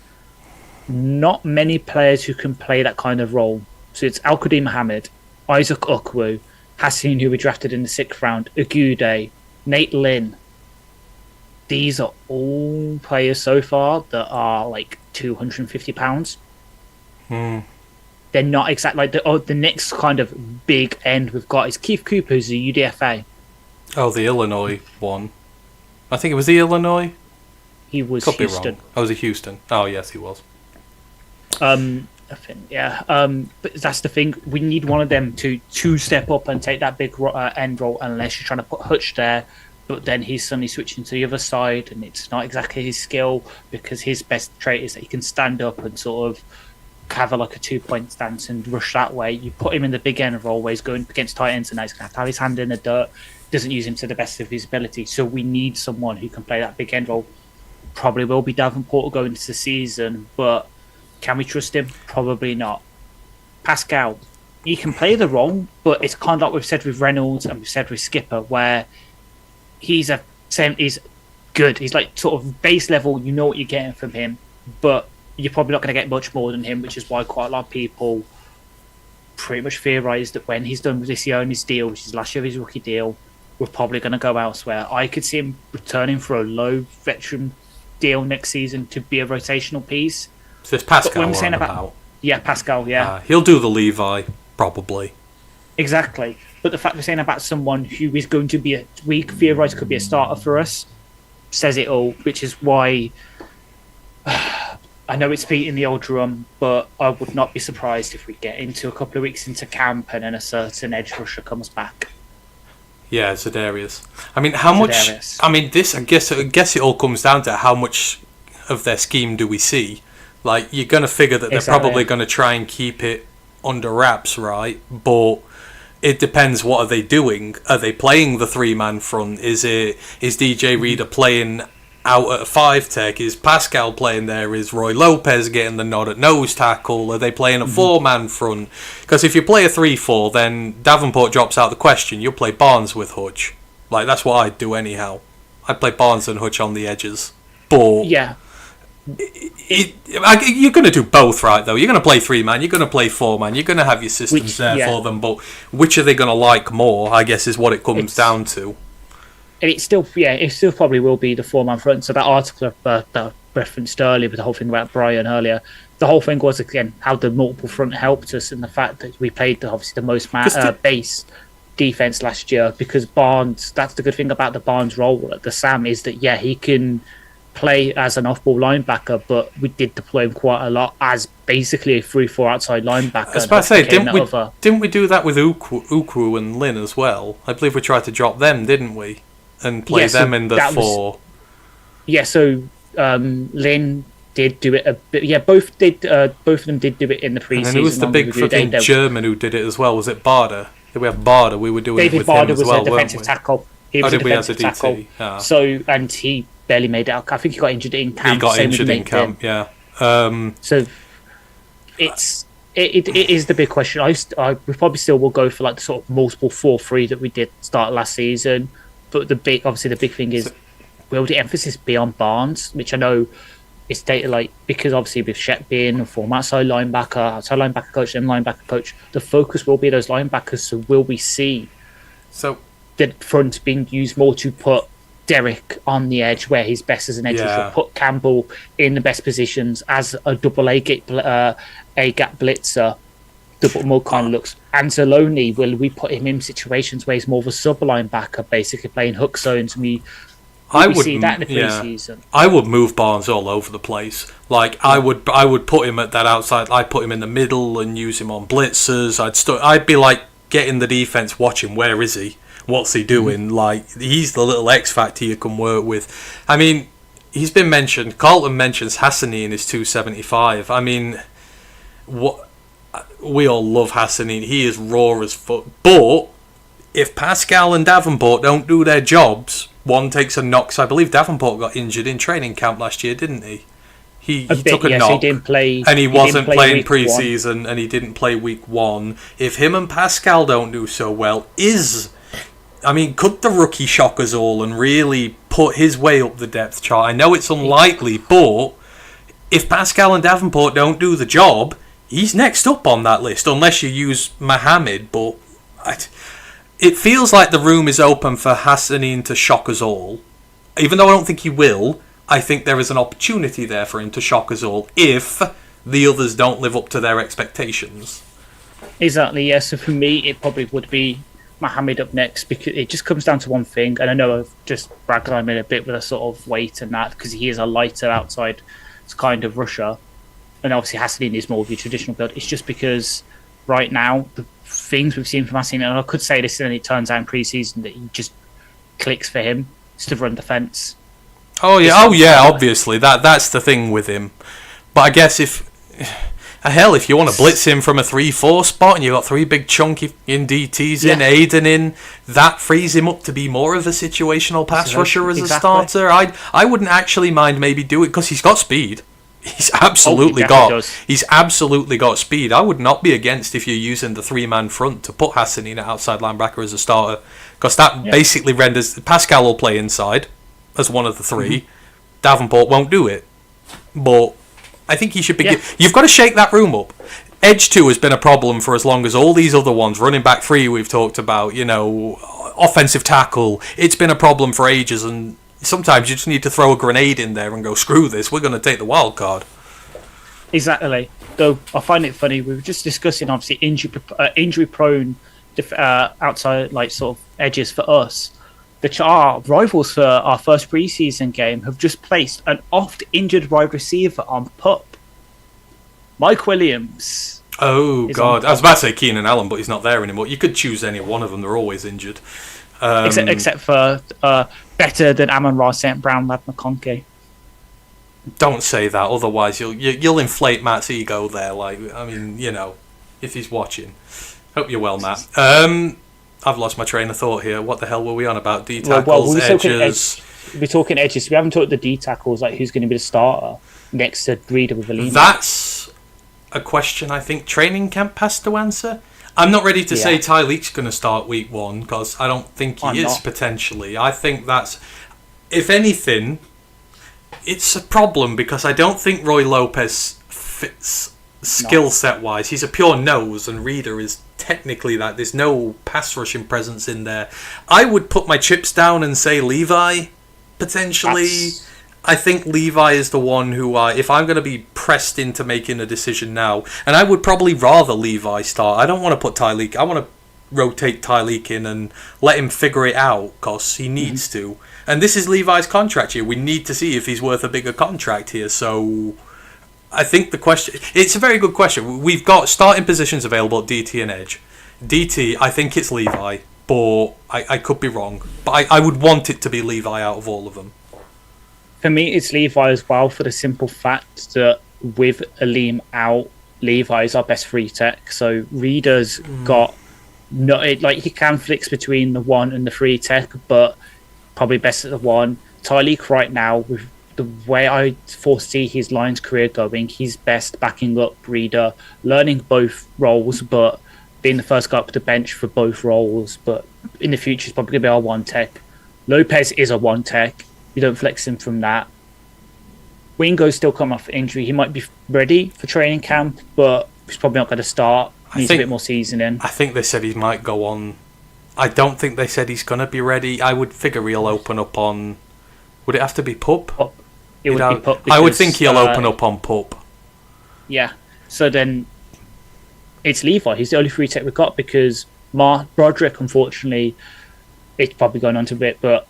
not many players who can play that kind of role. So it's Al-Qadim Mohammed, Isaac Ukwu, Hassan, who we drafted in the 6th round, Agude, Nate Lynn. These are all players so far that are like 250 pounds. They're not exactly like the next kind of big end we've got is Keith Cooper, who's a UDFA. Oh, the Illinois one. I think it was the Illinois. He was Could Houston. Be wrong. Oh, was he Houston? Oh, yes, he was. I think, yeah. But that's the thing. We need one of them to step up and take that big end role, unless you're trying to put Hutch there. But then he's suddenly switching to the other side, and it's not exactly his skill, because his best trait is that he can stand up and sort of have like a 2-point stance and rush that way. You put him in the big end role where he's going against tight ends, and now he's going to have his hand in the dirt. Doesn't use him to the best of his ability. So we need someone who can play that big end role. Probably will be Davenport going into the season, but can we trust him? Probably not. Pascal, he can play the role, but it's kind of like we've said with Reynolds and we've said with Skipper, where he's good. He's like sort of base level. You know what you're getting from him, but you're probably not going to get much more than him, which is why quite a lot of people pretty much theorised that when he's done with this year on his deal, which is last year of his rookie deal, we're probably going to go elsewhere. I could see him returning for a low veteran deal next season to be a rotational piece. So it's Pascal when we're we're saying on about yeah, Pascal, yeah, he'll do the Levi probably. exactly. But the fact we're saying about someone who is going to be we theoretically could be a starter for us says it all. Which is why I know it's beating the old drum, but I would not be surprised if we get into a couple of weeks into camp and then a certain edge rusher comes back. Yeah, Za'Darius. I mean, how much? I mean, this. I guess it all comes down to how much of their scheme do we see. Like, you're gonna figure that they're probably gonna try and keep it under wraps, right? But it depends. What are they doing? Are they playing the 3-man front? Is DJ Reader playing out at a 5 tech? Is Pascal playing there? Is Roy Lopez getting the nod at nose tackle? Are they playing a 4-man front? Because if you play a 3-4, then Davenport drops out the question. You'll play Barnes with Hutch. Like, that's what I'd do anyhow. I'd play Barnes and Hutch on the edges. But yeah, you're going to do both, right, though? You're going to play 3-man, you're going to play 4-man, you're going to have your systems for them, but which are they going to like more, I guess, is what it comes down to. And it still probably will be the 4-man front. So that article that I referenced earlier with the whole thing about Brian earlier, the whole thing was, again, how the multiple front helped us, and the fact that we played obviously the most base defense last year, because Barnes, that's the good thing about the Barnes role at the Sam, is that he can play as an off-ball linebacker, but we did deploy him quite a lot as basically a 3-4 outside linebacker. I was about to say, didn't we do that with Ukwu and Lin as well? I believe we tried to drop them, didn't we? And play them in the 4. So Lin did do it a bit. Yeah, both of them did do it in the preseason. And then who was the big fucking German who did it as well? Was it Barder? Did we have Barder? We were doing David it with Barder him as well, was a defensive tackle. He was a defensive tackle. Yeah. So, and he barely made it out. I think he got injured in camp. He got injured in camp, yeah. So it is the big question. We probably still will go for like the sort of multiple 4-3 that we did start last season. But the big thing is, will the emphasis be on Barnes, which I know is stated like, because obviously with Shep being a former outside linebacker coach, and linebacker coach, the focus will be those linebackers. So will we see the front being used more to put Derek on the edge where he's best as an edge rusher, put Campbell in the best positions as a double A gap blitzer, double more kind of looks. Anzalone, will we put him in situations where he's more of a sub linebacker, basically playing hook zones? I would see that in the preseason. I would move Barnes all over the place. Like I would put him at that outside. I'd put him in the middle and use him on blitzers. I'd be like getting the defense watching. Where is he? What's he doing? Like, he's the little X factor you can work with. I mean, he's been mentioned. Carlton mentions Hassanin is 275. I mean, what? We all love Hassanin. He is raw as fuck. But if Pascal and Davenport don't do their jobs, one takes a knock. So I believe Davenport got injured in training camp last year, didn't he? He took a knock, he didn't play, and he wasn't playing pre-season, and he didn't play week 1. If him and Pascal don't do so well, could the rookie shock us all and really put his way up the depth chart? I know it's unlikely, but if Pascal and Davenport don't do the job, he's next up on that list, unless you use Mohammed. But it feels like the room is open for Hassanin to shock us all. Even though I don't think he will, I think there is an opportunity there for him to shock us all if the others don't live up to their expectations. Exactly, yeah. So for me, it probably would be Mohammed up next, because it just comes down to one thing, and I know I've just bragged on him a bit with a sort of weight and that, because he is a lighter outside kind of rusher, and obviously Hassanin is more of your traditional build. It's just because right now the things we've seen from Hassanin, and I could say this, and it turns out in pre-season that he just clicks for him, is to run defense. Obviously that's the thing with him. But I guess if you want to blitz him from a 3-4 spot and you've got 3 big chunky in DTs in, Aiden in, that frees him up to be more of a situational pass rusher as a starter. I wouldn't actually mind maybe do it, because he's got speed. He's absolutely got speed. I would not be against if you're using the 3-man front to put Hassanin at outside linebacker as a starter, because that basically renders Pascal will play inside as one of the 3. Davenport won't do it, but I think he should be. You've got to shake that room up. Edge 2 has been a problem for as long as all these other ones. Running back 3 we've talked about, offensive tackle. It's been a problem for ages, and Sometimes you just need to throw a grenade in there and go, screw this, we're going to take the wild card. Exactly. Though I find it funny, we were just discussing obviously injury-prone outside like sort of edges for us. Our rivals for our first preseason game have just placed an oft-injured wide receiver on PUP. Mike Williams. Oh, God. I was about to say Keenan Allen, but he's not there anymore. You could choose any one of them. They're always injured. Except for better than Amon-Ra St. Brown, Lad McConkey. Don't say that, otherwise you'll inflate Matt's ego there. Like, I mean, you know, if he's watching. Hope you're well, Matt. I've lost my train of thought here. What the hell were we on about? D tackles, edges. We're talking edges. We haven't talked the D tackles, like who's going to be the starter next to Reader with Alima. That's a question I think training camp has to answer. I'm not ready to say Tyleek's going to start week 1 because I don't think he is potentially. I think that's, if anything, it's a problem because I don't think Roy Lopez fits skill set wise. He's a pure nose, and Reader is technically that. There's no pass rushing presence in there. I would put my chips down and say Levi potentially. I think Levi is the one who if I'm going to be pressed into making a decision now, and I would probably rather Levi start. I don't want to put Tyleek. I want to rotate Tyleek in and let him figure it out because he needs to. And this is Levi's contract here. We need to see if he's worth a bigger contract here. So I think the question, it's a very good question. We've got starting positions available at DT and Edge. DT, I think it's Levi, but I could be wrong. But I would want it to be Levi out of all of them. For me, it's Levi as well, for the simple fact that with Alim out, Levi is our best free tech. So Reader's got he can flex between the 1 and the free tech, but probably best at the 1. Tyleek right now, with the way I foresee his Lions career going, he's best backing up Reader, learning both roles, but being the first guy up the bench for both roles. But in the future, he's probably going to be our 1 tech. Lopez is a 1 tech. You don't flex him from that. Wingo's still come off injury. He might be ready for training camp, but he's probably not going to start. Needs a bit more seasoning. I think they said he might go on. I don't think they said he's going to be ready. I would figure he'll open up on... Would it have to be PUP? It would be PUP. Because, I would think he'll open up on PUP. Yeah. So then it's Levi. He's the only free tech we've got because Broderick, unfortunately, it's probably going on to a bit, but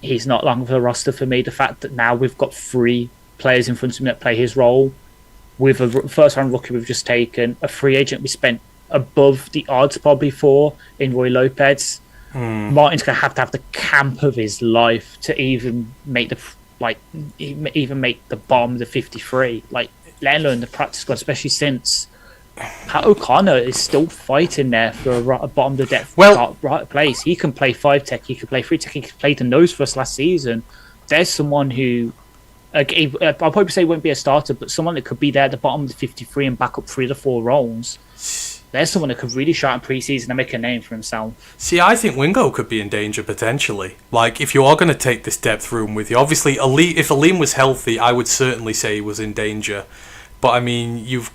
he's not long for the roster for me. The fact that now we've got 3 players in front of him that play his role, with a first-round rookie we've just taken, a free agent we spent above the odds probably for in Roy Lopez. Martin's going to have the camp of his life to even make the bottom of the 53. Like, let alone the practice squad, especially since Pat O'Connor is still fighting there for a bottom of the depth right place. He can play 5 tech, he can play 3 tech, he can play the nose for us last season. There's someone who, I'll probably say won't be a starter, but someone that could be there at the bottom of the 53 and back up 3 to 4 roles. There's someone that could really shine in pre-season and make a name for himself. See, I think Wingo could be in danger potentially. Like, if you are going to take this depth room with you, obviously, if Alim was healthy, I would certainly say he was in danger. But I mean, you'd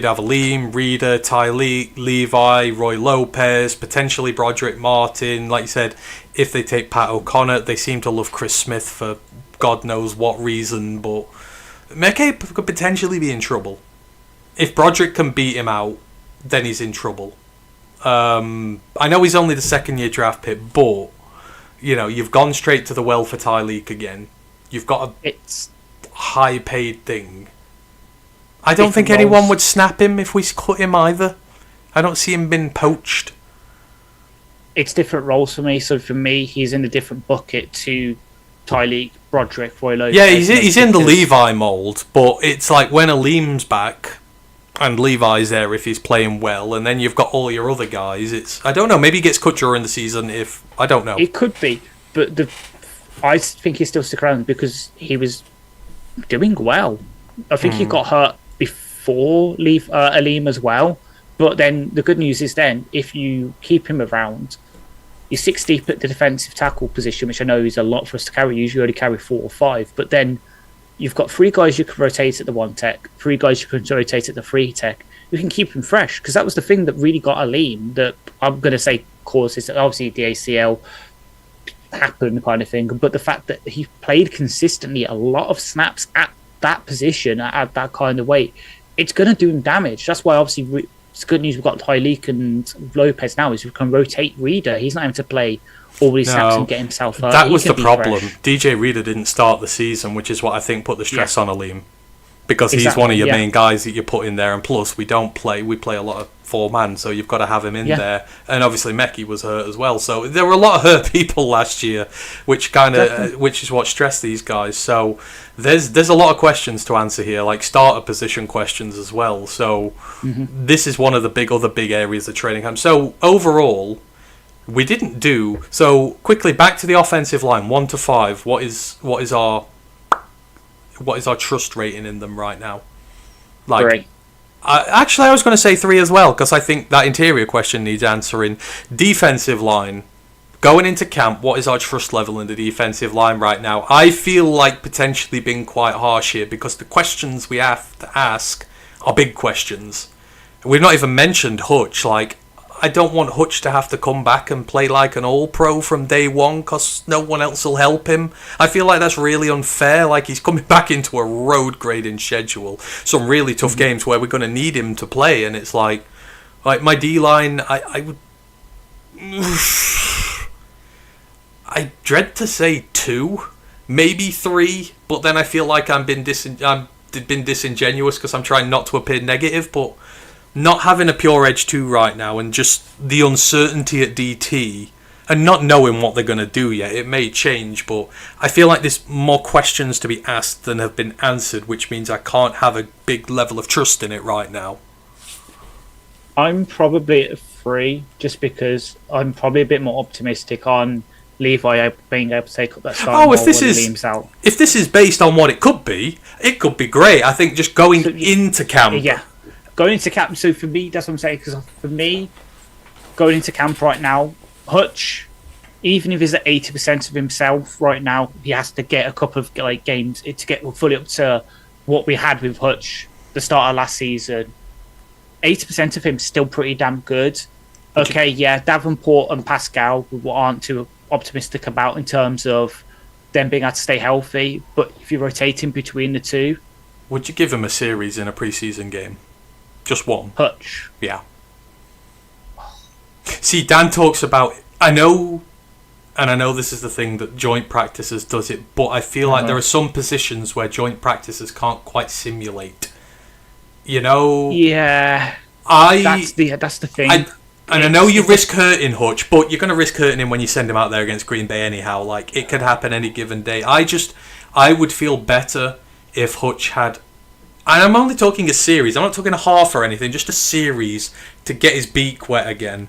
have Alim, Reader, Tyleek, Levi, Roy Lopez, potentially Broderick Martin. Like you said, if they take Pat O'Connor, they seem to love Chris Smith for God knows what reason. But Meke could potentially be in trouble. If Broderick can beat him out, then he's in trouble. I know he's only the 2nd-year draft pick, but you've gone straight to the well for Tyleek again. You've got a high-paid thing. I don't think anyone would snap him if we cut him either. I don't see him being poached. It's different roles for me. So for me, he's in a different bucket to Tyleek, Broderick, Roy Lopez. Yeah, he's in the Levi mould, but it's like when Alim's back and Levi's there if he's playing well, and then you've got all your other guys. I don't know. Maybe he gets cut during the season. I don't know. It could be, but I think he's still stick around because he was doing well. I think he got hurt before Alim as well. But then the good news is then if you keep him around, you're 6 deep at the defensive tackle position, which I know is a lot for us to carry. Usually only carry 4 or 5. But then you've got 3 guys you can rotate at the 1 tech, 3 guys you can rotate at the 3 tech. You can keep him fresh because that was the thing that really got Alim that I'm going to say causes obviously the ACL. happen kind of thing. But the fact that he played consistently a lot of snaps at that position, at that kind of weight, it's going to do him damage. That's why obviously it's good news we've got Tyleek and Lopez now is we can rotate Reader. He's not having to play all these snaps and get himself hurt. That was the problem. DJ Reader didn't start the season, which is what I think put the stress on Aleem. Because he's one of your main guys that you put in there, and plus we play a lot of 4-man, so you've got to have him in there. And obviously Mekki was hurt as well, so there were a lot of hurt people last year, which is what stressed these guys. So there's a lot of questions to answer here, like starter position questions as well. So this is one of the other big areas of training camp. So overall, we didn't do so quickly. Back to the offensive line, 1 to 5. What is our trust rating in them right now? Like, 3. Actually, I was going to say 3 as well, because I think that interior question needs answering. Defensive line, going into camp, what is our trust level in the defensive line right now? I feel like potentially being quite harsh here, because the questions we have to ask are big questions. We've not even mentioned Hutch. Like, I don't want Hutch to have to come back and play like an all-pro from day one because no one else will help him. I feel like that's really unfair. Like, he's coming back into a road grading schedule. Some really tough games where we're going to need him to play. And it's like my D-line, I would... I dread to say 2, maybe 3, but then I feel like I'm been disingenuous because I'm trying not to appear negative, but... Not having a pure edge 2 right now and just the uncertainty at DT and not knowing what they're going to do yet. It may change, but I feel like there's more questions to be asked than have been answered, which means I can't have a big level of trust in it right now. I'm probably at 3 just because I'm probably a bit more optimistic on Levi being able to take up that starting role when Liam's out. If this is based on what it could be great. I think just going into camp... Yeah. Going into camp, so for me, that's what I'm saying, because for me, going into camp right now, Hutch, even if he's at 80% of himself right now, he has to get a couple of games to get fully up to what we had with Hutch, the start of last season. 80% of him is still pretty damn good. Okay, yeah, Davenport and Pascal aren't too optimistic about in terms of them being able to stay healthy, but if you're rotating between the two... Would you give him a series in a pre-season game? Just one. Hutch. Yeah. See, Dan talks about... I know this is the thing that joint practices does it, but I feel like there are some positions where joint practices can't quite simulate. You know? Yeah. That's the thing. I know you risk hurting Hutch, but you're going to risk hurting him when you send him out there against Green Bay anyhow. Like, it could happen any given day. I would feel better if Hutch had... And I'm only talking a series. I'm not talking a half or anything. Just a series to get his beak wet again.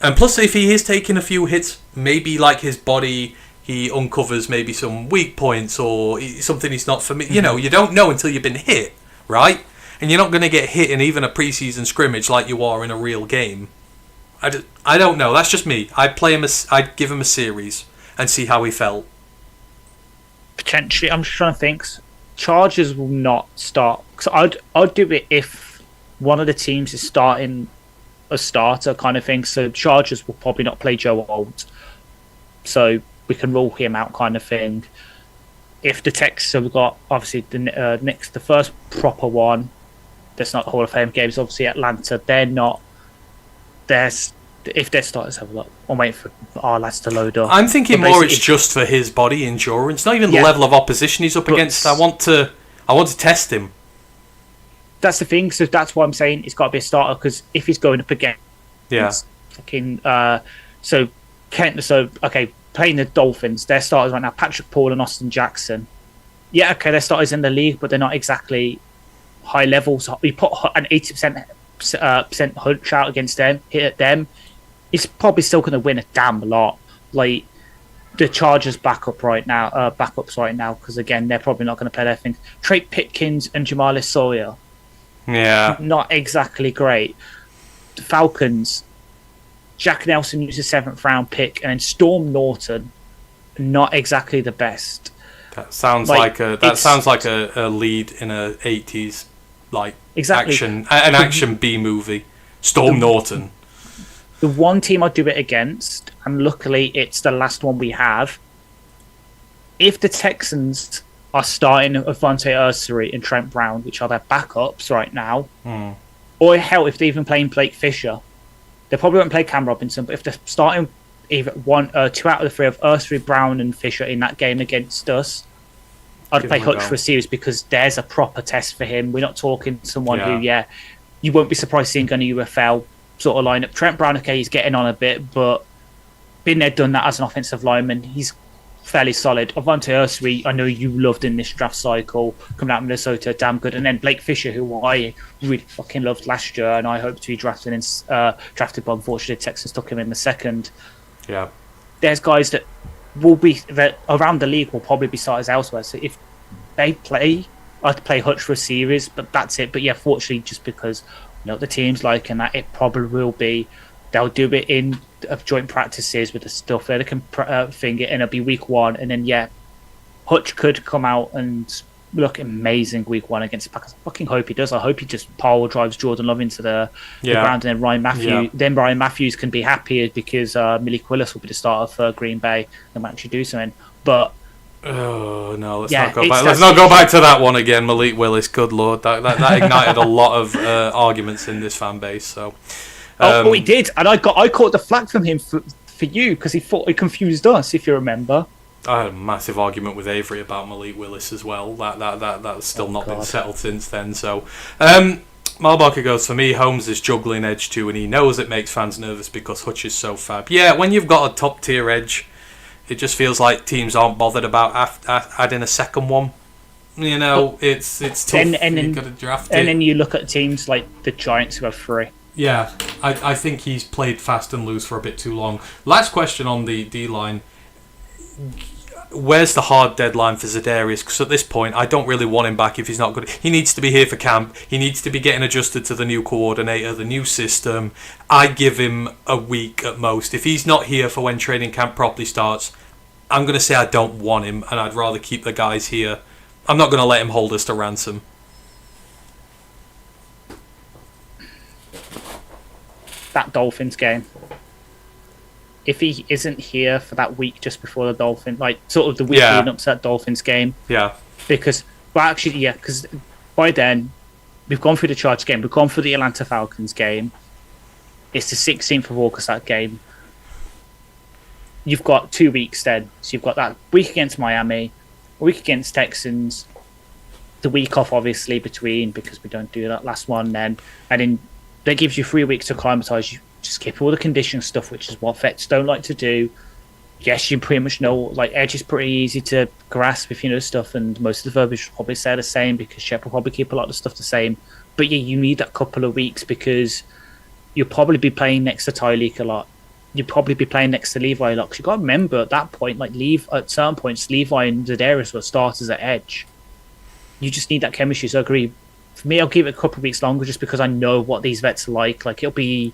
And plus, if he is taking a few hits, maybe like his body, he uncovers maybe some weak points or something he's not familiar. You know, you don't know until you've been hit, right? And you're not going to get hit in even a preseason scrimmage like you are in a real game. I don't know. That's just me. I'd give him a series and see how he felt. Potentially, I'm just trying to think. Chargers will not start. Because I'd do it if one of the teams is starting a starter kind of thing. So Chargers will probably not play Joe Alt. So we can rule him out kind of thing. If the Texans have got, obviously, the first proper one, that's not Hall of Fame games, obviously Atlanta, they're not. If their starters have a lot, I'm waiting for our lads to load up. I'm thinking more it's just for his body endurance, not even the level of opposition he's up against. I want to test him. That's the thing. So that's why I'm saying it's got to be a starter, because if he's going up against, fucking playing the Dolphins, their starters right now, Patrick Paul and Austin Jackson. Yeah, okay, they're starters in the league, but they're not exactly high level. So we put an 80% Hutch out against them, hit at them. He's probably still going to win a damn lot. Like the Chargers backups right now, because again, they're probably not going to play their thing. Trey Pitkins and Jamali Sawyer, not exactly great. The Falcons, Jack Nelson used a 7th round pick, and then Storm Norton, not exactly the best. That sounds like a lead in a 80s action B movie. Storm Norton. The one team I do it against, and luckily it's the last one we have, if the Texans are starting Avante Ursery and Trent Brown, which are their backups right now, or hell, if they're even playing Blake Fisher, they probably won't play Cam Robinson, but if they're starting either two out of the three of Ursery, Brown, and Fisher in that game against us, I'd play Hutch for a series because there's a proper test for him. We're not talking someone who, you won't be surprised seeing on a UFL sort of lineup. Trent Brown, okay, he's getting on a bit, but been there, done that as an offensive lineman. He's fairly solid. Avante Ursery, I know you loved in this draft cycle, coming out of Minnesota, damn good. And then Blake Fisher, who I really fucking loved last year, and I hope to be drafted, but unfortunately Texans took him in the second. Yeah. There's guys that around the league will probably be starters elsewhere. So if they play, I'd play Hutch for a series, but that's it. But yeah, fortunately, just because the team's like and that, it probably will be. They'll do it in joint practices with the stuff there. They can thing it, and it'll be week 1. And then Hutch could come out and look amazing week 1 against the Packers. I fucking hope he does. I hope he just power drives Jordan Love into the ground, and then Ryan Matthews can be happier because Malik Willis will be the starter for Green Bay and might actually do something. But oh no, let's not go back. Let's not go back to that one again. Malik Willis, good lord, that ignited a lot of arguments in this fan base. So. He did, and I caught the flack from him for you because he thought he confused us. If you remember, I had a massive argument with Avery about Malik Willis as well. That's still not been settled since then. So, Marbarker goes, for me, Holmes is juggling edge too, and he knows it makes fans nervous because Hutch is so fab. Yeah, when you've got a top tier edge, it just feels like teams aren't bothered about adding a second one. It's tough. You've got to draft it. And then you look at teams like the Giants who have 3. Yeah, I think he's played fast and loose for a bit too long. Last question on the D-line. Where's the hard deadline for Za'Darius? Because at this point, I don't really want him back if he's not good. He needs to be here for camp. He needs to be getting adjusted to the new coordinator, the new system. I give him a week at most. If he's not here for when training camp properly starts, I'm going to say I don't want him, and I'd rather keep the guys here. I'm not going to let him hold us to ransom. That Dolphins game, if he isn't here for that week just before the Dolphins, like sort of the week leading up to that Dolphins game, because by then we've gone through the Chargers game, we've gone through the Atlanta Falcons game. It's the 16th of August, that game. You've got 2 weeks then, so you've got that week against Miami, a week against Texans, the week off obviously between because we don't do that last one then, and then that gives you 3 weeks to acclimatise. You just skip all the condition stuff, which is what vets don't like to do. Yes, you pretty much know, like, edge is pretty easy to grasp if you know stuff, and most of the verbiage will probably say the same because Shep will probably keep a lot of the stuff the same. But yeah, you need that couple of weeks because you'll probably be playing next to Tyreek a lot. You'll probably be playing next to Levi a lot. Because you've got to remember at that point, at certain points, Levi and Za'Darius were starters at edge. You just need that chemistry, so I agree. For me, I'll give it a couple of weeks longer just because I know what these vets are like. Like, it'll be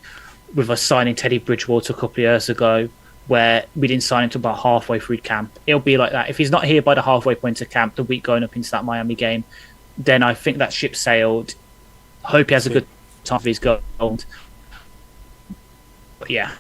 with us signing Teddy Bridgewater a couple of years ago where we didn't sign him until about halfway through camp. It'll be like that. If he's not here by the halfway point of camp, the week going up into that Miami game, then I think that ship sailed. Hope he has a good time for his gold. But yeah,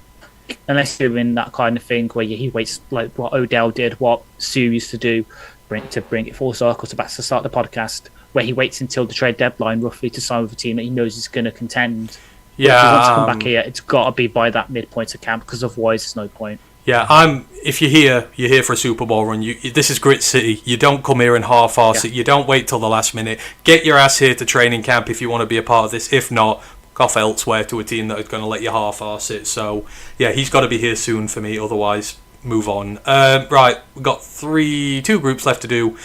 unless you're in that kind of thing where he waits like what Odell did, what Sue used to do, bring it full circle to back to start the podcast, where he waits until the trade deadline roughly to sign with a team that he knows is going to contend. Yeah, if he wants to come back here, it's got to be by that midpoint of camp because otherwise there's no point. Yeah, if you're here for a Super Bowl run. This is Grit City. You don't come here and half-arse it. You don't wait till the last minute. Get your ass here to training camp if you want to be a part of this. If not, off elsewhere to a team that is going to let you half-arse it. So, yeah, he's got to be here soon for me. Otherwise, move on. Right, we've got two groups left to do.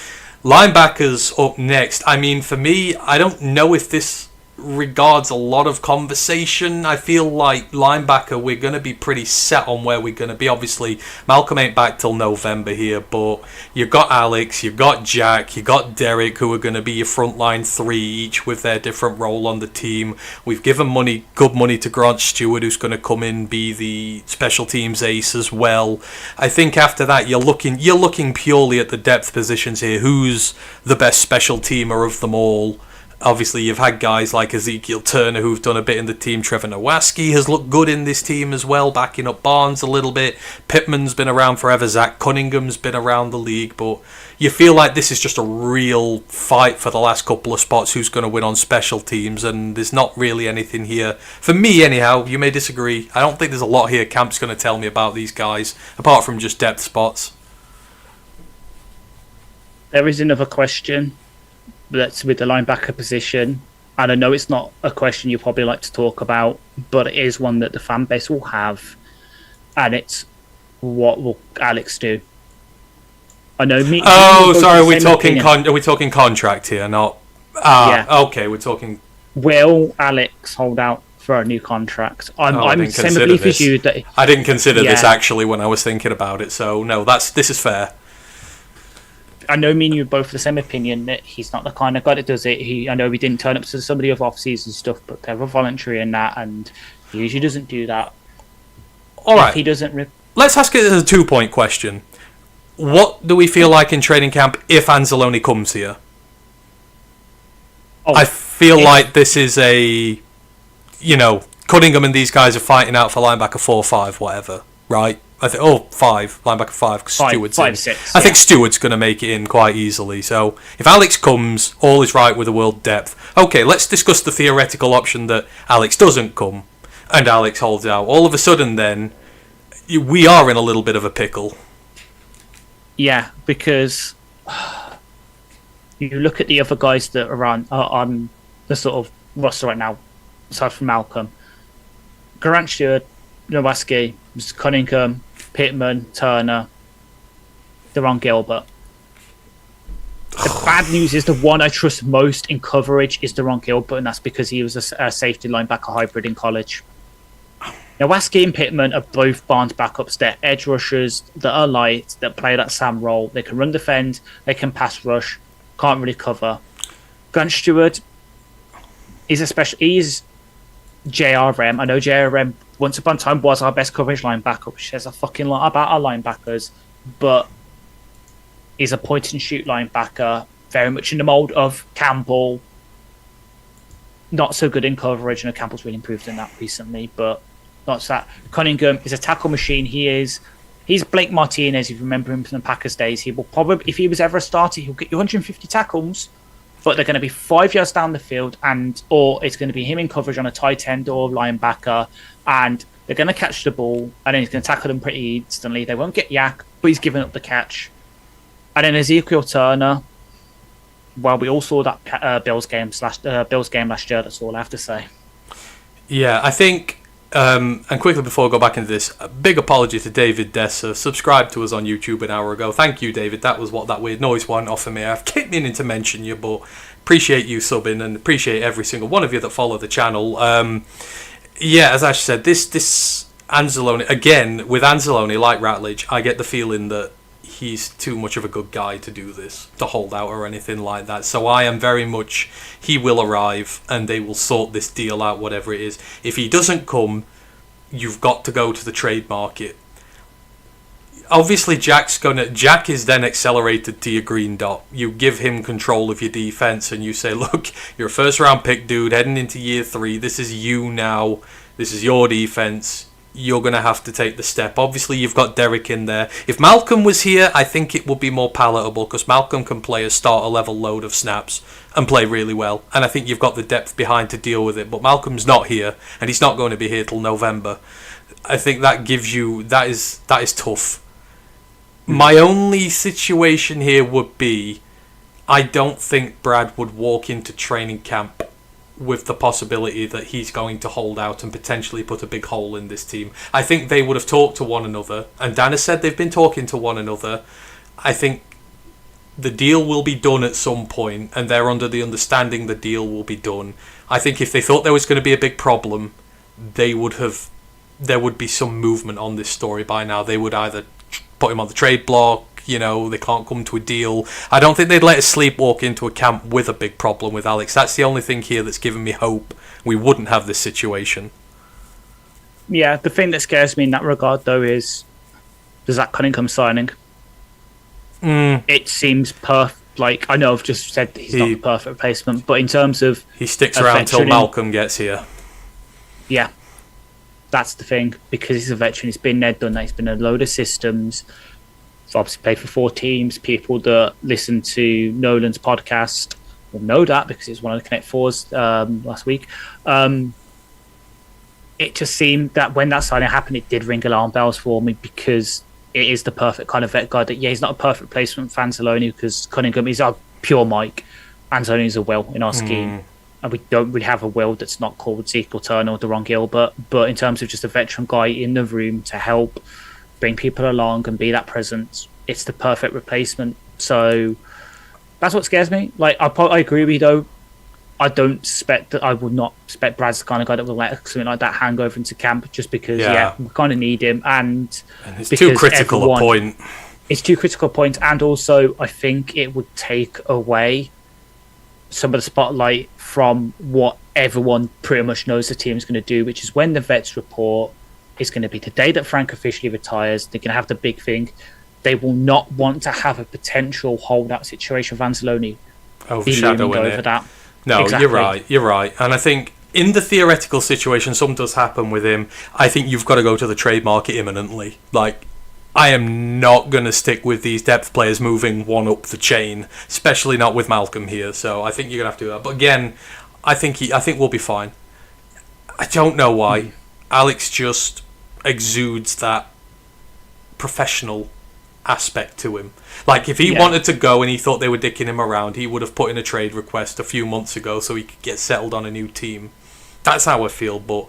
Linebackers up next. I mean, for me, I don't know if this regards a lot of conversation. I feel like linebacker, we're going to be pretty set on where we're going to be. Obviously, Malcolm ain't back till November here, but you've got Alex, you've got Jack, you've got Derek, who are going to be your frontline 3 each with their different role on the team. We've given good money to Grant Stewart, who's going to come in be the special teams ace as well. I think after that, you're looking purely at the depth positions here. Who's the best special teamer of them all? Obviously, you've had guys like Ezekiel Turner who've done a bit in the team. Trevor Nowaski has looked good in this team as well, backing up Barnes a little bit. Pittman's been around forever. Zach Cunningham's been around the league. But you feel like this is just a real fight for the last couple of spots, who's going to win on special teams. And there's not really anything here. For me, anyhow, you may disagree. I don't think there's a lot here Camp's going to tell me about these guys, apart from just depth spots. There is another question that's with the linebacker position, and I know it's not a question you probably like to talk about, but it is one that the fan base will have, and it's what will Alex do? I know me. Oh, sorry. Are we talking contract here? Not. Yeah. Okay. We're talking. Will Alex hold out for a new contract? I'm same belief as you. That I didn't consider this actually when I was thinking about it. So no, this is fair. I know me and you are both the same opinion that he's not the kind of guy that does it. I know we didn't turn up to some of the other off-season stuff, but they were voluntary in that, and he usually doesn't do that. All right. He doesn't. Let's ask it as a 2-point question. What do we feel like in training camp if Anzalone comes here? I feel like this is a, Cunningham and these guys are fighting out for linebacker 4-5, whatever, right? 5, linebacker 5, because Stewart's 5, in. 6, I think Stewart's going to make it in quite easily. So if Alex comes, all is right with the world depth. Okay, let's discuss the theoretical option that Alex doesn't come and Alex holds out. All of a sudden, then, we are in a little bit of a pickle. Yeah, because you look at the other guys that are on the sort of roster right now, aside from Malcolm, Grant Stewart, Nowaski, Cunningham, Pittman, Turner, Deron Gilbert. The bad news is the one I trust most in coverage is Deron Gilbert, and that's because he was a safety linebacker hybrid in college. Nowaski and Pittman are both Barnes backups. They're edge rushers that are light, that play that Sam role. They can run defend, they can pass rush, can't really cover. Grant Stewart is he's JRM. I know JRM once upon a time was our best coverage linebacker, which says a fucking lot about our linebackers, but he's a point and shoot linebacker, very much in the mold of Campbell. Not so good in coverage. I know Campbell's really improved in that recently, but not that. Cunningham is a tackle machine. He's Blake Martinez. If you remember him from the Packers days, he will probably, if he was ever a starter, he'll get you 150 tackles, but they're going to be 5 yards down the field, or it's going to be him in coverage on a tight end or linebacker, and they're going to catch the ball, and then he's going to tackle them pretty instantly. They won't get yak, but he's giving up the catch. And then Ezekiel Turner, well, we all saw that Bills game last year. That's all I have to say. Yeah, I think. And quickly before I go back into this, a big apology to David Desser. Subscribed to us on YouTube an hour ago. Thank you, David. That was what that weird noise went off of me. I've kept meaning to mention you, but appreciate you subbing and appreciate every single one of you that follow the channel. Yeah, as Ash said, this Anzalone, again, with Anzalone, like Ratledge, I get the feeling that he's too much of a good guy to do this, to hold out or anything like that. So I am very much, he will arrive and they will sort this deal out, whatever it is. If he doesn't come, you've got to go to the trade market. Obviously, Jack is then accelerated to your green dot. You give him control of your defense and you say, look, you're a first round pick, dude, heading into year 3. This is you now. This is your defense. You're going to have to take the step. Obviously, you've got Derek in there. If Malcolm was here, I think it would be more palatable because Malcolm can play a starter-level load of snaps and play really well. And I think you've got the depth behind to deal with it. But Malcolm's not here, and he's not going to be here till November. I think that gives you... That is tough. My only situation here would be... I don't think Brad would walk into training camp with the possibility that he's going to hold out and potentially put a big hole in this team. I think they would have talked to one another, and Dan has said they've been talking to one another. I think the deal will be done at some point, and they're under the understanding the deal will be done. I think if they thought there was going to be a big problem, there would be some movement on this story by now. They would either put him on the trade block, they can't come to a deal. I don't think they'd let us sleepwalk into a camp with a big problem with Alex. That's the only thing here that's given me hope we wouldn't have this situation. Yeah, the thing that scares me in that regard, though, is the Zach Cunningham signing. It seems Like, I know I've just said he's not the perfect replacement, but in terms of... He sticks around till Malcolm gets here. Yeah. That's the thing. Because he's a veteran, he's been there, done that. He's been in a load of systems. He's obviously played for 4 teams. People that listen to Nolan's podcast will know that because it's one of the Connect Fours last week. It just seemed that when that signing happened, it did ring alarm bells for me because it is the perfect kind of vet guy that, he's not a perfect replacement for Anzalone because Cunningham is our pure Mike. Anzalone is a will in our scheme. And we don't really have a will that's not called Zeke or Turner or Deron Gilbert. But in terms of just a veteran guy in the room to help bring people along and be that presence, it's the perfect replacement. So that's what scares me. Like, I agree with you, though. I don't suspect that I would not expect Brad's the kind of guy that will let something like that hang over into camp just because, we kind of need him. And it's too critical a point. It's too critical a point. And also, I think it would take away some of the spotlight from what everyone pretty much knows the team's going to do, which is when the vets report is going to be the day that Frank officially retires. They're going to have the big thing. They will not want to have a potential holdout situation of Anzalone overshadowing over that. No, exactly. You're right. And I think in the theoretical situation, something does happen with him. I think you've got to go to the trade market imminently. Like, I am not going to stick with these depth players moving one up the chain, especially not with Malcolm here. So I think you're going to have to do that. But again, I think we'll be fine. I don't know why. Alex just exudes that professional aspect to him. Like, if he wanted to go and he thought they were dicking him around, he would have put in a trade request a few months ago so he could get settled on a new team. That's how I feel, but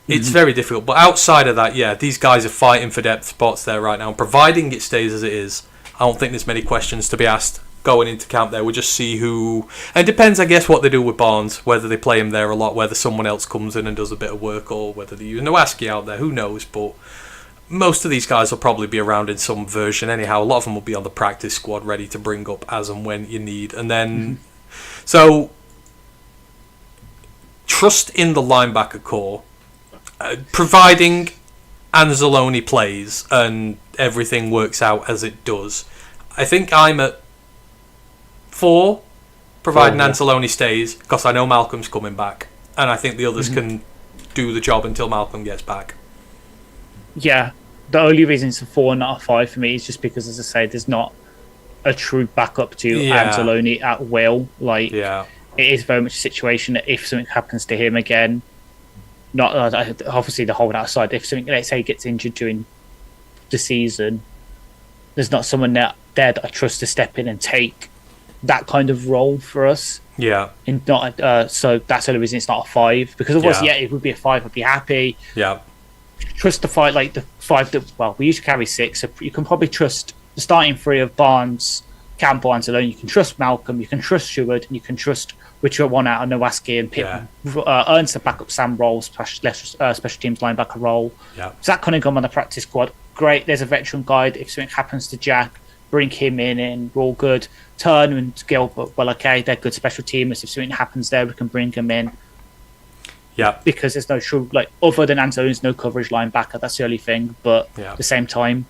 it's very difficult. But outside of that, these guys are fighting for depth spots there right now. And providing it stays as it is, I don't think there's many questions to be asked going into camp there. We'll just see who... And it depends, I guess, what they do with Barnes, whether they play him there a lot, whether someone else comes in and does a bit of work, or whether they use Nowaski out there. Who knows, but... Most of these guys will probably be around in some version anyhow. A lot of them will be on the practice squad ready to bring up as and when you need. And then... So... Trust in the linebacker core. Providing Anzalone plays and everything works out as it does. I think I'm at 4, providing Anzalone stays, because I know Malcolm's coming back. And I think the others can do the job until Malcolm gets back. Yeah, the only reason it's a 4 and not a 5 for me is just because, as I say, there's not a true backup to Anzalone at will. Like, it is very much a situation that if something happens to him again, not obviously the hold outside. If something, let's say, he gets injured during the season, there's not someone there that I trust to step in and take that kind of role for us. Yeah. And not so that's the only reason it's not a 5. Because otherwise, it would be a 5. I'd be happy. Yeah. Trust the 5, like the 5 that, well, we usually carry 6, so you can probably trust the starting 3 of Barnes, Campbell, Anzalone. You can trust Malcolm, you can trust Stewart, and you can trust whichever one out of Nowaski and Pittman earns the backup Sam role, special teams linebacker role. Zach Cunningham on the practice squad, great. There's a veteran guide. If something happens to Jack, bring him in and we're all good. Turner and Gilbert, well, okay, they're good special teamers. If something happens there, we can bring them in. Yeah, because there's no true, like, other than Anzalone's no coverage linebacker. That's the only thing. But at the same time,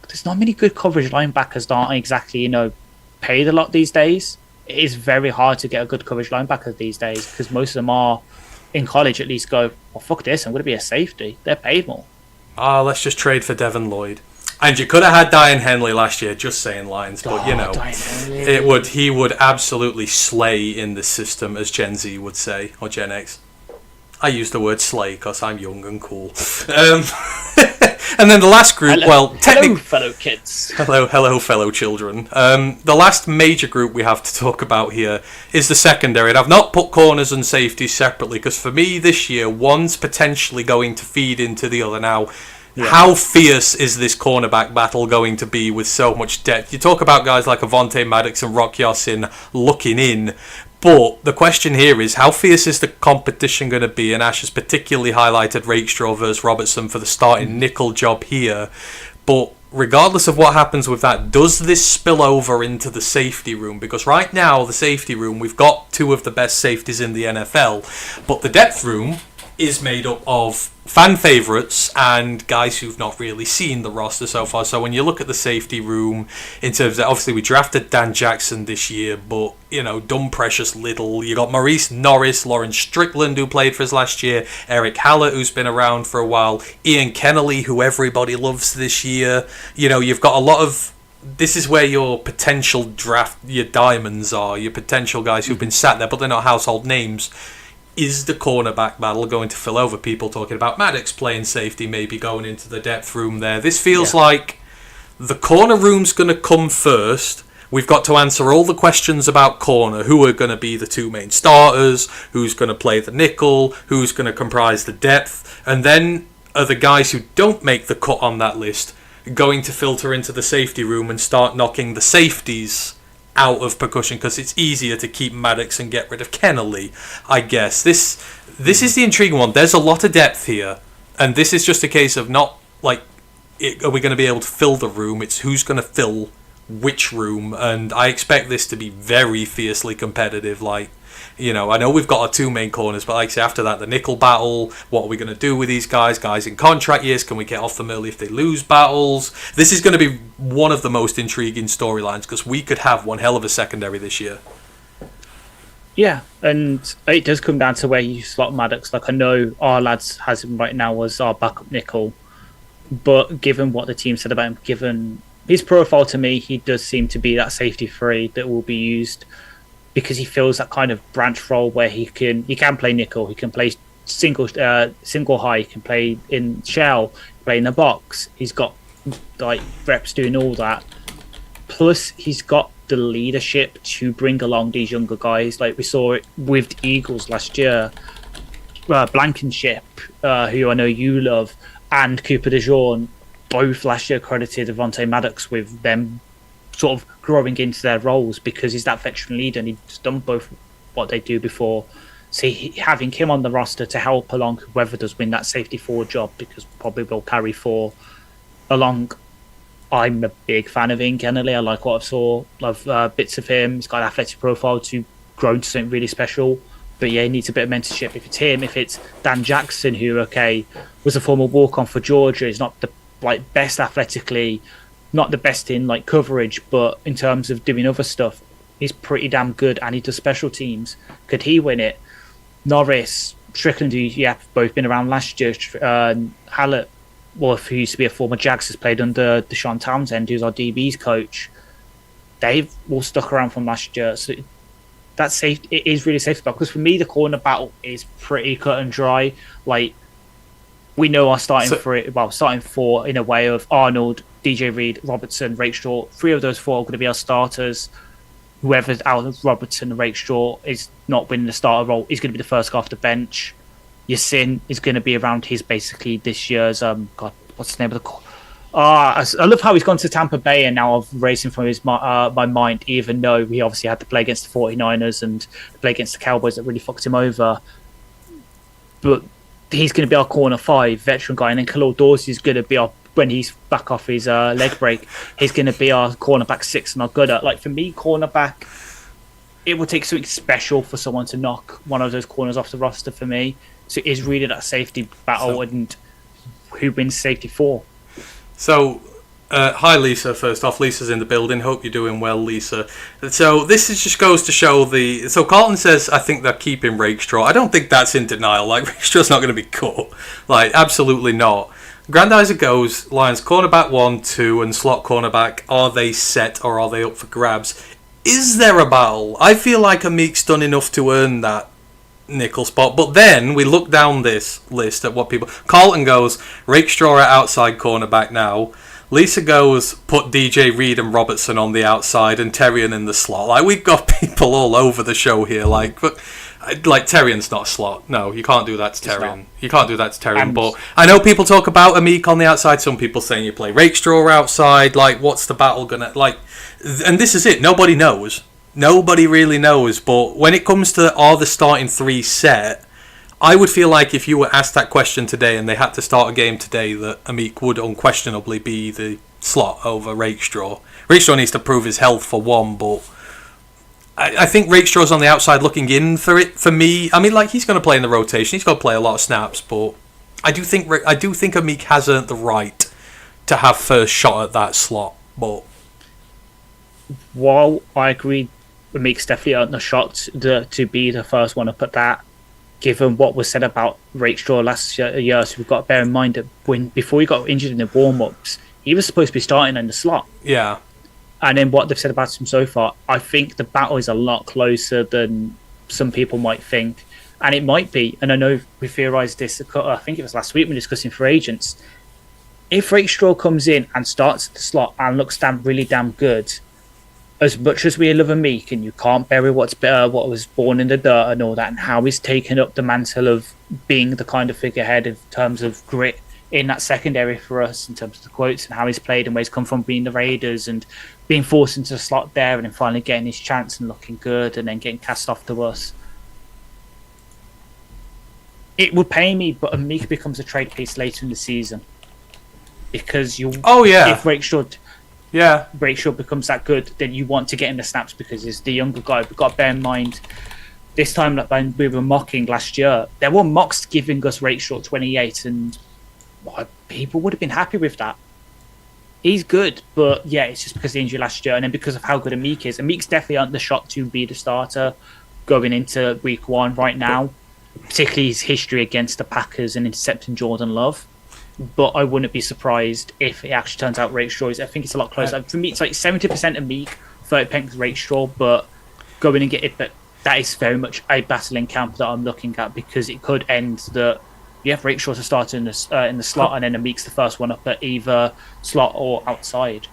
there's not many good coverage linebackers that aren't exactly, paid a lot these days. It is very hard to get a good coverage linebacker these days because most of them are, in college at least, go, well, fuck this, I'm going to be a safety. They're paid more. Let's just trade for Devin Lloyd. And you could have had Diane Henley last year, just saying Lions, but he would absolutely slay in this system, as Gen Z would say, or Gen X. I use the word slay because I'm young and cool. And then the last group, hello, fellow kids. Hello, fellow children. The last major group we have to talk about here is the secondary. And I've not put corners and safeties separately because for me this year, one's potentially going to feed into the other. Now, how fierce is this cornerback battle going to be with so much depth? You talk about guys like Avonte Maddox and Rock Ya-Sin looking in. But the question here is, how fierce is the competition going to be? And Ash has particularly highlighted Rakestraw versus Robertson for the starting nickel job here. But regardless of what happens with that, does this spill over into the safety room? Because right now, the safety room, we've got 2 of the best safeties in the NFL. But the depth room, is made up of fan favourites and guys who've not really seen the roster so far. So when you look at the safety room, in terms of, obviously we drafted Dan Jackson this year, but, you know, done precious little. You got Maurice Norris, Lawrence Strickland, who played for us last year, Eric Hallett, who's been around for a while, Ian Kennelly, who everybody loves this year. You know, you've got a lot of... This is where your potential draft, your diamonds are, your potential guys who've been sat there, but they're not household names. Is the cornerback battle going to fill over? People talking about Maddox playing safety, maybe going into the depth room there. This feels like the corner room's going to come first. We've got to answer all the questions about corner. Who are going to be the two main starters? Who's going to play the nickel? Who's going to comprise the depth? And then are the guys who don't make the cut on that list going to filter into the safety room and start knocking the safeties out of percussion, because it's easier to keep Maddox and get rid of Kennelly, I guess. This is the intriguing one. There's a lot of depth here, and this is just a case of not, like, are we going to be able to fill the room? It's who's going to fill which room, and I expect this to be very fiercely competitive. Like, you know, I know we've got our two main corners, but like I say, after that, the nickel battle, what are we going to do with these guys? Guys in contract years, can we get off them early if they lose battles? This is going to be one of the most intriguing storylines, because we could have one hell of a secondary this year. Yeah, and it does come down to where you slot Maddox. Like, I know our lads has him right now as our backup nickel, but given what the team said about him, given his profile, to me, he does seem to be that safety free that will be used, because he fills that kind of branch role where he can play nickel, he can play single high, he can play in shell, play in the box. He's got like reps doing all that. Plus, he's got the leadership to bring along these younger guys. Like we saw it with the Eagles last year. Blankenship, who I know you love, and Cooper DeJean, both last year credited Devontae Maddox with them sort of growing into their roles, because he's that veteran leader and he's done both what they do before. So having him on the roster to help along whoever does win that safety forward job, because probably will carry 4 along. I'm a big fan of Ian Kennelly. I like what I saw of bits of him. He's got an athletic profile to grow into something really special. But yeah, he needs a bit of mentorship. If it's him, if it's Dan Jackson, who was a former walk-on for Georgia, is not the best athletically, not the best in like coverage, but in terms of doing other stuff, he's pretty damn good, and he does special teams. Could he win it? Norris, Strickland, who both been around last year, Hallett, who used to be a former Jags, has played under Deshaun Townsend, who's our DB's coach. They've all stuck around from last year, so that's safe. It is really safe, because for me the corner battle is pretty cut and dry. Like, we know our starting 4 in a way of Arnold, DJ Reed, Robertson, Rakestraw. 3 of those 4 are going to be our starters. Whoever's out of Robertson and Rakestraw is not winning the starter role is going to be the first guy off the bench. Yasin is going to be around his basically this year's what's the name of the I love how he's gone to Tampa Bay, and now I've raised him from my mind, even though he obviously had to play against the 49ers and play against the Cowboys that really fucked him over. But he's going to be our corner 5 veteran guy, and then Khalil Dorsey is going to be our, when he's back off his leg break, he's going to be our cornerback 6 and our gooder. Like, for me, cornerback, it will take something special for someone to knock one of those corners off the roster for me. So it is really that safety battle, and who wins safety 4. So, hi Lisa, first off. Lisa's in the building. Hope you're doing well, Lisa. So this just goes to show So Carlton says, I think they're keeping Rakestraw. I don't think that's in denial. Like, Rakestraw's not going to be cut. Like, absolutely not. Grandizer goes, Lions cornerback 1, 2, and slot cornerback. Are they set, or are they up for grabs? Is there a battle? I feel like Amik's done enough to earn that nickel spot, but then we look down this list at what people... Carlton goes, Rakestraw at outside cornerback now. Lisa goes, put DJ Reed and Robertson on the outside and Terrian in the slot. Like, we've got people all over the show here. Like Terrian's not a slot. No, you can't do that to Terrian. You can't do that to Terrian. But I know people talk about Amik on the outside. Some people saying you play Rakestraw outside. Like, what's the battle gonna... Like, and this is it. Nobody knows. Nobody really knows, but when it comes to are the starting 3 set, I would feel like if you were asked that question today and they had to start a game today, that Amik would unquestionably be the slot over Rakestraw. Rakestraw needs to prove his health for one, but I think Rakestraw's on the outside looking in for it. For me, I mean, like, he's going to play in the rotation. He's going to play a lot of snaps, but I do think Amik has earned the right to have first shot at that slot. But while I agree, Amik's definitely earned the shot to be the first one up at that. Given what was said about Rakestraw last year, so we've got to bear in mind that before he got injured in the warm-ups, he was supposed to be starting in the slot. Yeah. And then what they've said about him so far, I think the battle is a lot closer than some people might think. And it might be, and I know we theorised this, I think it was last week when we were discussing for agents. If Rakestraw comes in and starts at the slot and looks really damn good, as much as we love Amik, and you can't bury what was born in the dirt and all that, and how he's taken up the mantle of being the kind of figurehead in terms of grit in that secondary for us, in terms of the quotes and how he's played and where he's come from being the Raiders and being forced into the slot there and then finally getting his chance and looking good and then getting cast off to us. It would pay me, but Amik becomes a trade piece later in the season. Because if Rakestraw becomes that good, then you want to get him the snaps because he's the younger guy. We've got to bear in mind, this time that when we were mocking last year, there were mocks giving us Rakestraw 28, and people would have been happy with that. He's good, but yeah, it's just because of the injury last year, and then because of how good Amik is. Amik's definitely earned the shot to be the starter going into week 1 right now, particularly his history against the Packers and intercepting Jordan Love. But I wouldn't be surprised if it actually turns out Rakestraw. I think it's a lot closer. For me, it's like 70% Amik, 30% Rakestraw, but going and get it. But that is very much a battling camp that I'm looking at, because it could end that you have Rakestraw to start in the slot, and then Amik's the first one up at either slot or outside.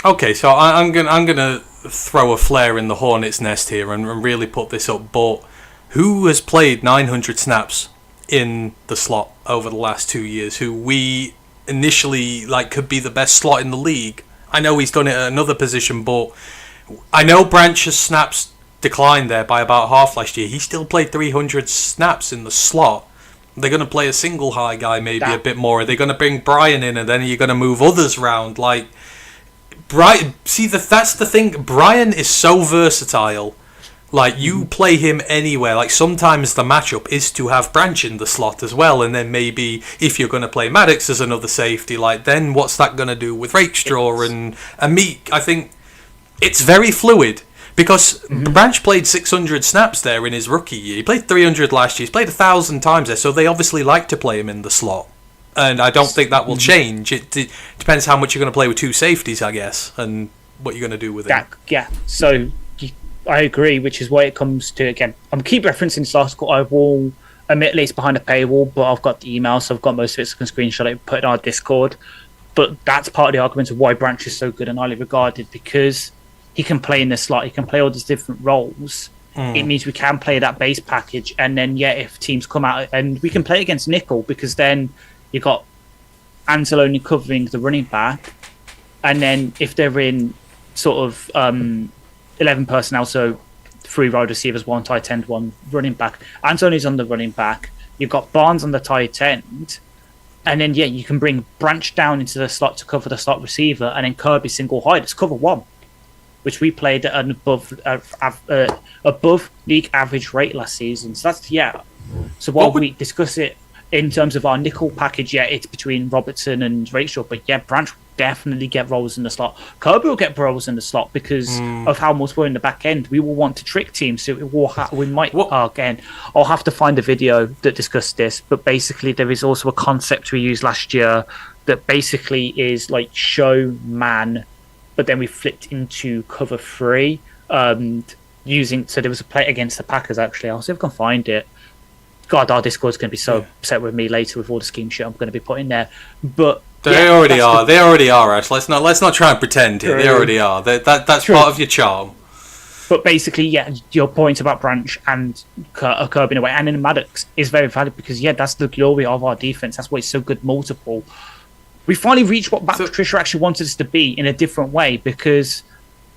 Okay, so I'm gonna throw a flare in the hornet's nest here and really put this up. But who has played 900 snaps in the slot over the last 2 years, who we initially could be the best slot in the league? I know he's done it at another position, but I know Branch's snaps declined there by about half last year. He still played 300 snaps in the slot. They're going to play a single high guy maybe a bit more. Are they going to bring Brian in, and then you're going to move others around? Brian, see, that's the thing. Brian is so versatile. You play him anywhere. Sometimes the matchup is to have Branch in the slot as well, and then maybe if you're going to play Maddox as another safety, then what's that going to do with Rakestraw and Amik? I think it's very fluid, because Branch played 600 snaps there in his rookie year. He played 300 last year. He's played 1,000 times there, so they obviously like to play him in the slot. And I don't think that will change. It depends how much you're going to play with two safeties, I guess, and what you're going to do with it. Yeah, so I agree, which is why it comes to, again, I'm keep referencing this article. I will admit it's behind a paywall, but I've got the email, so I've got most of it, so I can screenshot it and put it in our Discord. But that's part of the argument of why Branch is so good and highly regarded, because he can play in the slot, he can play all these different roles. It means we can play that base package, and then, if teams come out, and we can play against nickel, because then you got Anzalone covering the running back, and then if they're in sort of 11 personnel, so 3 wide receivers, 1 tight end, 1 running back. Anthony's on the running back. You've got Barnes on the tight end. And then, you can bring Branch down into the slot to cover the slot receiver, and then Kirby single high. It's cover 1, which we played at an above league average rate last season. So that's, So while we discuss it in terms of our nickel package, it's between Robertson and Rakestraw. But, Branch will definitely get roles in the slot. Kirby will get roles in the slot because of how much we're in the back end. We will want to trick teams, so we might again. I'll have to find a video that discussed this, but basically there is also a concept we used last year that basically is show man, but then we flipped into cover 3. So there was a play against the Packers. Actually, I'll see if I can find it. God, our Discord's going to be so upset with me later with all the scheme shit I'm going to be putting there, but. They already are, Ash. Let's not try and pretend here. They already are. That's part of your charm. But basically, your point about Branch and Kirby in a way, and in Maddox is very valid, because that's the glory of our defense. That's why it's so good multiple. We finally reached what Matt Patricia actually wanted us to be in a different way, because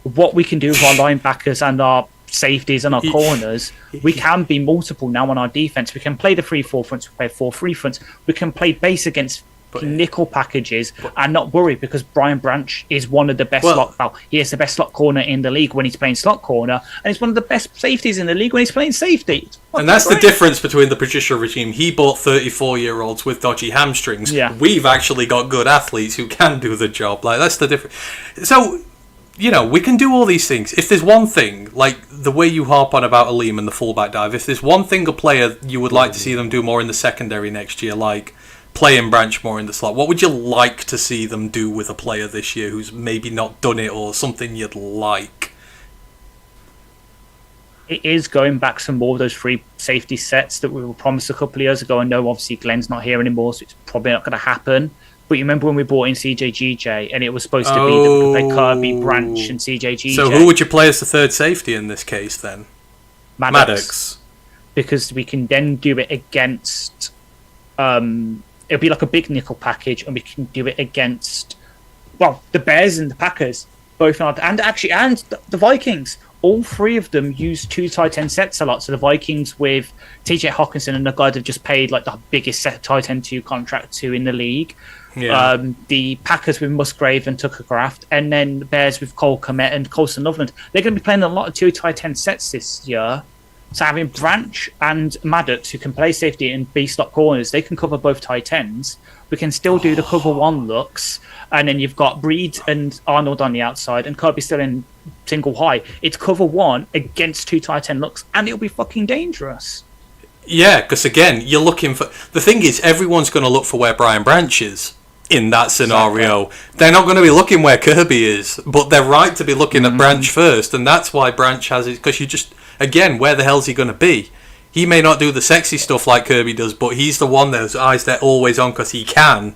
what we can do with our linebackers and our safeties and our corners, we can be multiple now on our defense. We can play the 3-4 fronts, we play 4-3 fronts. We can play base against nickel packages and not worry, because Brian Branch is one of the best he is the best slot corner in the league when he's playing slot corner, and he's one of the best safeties in the league when he's playing safety. And that's the difference between the Patricia regime. He bought 34-year-olds with dodgy hamstrings. Yeah. We've actually got good athletes who can do the job. Like, that's the difference. So, we can do all these things. If there's one thing, like the way you harp on about Aleem and the fullback dive, if there's one thing a player you would like to see them do more in the secondary next year, like playing Branch more in the slot, what would you like to see them do with a player this year who's maybe not done it, or something you'd like? It is going back some more of those free safety sets that we were promised a couple of years ago. I know obviously Glenn's not here anymore, so it's probably not going to happen. But you remember when we brought in CJGJ, and it was supposed to be that we could play Kirby, Branch, and CJGJ. So who would you play as the third safety in this case then? Maddox. Because we can then do it against... it'll be like a big nickel package, and we can do it against, the Bears and the Packers, both, and the Vikings. All three of them use 2 tight end sets a lot. So the Vikings with TJ Hawkinson and the guy they've just paid like the biggest set tight end 2 contract to in the league. Yeah. The Packers with Musgrave and Tucker Kraft, and then the Bears with Cole Kmet and Colson Loveland. They're going to be playing a lot of 2 tight end sets this year. So having Branch and Maddox, who can play safety and be slot corners, they can cover both tight ends. We can still do the cover 1 looks, and then you've got Breed and Arnold on the outside, and Kirby still in single high. It's cover 1 against 2 tight end looks, and it'll be fucking dangerous. Yeah, because again, you're looking for... The thing is, everyone's going to look for where Brian Branch is in that scenario. Exactly. They're not going to be looking where Kirby is, but they're right to be looking at Branch first, and that's why Branch has it, because you just... Again, where the hell's he going to be? He may not do the sexy stuff like Kirby does, but he's the one whose eyes they're always on because he can.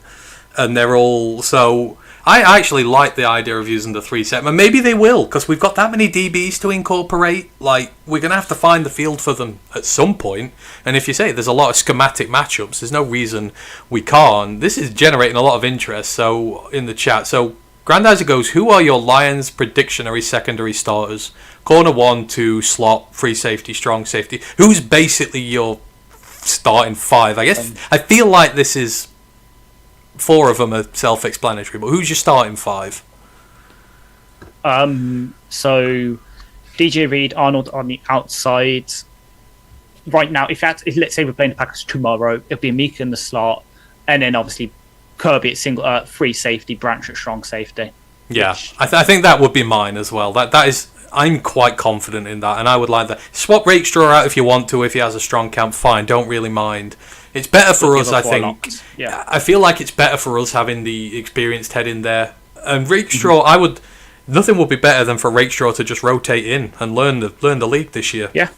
And they're all... So, I actually like the idea of using the 3 set. And maybe they will, because we've got that many DBs to incorporate. Like, we're going to have to find the field for them at some point. And if you say there's a lot of schematic matchups, there's no reason we can't. This is generating a lot of interest in the chat. So, Grandizer goes, who are your Lions predictionary secondary starters? Corner 1, 2, slot, free safety, strong safety. Who's basically your starting 5? I guess I feel like this is 4 of them are self-explanatory, but who's your starting 5? So DJ Reed, Arnold on the outside. Right now, if let's say we're playing the Packers tomorrow, it'll be Mika in the slot, and then obviously Kirby at single free safety, Branch at strong safety. Yeah, I think that would be mine as well. That is, I'm quite confident in that, and I would like that. Swap Rakestraw out if you want to. If he has a strong camp, fine. Don't really mind. It's better for us, I think. Yeah. I feel like it's better for us having the experienced head in there. And Rakestraw, nothing would be better than for Rakestraw to just rotate in and learn the league this year. Yeah.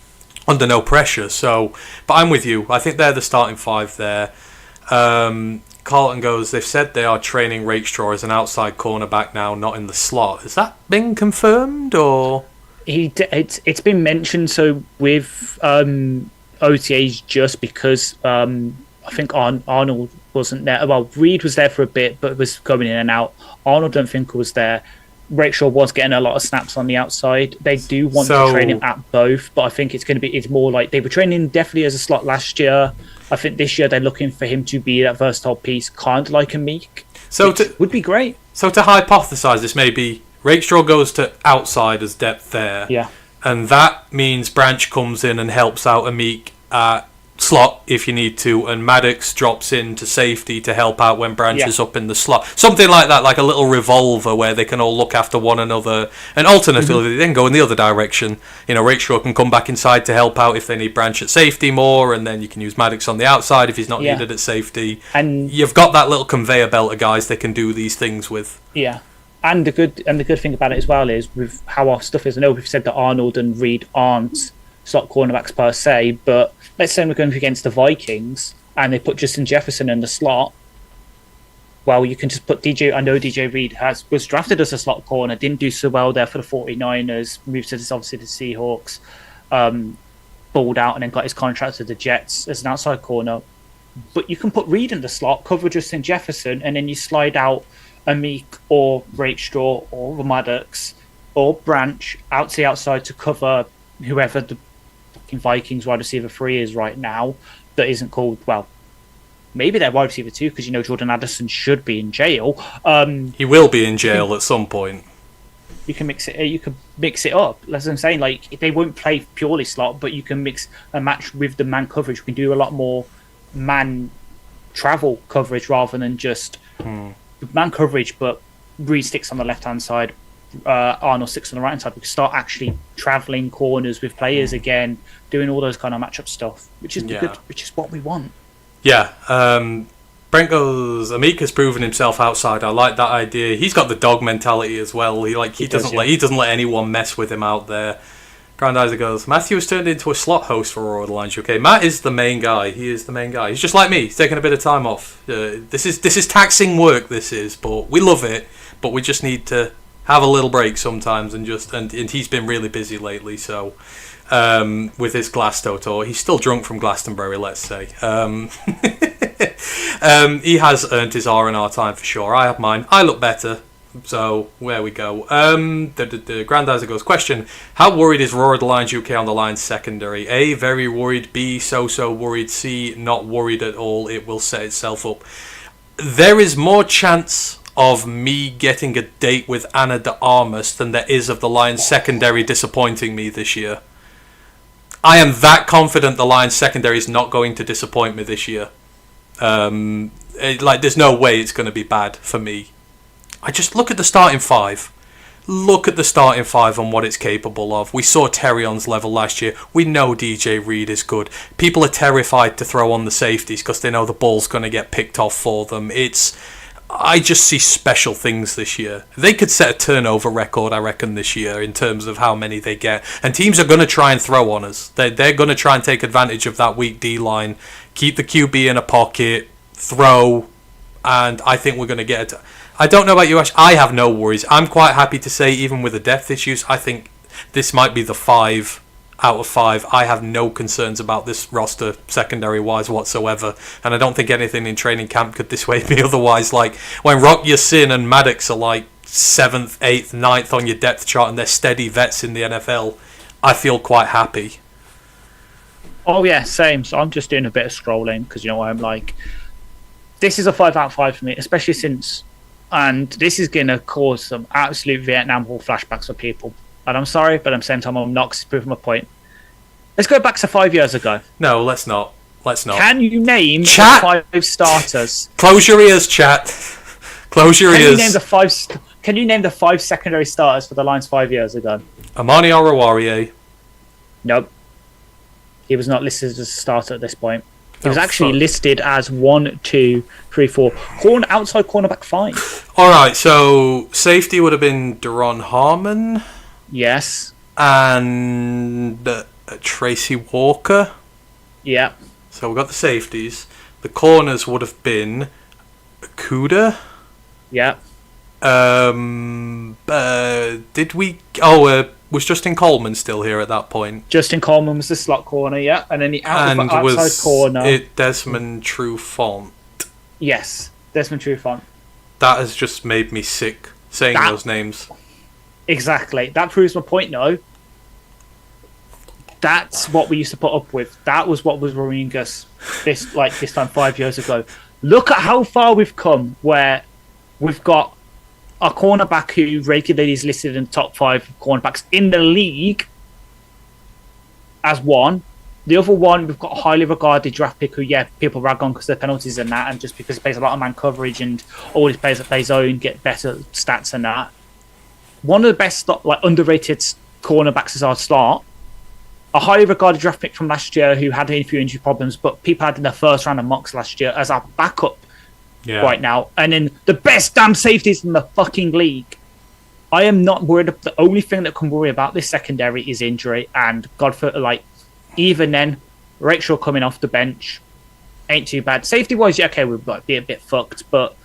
Under no pressure. So, but I'm with you. I think they're the starting 5 there. Carlton goes, they've said they are training Rakestraw as an outside cornerback now, not in the slot. Has that been confirmed, or...? It's been mentioned, so with OTAs, just because I think Arnold wasn't there. Well, Reed was there for a bit, but was going in and out. Arnold don't think was there. Rakestraw was getting a lot of snaps on the outside. They do want to train him at both, but I think it's more like they were training definitely as a slot last year. I think this year they're looking for him to be that versatile piece, kind of like a Meek. So would be great. So to hypothesize this, maybe Rakestraw goes to outside as depth there. Yeah. And that means Branch comes in and helps out a Meek at slot if you need to, and Maddox drops in to safety to help out when Branch is up in the slot. Something like that, like a little revolver where they can all look after one another. And alternatively, they then go in the other direction. Rakestraw can come back inside to help out if they need Branch at safety more, and then you can use Maddox on the outside if he's not needed at safety. And you've got that little conveyor belt of guys they can do these things with. Yeah. And the good thing about it as well is with how our stuff is. I know we've said that Arnold and Reed aren't slot cornerbacks per se, but let's say we're going against the Vikings and they put Justin Jefferson in the slot. Well, you can just put DJ. I know DJ Reed was drafted as a slot corner, didn't do so well there for the 49ers, moved to obviously the Seahawks, balled out and then got his contract to the Jets as an outside corner. But you can put Reed in the slot, cover Justin Jefferson, and then you slide out a Meek or Rakestraw or Maddox or Branch out to the outside to cover whoever the fucking Vikings wide receiver 3 is right now that isn't called, well, maybe their wide receiver too, because Jordan Addison should be in jail. He will be in jail at some point. You can mix it. You can mix it up. As I'm saying, like they won't play purely slot, but you can mix a match with the man coverage. We can do a lot more man travel coverage rather than just man coverage. But Reed sticks on the left hand side, Arnold sticks on the right hand side. We can start actually traveling corners with players again, doing all those kind of matchup stuff, which is good, which is what we want. Yeah. Brent goes, Amik has proven himself outside. I like that idea. He's got the dog mentality as well. He doesn't let anyone mess with him out there. Grandizer goes, Matthew has turned into a slot host for ROTL UK. Matt is the main guy. He is the main guy. He's just like me. He's taking a bit of time off. This is taxing work. This is, but we love it. But we just need to have a little break sometimes, and he's been really busy lately. So. With his Glasgow, he's still drunk from Glastonbury, let's say. He has earned his R&R time for sure. I have mine. I look better, so there we go. The Grandizer goes, question, how worried is ROTL UK on the Lions secondary? A, very worried. B, so worried. C, not worried at all. It will set itself up. There is more chance of me getting a date with Anna de Armas than there is of the Lions secondary disappointing me this year. I am that confident the Lions secondary is not going to disappoint me this year. There's no way it's going to be bad for me. I just look at the starting five. Look at the starting five and what it's capable of. We saw Terrion's level last year. We know DJ Reed is good. People are terrified to throw on the safeties because they know the ball's going to get picked off for them. I just see special things this year. They could set a turnover record, I reckon, this year in terms of how many they get. And teams are going to try and throw on us. They're going to try and take advantage of that weak D-line, keep the QB in a pocket, throw, and I think we're going to get it. I don't know about you, Ash. I have no worries. I'm quite happy to say, even with the depth issues, I think this might be the 5 out of 5. I have no concerns about this roster secondary-wise whatsoever, and I don't think anything in training camp could dissuade me otherwise. Like, when Rock Yassin and Maddox are like 7th, 8th, 9th on your depth chart and they're steady vets in the NFL, I feel quite happy. Oh yeah, same. So I'm just doing a bit of scrolling because I'm like, this is a 5 out of 5 for me, especially since, and this is going to cause some absolute Vietnam War flashbacks for people. And I'm sorry, but at the same time, I'm not, because it's proving my point. Let's go back to 5 years ago. No, let's not. Can you name the 5 starters? Close your ears, chat. Close your ears. Can you name the 5 secondary starters for the Lions 5 years ago? Amani Oruwariye. Nope. He was not listed as a starter at this point. He was actually listed as 1, 2, 3, 4. Outside cornerback 5. Alright, so safety would have been Deron Harmon. Yes. And Tracy Walker. Yeah. So we got the safeties. The corners would have been Kuda. Yeah. Did we... was Justin Coleman still here at that point? Justin Coleman was the slot corner, yeah. And then the outside corner... it Desmond Trufant? Yes, Desmond Trufant. That has just made me sick, saying those names. Exactly. That proves my point, though. That's what we used to put up with. That was what was worrying us this time 5 years ago. Look at how far we've come, where we've got a cornerback who regularly is listed in the top 5 cornerbacks in the league as one. The other one, we've got a highly regarded draft pick who, people rag on because of the penalties and that, and just because he plays a lot of man coverage and all his players that play zone get better stats and that. One of the best, underrated cornerbacks is our slot. A highly regarded draft pick from last year who had a few injury problems, but people had in the first round of mocks last year as our backup right now. And then the best damn safeties in the fucking league. I am not worried. The only thing that can worry about this secondary is injury. And even then, Rachel coming off the bench ain't too bad. Safety-wise, we might be a bit fucked. But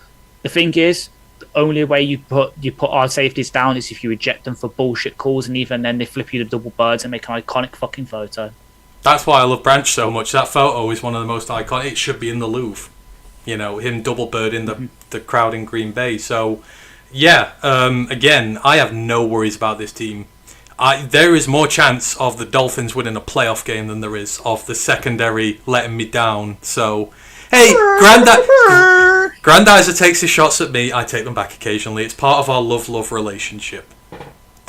the thing is, the only way you put our safeties down is if you eject them for bullshit calls, and even then they flip you the double birds and make an iconic fucking photo. That's why I love Branch so much. That photo is one of the most iconic. It should be in the Louvre. Him double bird in the crowd in Green Bay. So, again, I have no worries about this team. There is more chance of the Dolphins winning a playoff game than there is of the secondary letting me down. So, Hey, Grandizer takes his shots at me. I take them back occasionally. It's part of our love relationship.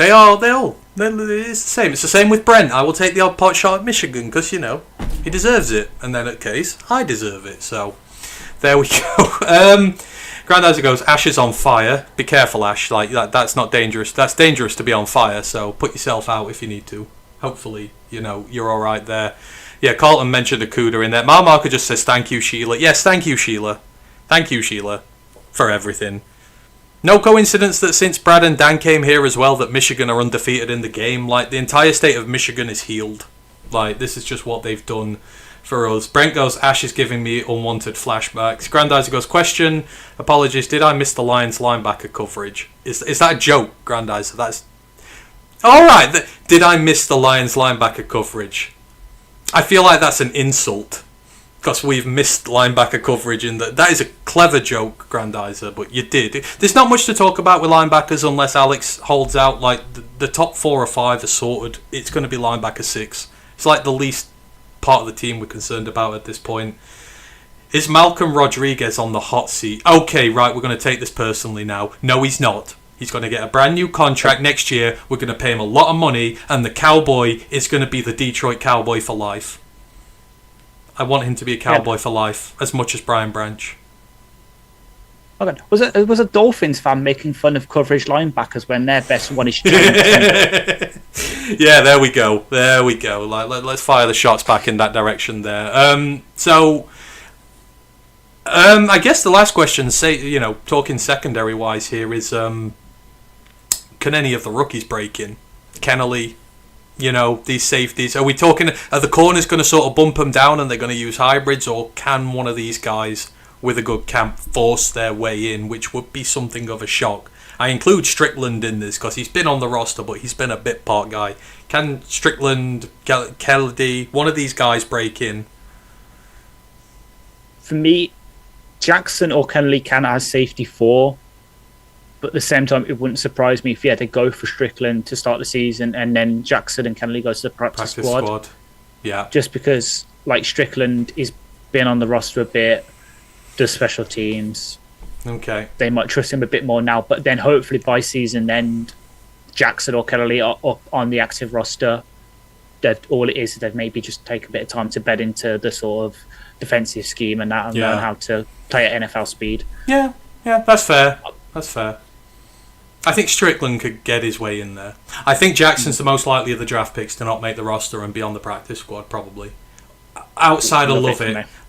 It's the same. It's the same with Brent. I will take the odd pot shot at Michigan because, he deserves it. And then at Case, I deserve it. So, there we go. Grandizer goes, Ash is on fire. Be careful, Ash. Like, that's not dangerous. That's dangerous to be on fire. So, put yourself out if you need to. Hopefully, you're all right there. Yeah, Carlton mentioned Akuda in there. Marmarka just says, thank you, Sheila. Yes, thank you, Sheila. Thank you, Sheila, for everything. No coincidence that since Brad and Dan came here as well, that Michigan are undefeated in the game. Like, the entire state of Michigan is healed. Like, this is just what they've done for us. Brent goes, Ash is giving me unwanted flashbacks. Grandizer goes, question, apologies, did I miss the Lions linebacker coverage? Is that a joke, Grandizer? That's... Alright, did I miss the Lions linebacker coverage? I feel like that's an insult. Because we've missed linebacker coverage in that is a clever joke, Grandizer, but you did. There's not much to talk about with linebackers unless Alex holds out. Like, the top 4 or 5 are sorted. It's going to be linebacker 6. It's like the least part of the team we're concerned about at this point. Is Malcolm Rodriguez on the hot seat? Okay, right, we're going to take this personally now. No, he's not. He's going to get a brand new contract next year. We're going to pay him a lot of money, and the Cowboy is going to be the Detroit Cowboy for life. I want him to be a Cowboy for life, as much as Brian Branch. Okay. Was a Dolphins fan making fun of coverage linebackers when their best one is James? Yeah, there we go. Like, let's fire the shots back in that direction there. I guess the last question, talking secondary wise here, is can any of the rookies break in? Kennelly, these safeties. Are we talking, are the corners going to sort of bump them down and they're going to use hybrids, or can one of these guys with a good camp force their way in, which would be something of a shock? I include Strickland in this because he's been on the roster, but he's been a bit part guy. Can Strickland, Kennedy, one of these guys break in? For me, Jackson or Kennelly can as safety 4. But at the same time, it wouldn't surprise me if he had to go for Strickland to start the season and then Jackson and Kennelly go to the practice squad. Yeah. Just because, like, Strickland is been on the roster a bit, does special teams. Okay. They might trust him a bit more now, but then hopefully by season end, Jackson or Kennelly are up on the active roster. That all it is they've maybe just take a bit of time to bed into the sort of defensive scheme and learn how to play at NFL speed. Yeah, that's fair. I think Strickland could get his way in there. I think Jackson's the most likely of the draft picks to not make the roster and be on the practice squad, probably. Outside of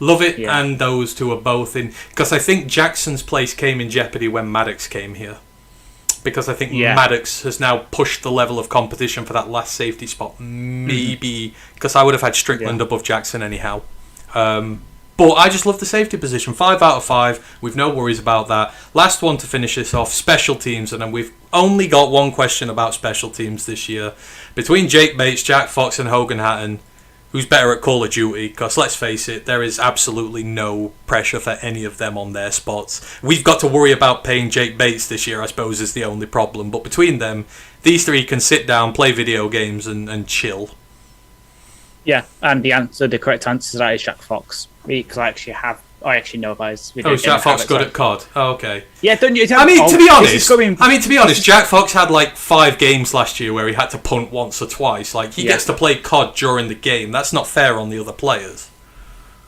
Love it, yeah. And those two are both in. Because I think Jackson's place came in jeopardy when Maddox came here. Because I think Maddox has now pushed the level of competition for that last safety spot. Maybe. Because I would have had Strickland above Jackson anyhow. But I just love the safety position. 5 out of 5. We've no worries about that. Last one to finish this off, special teams. And then we've only got one question about special teams this year. Between Jake Bates, Jack Fox and Hogan Hatton, who's better at Call of Duty? Because let's face it, there is absolutely no pressure for any of them on their spots. We've got to worry about paying Jake Bates this year, I suppose, is the only problem. But between them, these three can sit down, play video games and chill. Yeah, and the correct answer to that is Jack Fox. Because I actually know about his video. Oh, is Jack Fox good at COD? Oh, okay. Yeah, don't you? To be honest, Jack Fox had like 5 games last year where he had to punt once or twice. Like, he gets to play COD during the game. That's not fair on the other players.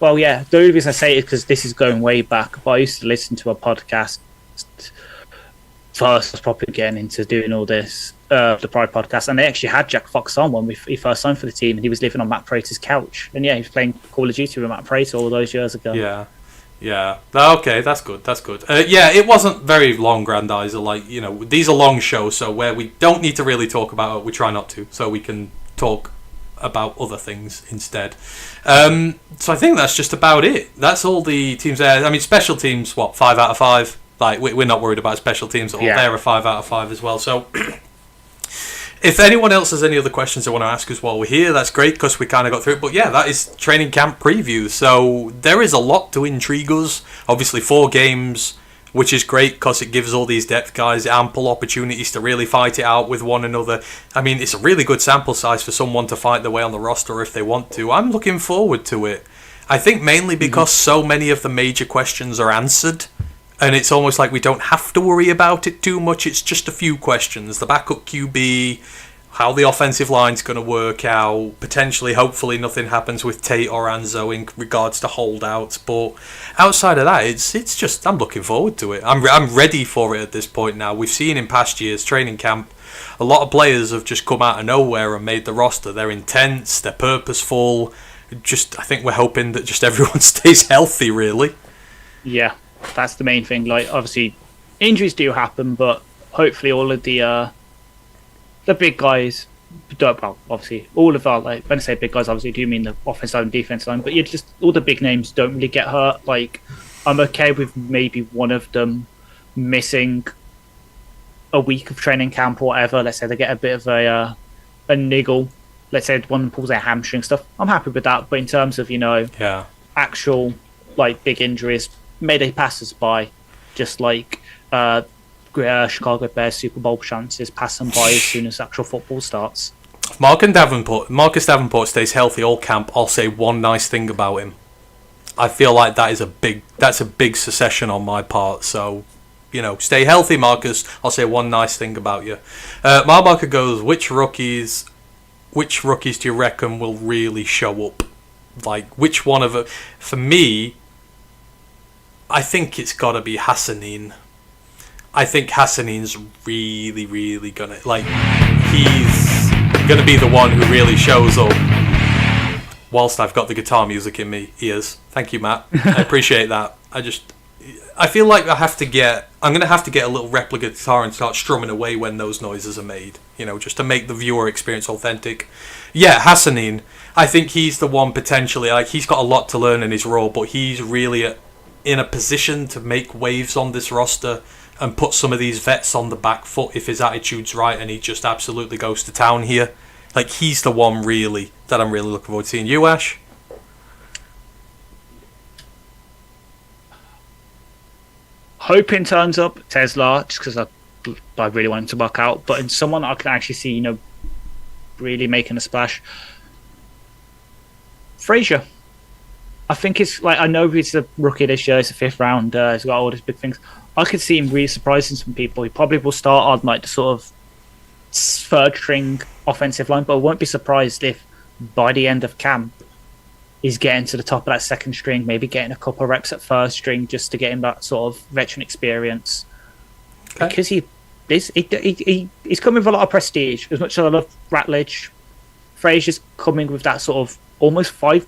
Well, yeah, the only reason I say it is because this is going way back, but I used to listen to a podcast first. I was probably getting into doing all this, the Pride podcast, and they actually had Jack Fox on when he first signed for the team, and he was living on Matt Prater's couch. And yeah, he was playing Call of Duty with Matt Prater all those years ago. Yeah. Okay, that's good. It wasn't very long, Grandizer. Like, these are long shows, so where we don't need to really talk about it, we try not to, so we can talk about other things instead. So I think that's just about it. That's all the teams there. I mean, special teams, 5 out of 5? Like, we're not worried about special teams at all. They're a 5 out of 5 as well. So, if anyone else has any other questions they want to ask us while we're here, that's great, because we kind of got through it. But yeah, that is training camp preview. So, there is a lot to intrigue us. Obviously, 4 games, which is great, because it gives all these depth guys ample opportunities to really fight it out with one another. I mean, it's a really good sample size for someone to fight their way on the roster if they want to. I'm looking forward to it. I think mainly because so many of the major questions are answered, and it's almost like we don't have to worry about it too much. It's just a few questions. The backup QB, how the offensive line's going to work out, potentially, hopefully nothing happens with Tate or Anzo in regards to holdouts, but outside of that, it's just, I'm looking forward to it. I'm ready for it at this point now. We've seen in past years, training camp, a lot of players have just come out of nowhere and made the roster. They're intense, they're purposeful. Just, I think we're hoping that just everyone stays healthy, really. Yeah, that's the main thing. Like, obviously, injuries do happen, but hopefully all of the big guys don't. Well, obviously, all of our, like, when I say big guys, obviously, I do mean the offensive line and defensive line. But just all the big names don't really get hurt. Like, I'm okay with maybe one of them missing a week of training camp or whatever. Let's say they get a bit of a niggle. Let's say one pulls their hamstring stuff. I'm happy with that. But in terms of, actual, like, big injuries, may they pass us by. Just like Chicago Bears Super Bowl chances, pass them by as soon as actual football starts. If Marcus Davenport stays healthy all camp, I'll say one nice thing about him. I feel like that's a big secession on my part. So, stay healthy, Marcus. I'll say one nice thing about you. Marbarker goes, which rookies do you reckon will really show up? Like, which one of it? For me, I think it's got to be Hassanin. I think Hassanin's really, really gonna, like, he's gonna be the one who really shows up. Whilst I've got the guitar music in me ears. Thank you, Matt. I appreciate that. I feel like I'm gonna have to get a little replica guitar and start strumming away when those noises are made. Just to make the viewer experience authentic. Yeah, Hassanin. I think he's the one potentially. Like, he's got a lot to learn in his role, but he's really in a position to make waves on this roster and put some of these vets on the back foot if his attitude's right and he just absolutely goes to town here. Like, he's the one really that I'm really looking forward to seeing. You, Ash? Hoping turns up Tesla, just because I really want him to work out, but in someone I can actually see, really making a splash. Frazier. I think it's like, I know he's a rookie this year, it's a 5th round, he's got all these big things. I could see him really surprising some people. He probably will start on like the sort of 3rd string offensive line, but I won't be surprised if by the end of camp he's getting to the top of that 2nd string, maybe getting a couple of reps at 1st string just to get him that sort of veteran experience. Okay. Because he's coming with a lot of prestige. As much as I love Ratledge, Frazier's coming with that sort of almost 4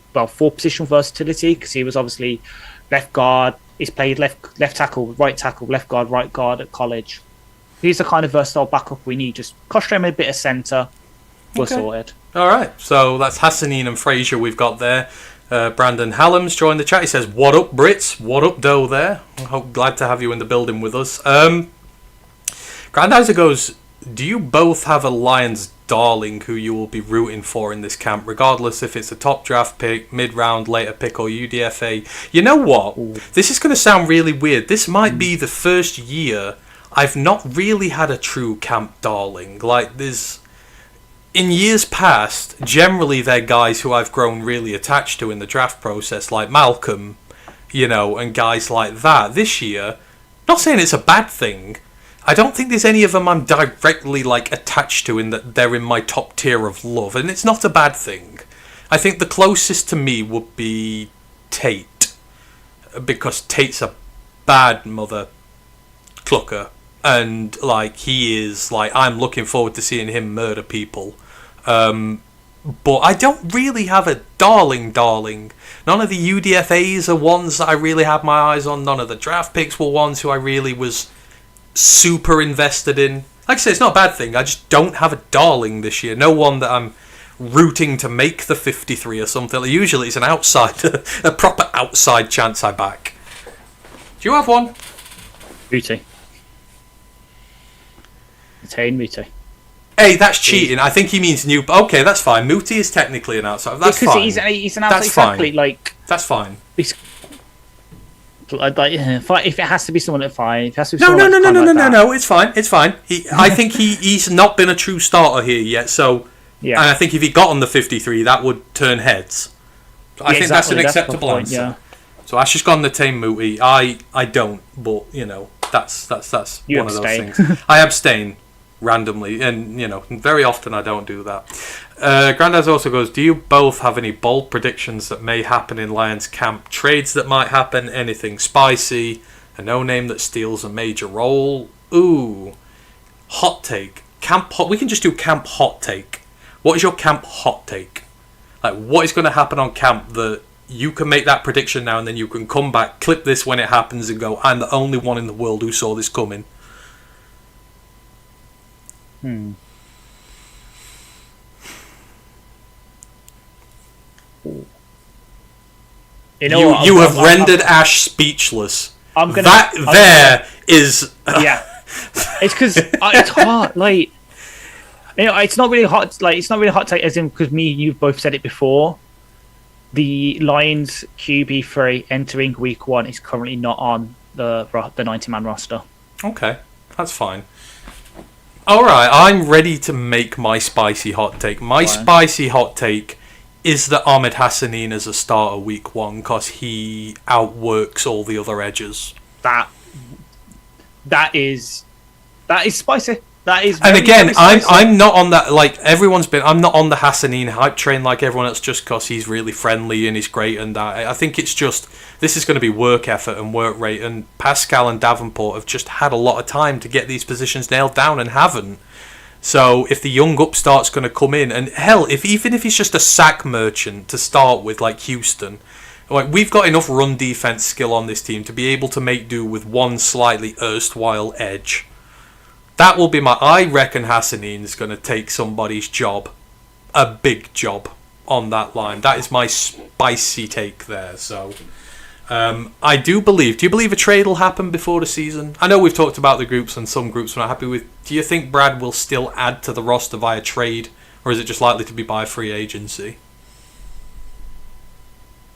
position versatility, because he was obviously left guard. He's played left tackle, right tackle, left guard at college. He's the kind of versatile backup we need. Just cost him a bit of centre. We're sorted. All right, so that's Hassanin and Frazier we've got there. Brandon Hallam's joined the chat. He says, "What up, Brits? What up, Doe?" There. Glad to have you in the building with us. Grandizer goes, "Do you both have a Lions darling who you will be rooting for in this camp, regardless if it's a top draft pick, mid-round, later pick, or UDFA?" You know what? Ooh. This is going to sound really weird. This might be the first year I've not really had a true camp darling. Like, in years past, generally they're guys who I've grown really attached to in the draft process, like Malcolm, and guys like that. This year, not saying it's a bad thing, I don't think there's any of them I'm directly attached to in that they're in my top tier of love, and it's not a bad thing. I think the closest to me would be Tate, because Tate's a bad mother clucker, and he is I'm looking forward to seeing him murder people. But I don't really have a darling. None of the UDFAs are ones that I really had my eyes on. None of the draft picks were ones who I really was super invested in. Like I say, it's not a bad thing. I just don't have a darling this year. No one that I'm rooting to make the 53 or something. Usually it's an outside, a proper outside chance I back. Do you have one? Muti. Retain Muti. Hey, that's cheating. I think he means new. Okay, that's fine. Muti is technically an outside. That's fine. He's an outside. That's exactly, fine. That's fine. If it has to be someone at 5, it has to be no. It's fine. I think he's not been a true starter here yet. So, yeah. And I think if he got on the 53, that would turn heads. I think that's an acceptable point, answer. yeah. So Ash has gone the tame Mooty. I don't, but that's You one abstain. of those things. I abstain randomly, and very often I don't do that. Grandaz also goes, do you both have any bold predictions that may happen in Lions camp? Trades that might happen, anything spicy, a no-name that steals a major role? Ooh, hot take. We can just do camp hot take. What is your camp hot take? Like, what is going to happen on camp that you can make that prediction now, and then you can come back, clip this when it happens, and go, I'm the only one in the world who saw this coming. You know what? You have rendered Ash speechless. Is yeah. It's because it's hard. Like, it's not really hot. Like, it's not really hot take as in because you've both said it before. The Lions QB3 entering week 1 is currently not on the 90-man roster. Okay, that's fine. All right, I'm ready to make my spicy hot take. My spicy hot take is that Ahmed Hassanin is a starter week 1 because he outworks all the other edges. That is spicy. That is. And again, I'm not on that. Like everyone's been, I'm not on the Hassanin hype train like everyone else just because he's really friendly and he's great. And I think it's just this is going to be work effort and work rate. And Pascal and Davenport have just had a lot of time to get these positions nailed down and haven't. So if the young upstart's going to come in, and hell, even if he's just a sack merchant to start with, like Houston, like we've got enough run defense skill on this team to be able to make do with one slightly erstwhile edge. That will be I reckon Hassanin's going to take somebody's job, a big job on that line. That is my spicy take there. So I do you believe a trade will happen before the season? I know we've talked about the groups and some groups we're not happy with. Do you think Brad will still add to the roster via trade, or is it just likely to be by free agency?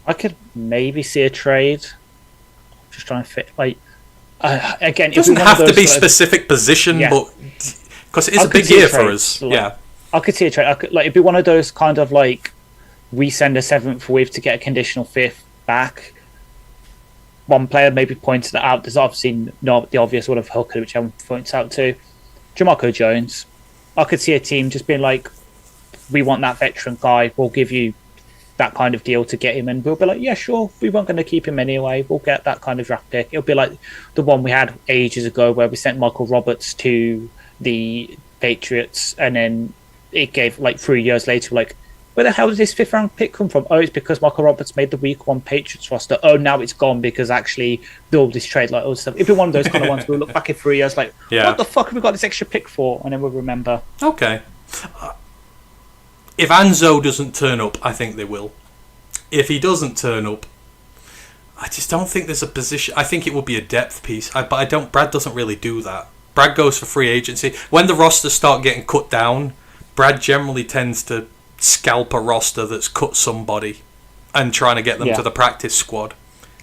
I could maybe see a trade. Just trying to fit again. It doesn't have to be specific position, but because it is a big year for us. I could see a trade. It'd be one of those kind of like we send a 7th wave to get a conditional 5th back. One player maybe pointed that out. There's obviously not the obvious one of Hooker, which everyone points out to. Jamarco Jones. I could see a team just being like, we want that veteran guy. We'll give you that kind of deal to get him, and we'll be like, yeah, sure, we weren't going to keep him anyway. We'll get that kind of draft pick. It'll be like the one we had ages ago where we sent Michael Roberts to the Patriots, and then it gave like 3 years later, like, where the hell did this 5th round pick come from? Oh, it's because Michael Roberts made the week 1 Patriots roster. Oh, now it's gone because actually all this trade, like all this stuff. It'd be one of those kind of ones we'll look back in 3 years like, what the fuck have we got this extra pick for? And then we'll remember. Okay. If Anzo doesn't turn up, I think they will. If he doesn't turn up, I just don't think there's a position. I think it would be a depth piece, but I don't. Brad doesn't really do that. Brad goes for free agency. When the rosters start getting cut down, Brad generally tends to scalp a roster that's cut somebody and trying to get them to the practice squad.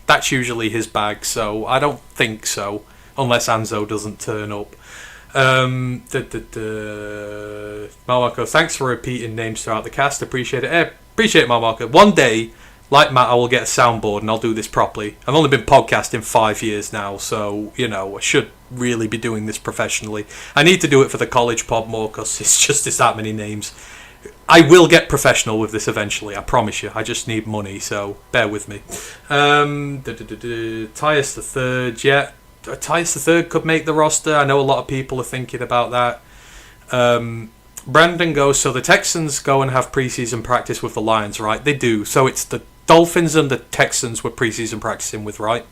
That's usually his bag, so I don't think so, unless Anzo doesn't turn up. Marmarco, thanks for repeating names throughout the cast. Appreciate it. Appreciate it, Marmarco. One day, like Matt, I will get a soundboard and I'll do this properly. I've only been podcasting 5 years now, so I should really be doing this professionally. I need to do it for the college pod more because it's that many names. I will get professional with this eventually, I promise you. I just need money, so bear with me. Tyus the Third, yeah. Tyus the Third could make the roster. I know a lot of people are thinking about that. Brandon goes, so the Texans go and have preseason practice with the Lions, right? They do. So it's the Dolphins and the Texans we're preseason practicing with, right?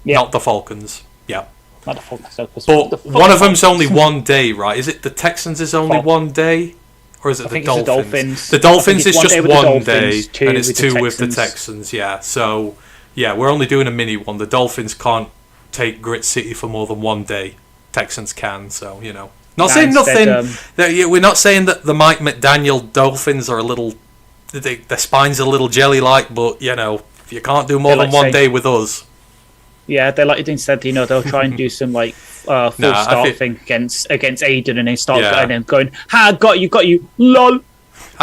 Yeah. Not the Falcons. Yeah. Not the Falcons. But one of them's only 1 day, right? Is it the Texans is only 1 day? Or is it the Dolphins? The Dolphins is just 1 day, and it's 2 with the Texans, yeah. So, yeah, we're only doing a mini one. The Dolphins can't take Grit City for more than 1 day. Texans can, so, Not saying nothing. We're not saying that the Mike McDaniel Dolphins are a little... Their spine's a little jelly-like, but, if you can't do more than 1 day with us... Yeah, they like instead, they'll try and do some, like, full start thing against Aiden, and they start and then going, ha, got you, lol.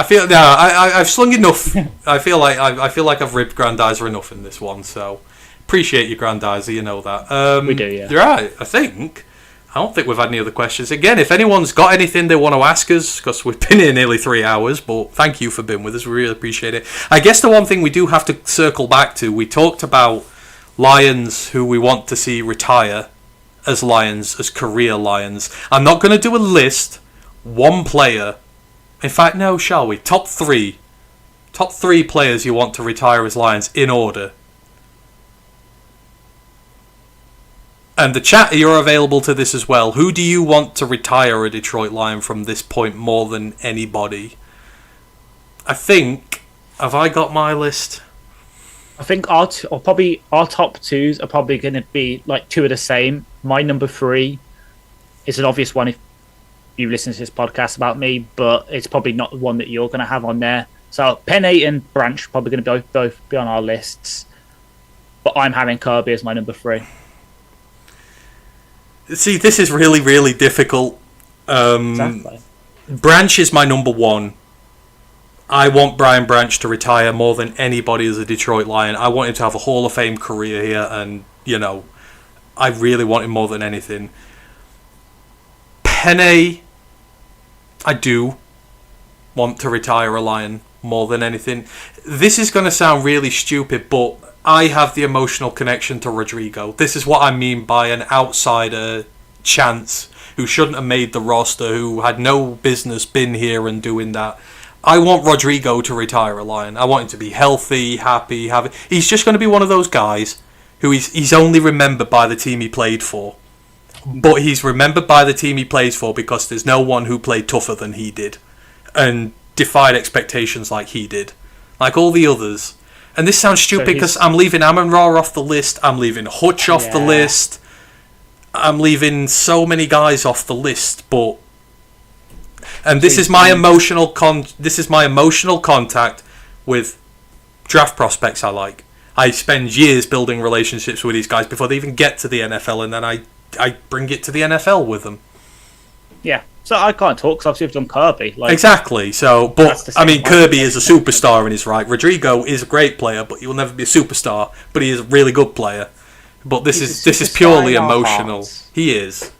I've slung enough. I feel like I've ribbed Grandizer enough in this one. So appreciate you, Grandizer. You know that. We do, yeah. You're right. I don't think we've had any other questions. Again, if anyone's got anything they want to ask us, because we've been here nearly 3 hours, but thank you for being with us. We really appreciate it. I guess the one thing we do have to circle back to, we talked about Lions who we want to see retire as Lions, as career Lions. I'm not going to do a list. One player. In fact, no, shall we? Top three players you want to retire as Lions in order. And the chat, you're available to this as well. Who do you want to retire a Detroit Lion from this point more than anybody? I think, have I got my list? I think our top twos are probably going to be like two of the same. My number 3 is an obvious one if you listen to this podcast about me, but it's probably not the one that you're going to have on there. So Penne and Branch are probably going to both be on our lists, but I'm having Kirby as my number 3. See, this is really, really difficult. Exactly. Branch is my number 1. I want Brian Branch to retire more than anybody as a Detroit Lion. I want him to have a Hall of Fame career here, and, you know, I really want him more than anything. Penne, I do want to retire a Lion more than anything. This is going to sound really stupid, but I have the emotional connection to Rodrigo. This is what I mean by an outsider chance who shouldn't have made the roster, who had no business been here and doing that. I want Rodrigo to retire a Lion. I want him to be healthy, happy. He's just going to be one of those guys who he's only remembered by the team he played for. But he's remembered by the team he plays for because there's no one who played tougher than he did and defied expectations like he did. Like all the others. And this sounds stupid because I'm leaving Amon-Ra off the list. I'm leaving Hutch off the list. I'm leaving so many guys off the list. But this is my emotional contact with draft prospects I like. I spend years building relationships with these guys before they even get to the NFL, and then I bring it to the NFL with them. Yeah. So I can't talk because obviously I've done Kirby. Exactly. So, but I mean, Kirby is a superstar in his right. Rodrigo is a great player, but he will never be a superstar. But he is a really good player. But this is purely emotional. He is.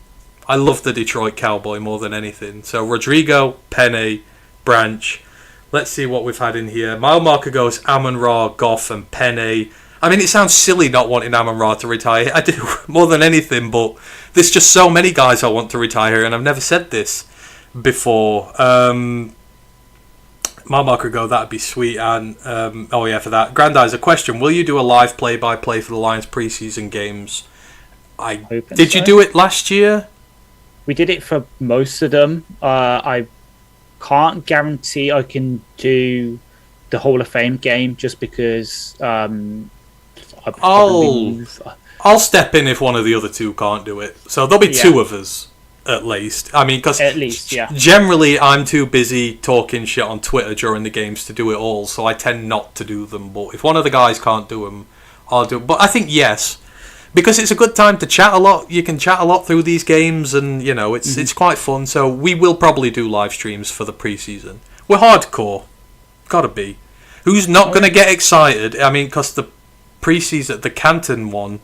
I love the Detroit Cowboy more than anything. So Rodrigo, Penne, Branch. Let's see what we've had in here. Mile marker goes Amon-Ra, Goff, and Penne. I mean, it sounds silly not wanting Amon-Ra to retire. I do more than anything, but there's just so many guys I want to retire, and I've never said this before. Mile marker go, that'd be sweet. And for that. Grandizer, question: will you do a live play-by-play for the Lions preseason games? Did you do it last year? We did it for most of them. I can't guarantee I can do the Hall of Fame game just because I'll step in if one of the other two can't do it. So there'll be two of us at least. I mean, because generally I'm too busy talking shit on Twitter during the games to do it all, so I tend not to do them. But if one of the guys can't do them, I'll do it. But I think yes, because it's a good time to chat a lot. You can chat a lot through these games, and you know it's quite fun. So we will probably do live streams for the preseason. We're hardcore, gotta be. Who's not going to get excited? I mean, because the preseason, the Canton one,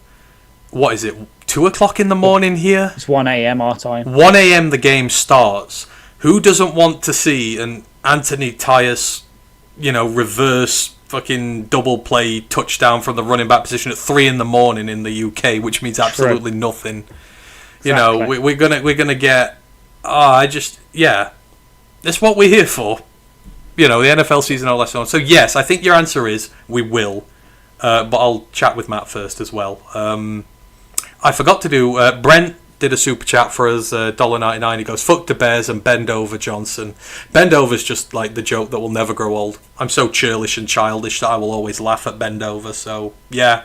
what is it? 2:00 in the morning here. It's 1 a.m. our time. 1 a.m. the game starts. Who doesn't want to see an Anthony Tyus, reverse fucking double play touchdown from the running back position at 3 in the morning in the UK, which means absolutely nothing. Exactly. We're gonna get. That's what we're here for. The NFL season, all that so on. So yes, I think your answer is we will, but I'll chat with Matt first as well. I forgot to do. Brent did a super chat for us, $1.99. He goes, "Fuck the Bears and bend over Johnson." Bend over's just like the joke that will never grow old. I'm so churlish and childish that I will always laugh at bend over. So yeah,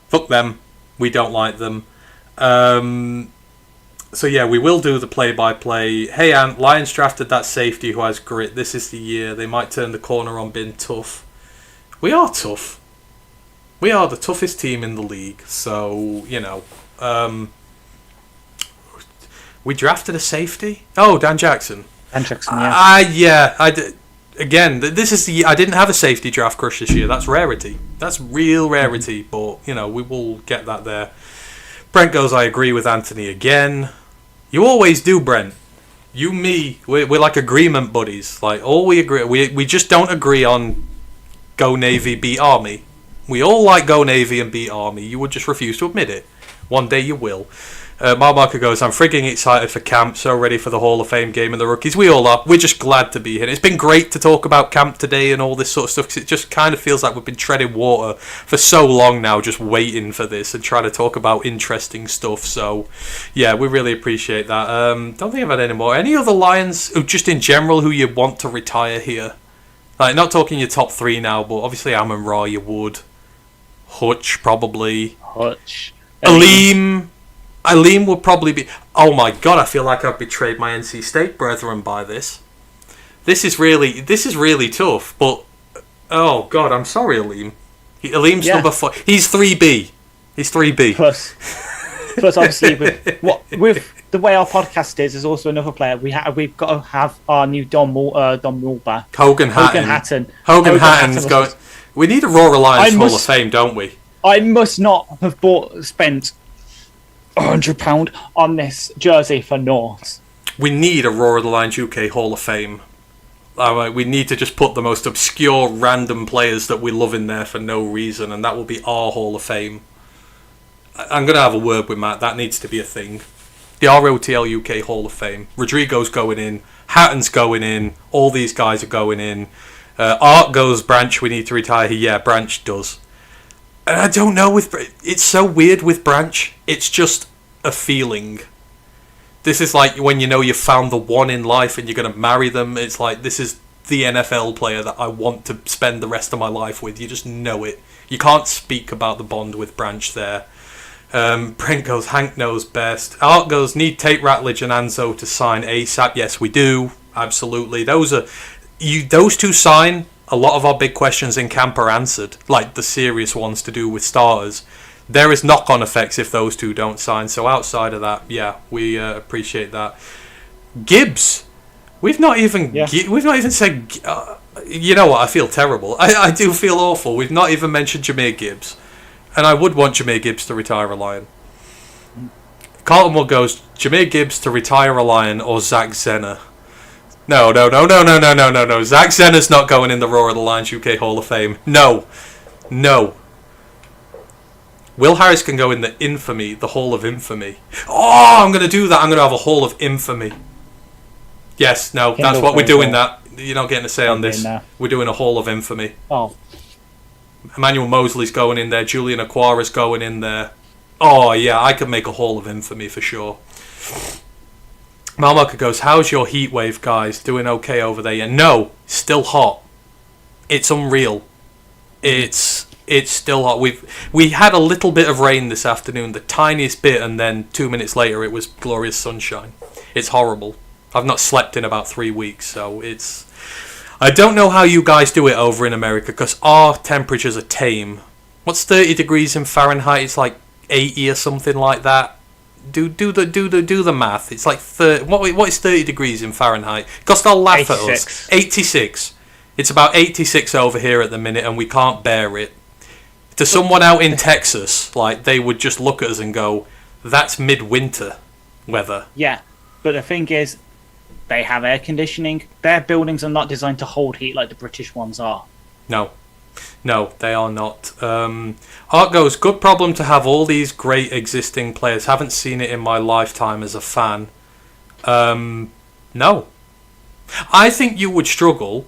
fuck them. We don't like them. So yeah, we will do the play-by-play. Hey Ant, Lions drafted that safety who has grit. This is the year. They might turn the corner on being tough. We are tough. We are the toughest team in the league. So, we drafted a safety? Oh, Dan Jackson. Dan Jackson, yeah. again, this is the I didn't have a safety draft crush this year. That's rarity. That's real rarity. But we will get that there. Brent goes, I agree with Anthony again. You always do, Brent. You, me, we're like agreement buddies. Like, all we agree, we just don't agree on Go Navy, beat Army. We all like Go Navy and beat Army. You would just refuse to admit it. One day you will. Marmarker goes, I'm frigging excited for camp, so ready for the Hall of Fame game and the rookies. We all are. We're just glad to be here. It's been great to talk about camp today and all this sort of stuff, because it just kind of feels like we've been treading water for so long now, just waiting for this and trying to talk about interesting stuff. So, yeah, we really appreciate that. Don't think I've had any more. Any other Lions, just in general, who you want to retire here? Like, not talking your top 3 now, but obviously Amon-Ra, you would. Hutch, probably. Hutch. Aleem would probably be... Oh my god, I feel like I've betrayed my NC State brethren by this. This is really tough, but... Oh god, I'm sorry, Aleem. Aleem's number 4. He's 3B. He's 3B. Plus obviously, with the way our podcast is, there's also another player. We've got to have our new Don Mulbaugh. Hogan Hatton's going... We need a Raw Alliance Hall of Fame, don't we? I must not have spent £100 on this jersey for North. We need a Raw Alliance UK Hall of Fame. We need to just put the most obscure, random players that we love in there for no reason, and that will be our Hall of Fame. I'm going to have a word with Matt. That needs to be a thing. The ROTL UK Hall of Fame. Rodrigo's going in. Hatton's going in. All these guys are going in. Art goes, Branch, we need to retire. Yeah, Branch does. And I don't know, it's so weird with Branch. It's just a feeling. This is like when you found the one in life and you're going to marry them. It's like, this is the NFL player that I want to spend the rest of my life with. You just know it. You can't speak about the bond with Branch there. Brent goes, Hank knows best. Art goes, need Tate Ratledge and Anzo to sign ASAP. Yes, we do. Absolutely. Those two sign... A lot of our big questions in camp are answered, like the serious ones to do with starters. There is knock-on effects if those two don't sign. So outside of that, yeah, we appreciate that. Gibbs, we've not even said. You know what? I feel terrible. I do feel awful. We've not even mentioned Jahmyr Gibbs, and I would want Jahmyr Gibbs to retire a Lion. Carlton Wood goes, Jahmyr Gibbs to retire a Lion or Zach Zenner. No. Zach Zenner's not going in the Raw of the Lions UK Hall of Fame. No. Will Harris can go in the infamy, the Hall of Infamy. Oh, I'm going to do that. I'm going to have a Hall of Infamy. Yes, no, that's what we're doing. That you're not getting a say on this. We're doing a Hall of Infamy. Oh. Emmanuel Mosley's going in there. Julian Aquara's going in there. Oh, yeah, I could make a Hall of Infamy for sure. Malmarker goes, how's your heat wave, guys? Doing okay over there? Yeah, no, still hot. It's unreal. It's still hot. We had a little bit of rain this afternoon, the tiniest bit, and then 2 minutes later it was glorious sunshine. It's horrible. I've not slept in about 3 weeks, so it's... I don't know how you guys do it over in America, because our temperatures are tame. What's 30 degrees in Fahrenheit? It's like 80 or something like that. Do the math. It's like 30. What is 30 degrees in Fahrenheit? Because they'll laugh 86. at us. 86. It's about 86 over here at the minute, and we can't bear it. To someone out in Texas, like, they would just look at us and go, "That's midwinter weather." Yeah, but the thing is, they have air conditioning. Their buildings are not designed to hold heat like the British ones are. No, they are not. Art goes, good problem to have all these great existing players. Haven't seen it in my lifetime as a fan. No. I think you would struggle,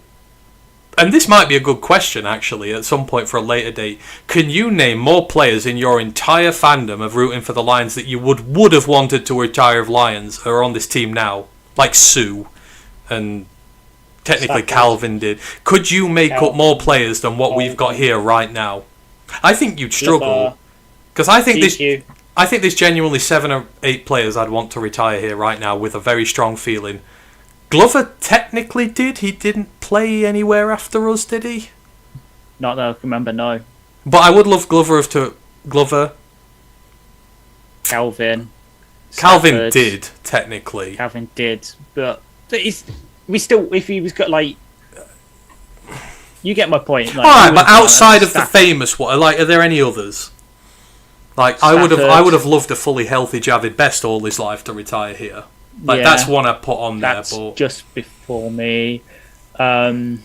and this might be a good question actually at some point for a later date. Can you name more players in your entire fandom of rooting for the Lions that you would have wanted to retire of Lions or are on this team now? Like Sue and... Technically, Calvin did. Could you make up more players than what we've got here right now? I think you'd struggle, because I think there's genuinely 7 or 8 players I'd want to retire here right now with a very strong feeling. Glover technically did. He didn't play anywhere after us, did he? Not that I can remember, no. But I would love Glover. Calvin did technically. Calvin did, but if he was got like You get my point. Like, all right, but outside of the famous one, like, are there any others? Like, Stafford. I would have loved a fully healthy Javid Best all his life to retire here. Like, that's one I put on that's there. But just before me. A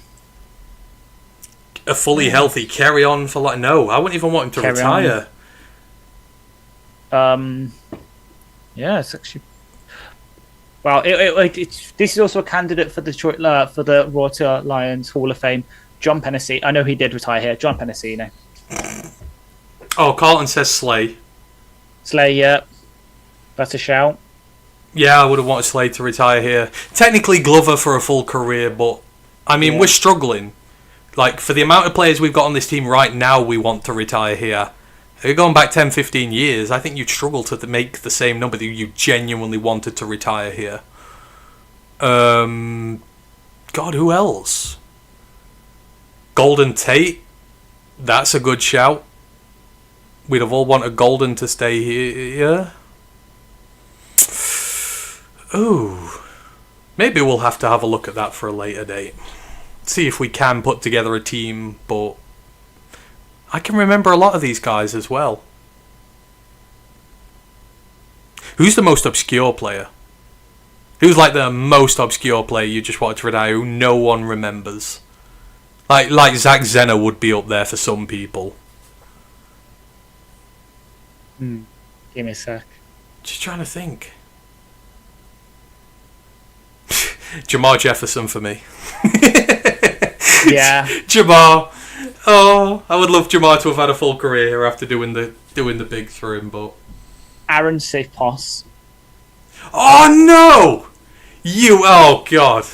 fully healthy Carry On for like no, I wouldn't even want him to retire. Yeah, it's actually. Well, this is also a candidate for the ROTL Lions Hall of Fame. John Pennicini. I know he did retire here. John Pennicini. Oh, Carlton says Slay. Slay, yeah. That's a shout. Yeah, I would have wanted Slade to retire here. Technically Glover for a full career, but I mean, we're struggling. Like, for the amount of players we've got on this team right now, we want to retire here. If you're going back 10, 15 years, I think you'd struggle to make the same number that you genuinely wanted to retire here. God, who else? Golden Tate. That's a good shout. We'd have all wanted Golden to stay here. Ooh. Maybe we'll have to have a look at that for a later date. See if we can put together a team, but I can remember a lot of these guys as well. Who's the most obscure player? Who's like the most obscure player you just wanted to retire who no one remembers? Like Zach Zenner would be up there for some people. Give me a sec. Just trying to think. Jamar Jefferson for me. Yeah. Jamar. Oh, I would love Jamar to have had a full career here after doing the bigs for him, but Aaron Sipos. oh no! Oh god.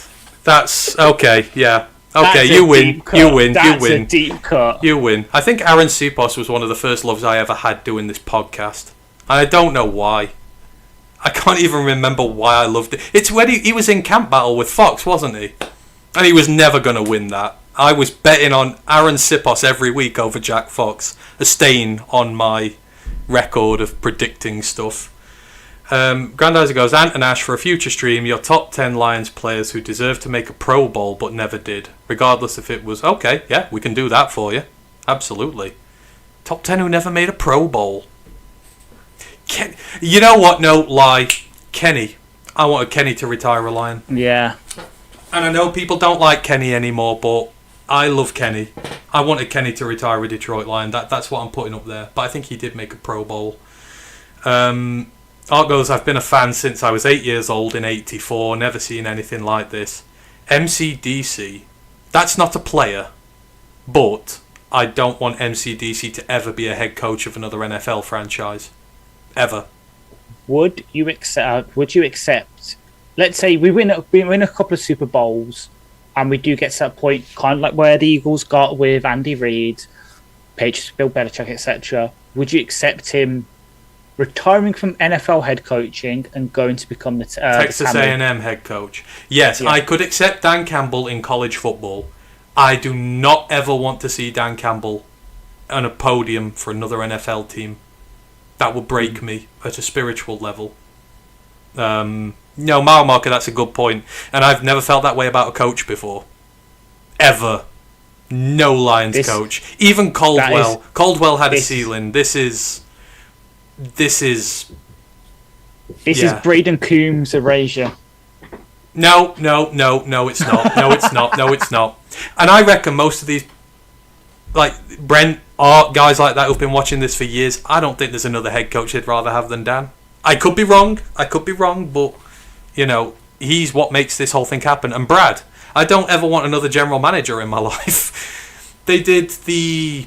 That's okay, yeah. Okay, you win. You win. That's you win. a deep cut. You win. I think Aaron Sipos was one of the first loves I ever had doing this podcast. And I don't know why. I can't even remember why I loved it. It's when he was in Camp Battle with Fox, wasn't he? And he was never going to win that. I was betting on Aaron Sipos every week over Jack Fox. A stain on my record of predicting stuff. Grandizer goes, Ant and Ash, for a future stream, your top 10 Lions players who deserve to make a Pro Bowl but never did. Regardless if it was, okay, yeah, we can do that for you. Absolutely. Top 10 who never made a Pro Bowl. You know what? No, lie. Kenny. I wanted Kenny to retire a Lion. Yeah. And I know people don't like Kenny anymore, but I love Kenny. I wanted Kenny to retire a Detroit Lion. That's what I'm putting up there. But I think he did make a Pro Bowl. Art goes, I've been a fan since I was 8 years old in 84. Never seen anything like this. MCDC. That's not a player. But I don't want MCDC to ever be a head coach of another NFL franchise. Ever. Would you accept? Let's say we win a couple of Super Bowls, and we do get to that point, kind of like where the Eagles got with Andy Reid, Patriots, Bill Belichick, etc. Would you accept him retiring from NFL head coaching and going to become the Texas A&M head coach? Yes, yeah. I could accept Dan Campbell in college football. I do not ever want to see Dan Campbell on a podium for another NFL team. That would break me at a spiritual level. No, mile marker, that's a good point. And I've never felt that way about a coach before. Ever. No Lions coach. Even Caldwell. Caldwell had a ceiling. This is Braden Coombs' erasure. No, it's not. No, it's not. No, it's not. And I reckon most of these, like Brent, Art, guys like that who've been watching this for years, I don't think there's another head coach they'd rather have than Dan. I could be wrong, but, you know, he's what makes this whole thing happen. And Brad, I don't ever want another general manager in my life. They did that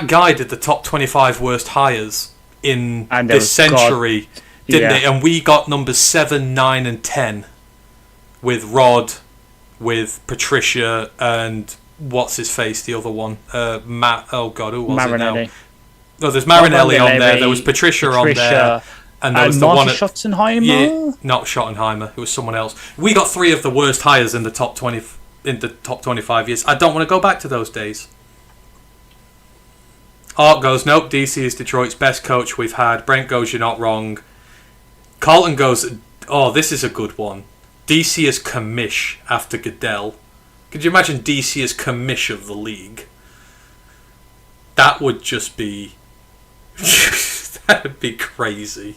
guy did the top 25 worst hires in this century, didn't they? And we got numbers 7, 9, and 10 with Rod, with Patricia, and what's his face, the other one? Matt. Oh God, who was Marinelli. it now? No, there's Marinelli on there. There was Patricia on there, and there was the one. Schottenheimer. Yeah, not Schottenheimer. It was someone else. We got 3 of the worst hires in the top 20, in the top 25 years. I don't want to go back to those days. Art goes, nope. DC is Detroit's best coach we've had. Brent goes, you're not wrong. Carlton goes, oh, this is a good one. DC is commish after Goodell. Could you imagine DC as commish of the league? That would just be... that would be crazy.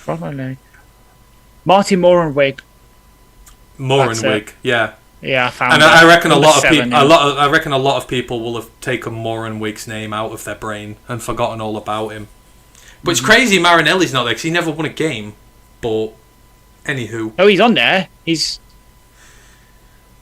Probably. Marty Morenweg. Morenweg, yeah. Yeah, I found and that. I reckon I reckon a lot of people will have taken Morenweg's name out of their brain and forgotten all about him. But it's crazy Marinelli's not there because he never won a game. But anywho, oh, he's on there. He's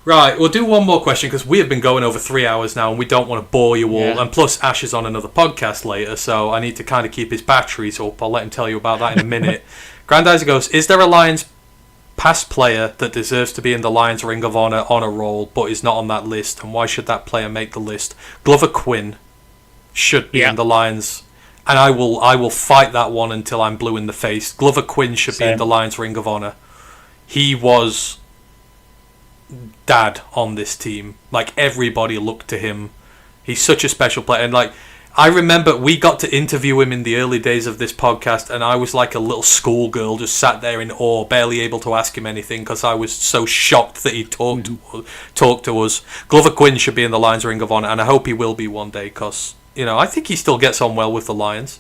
right. We'll do one more question because we have been going over 3 hours now, and we don't want to bore you all. Yeah. And plus, Ash is on another podcast later, so I need to kind of keep his batteries up. I'll let him tell you about that in a minute. Grandizer goes: is there a Lions past player that deserves to be in the Lions Ring of Honor roll, but is not on that list, and why should that player make the list? Glover Quinn should be in the Lions, and I will fight that one until I'm blue in the face. Glover Quinn should be in the Lions Ring of Honor. He was dad on this team. Like, everybody looked to him. He's such a special player, and like, I remember we got to interview him in the early days of this podcast, and I was like a little schoolgirl just sat there in awe, barely able to ask him anything because I was so shocked that he talked to us. Glover Quinn should be in the Lions Ring of Honor, and I hope he will be one day because, you know, I think he still gets on well with the Lions.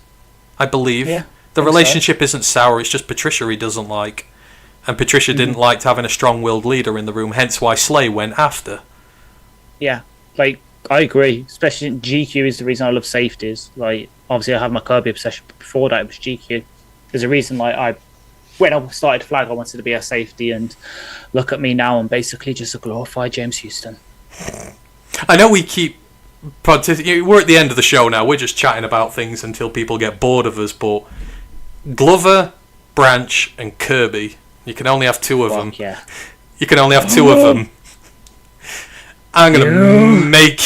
I believe. Yeah, the relationship isn't sour, it's just Patricia he doesn't like. And Patricia didn't like having a strong-willed leader in the room, hence why Slay went after. Yeah, like, I agree. Especially GQ is the reason I love safeties. Like, obviously I have my Kirby obsession, but before that it was GQ. There's a reason, like, when I started Flag, I wanted to be a safety, and look at me now, I'm basically just a glorified James Houston. I know we keep... we're at the end of the show now, we're just chatting about things until people get bored of us, but Glover, Branch, and Kirby, you can only have two of them. Yeah. You can only have two of them. I'm going to make...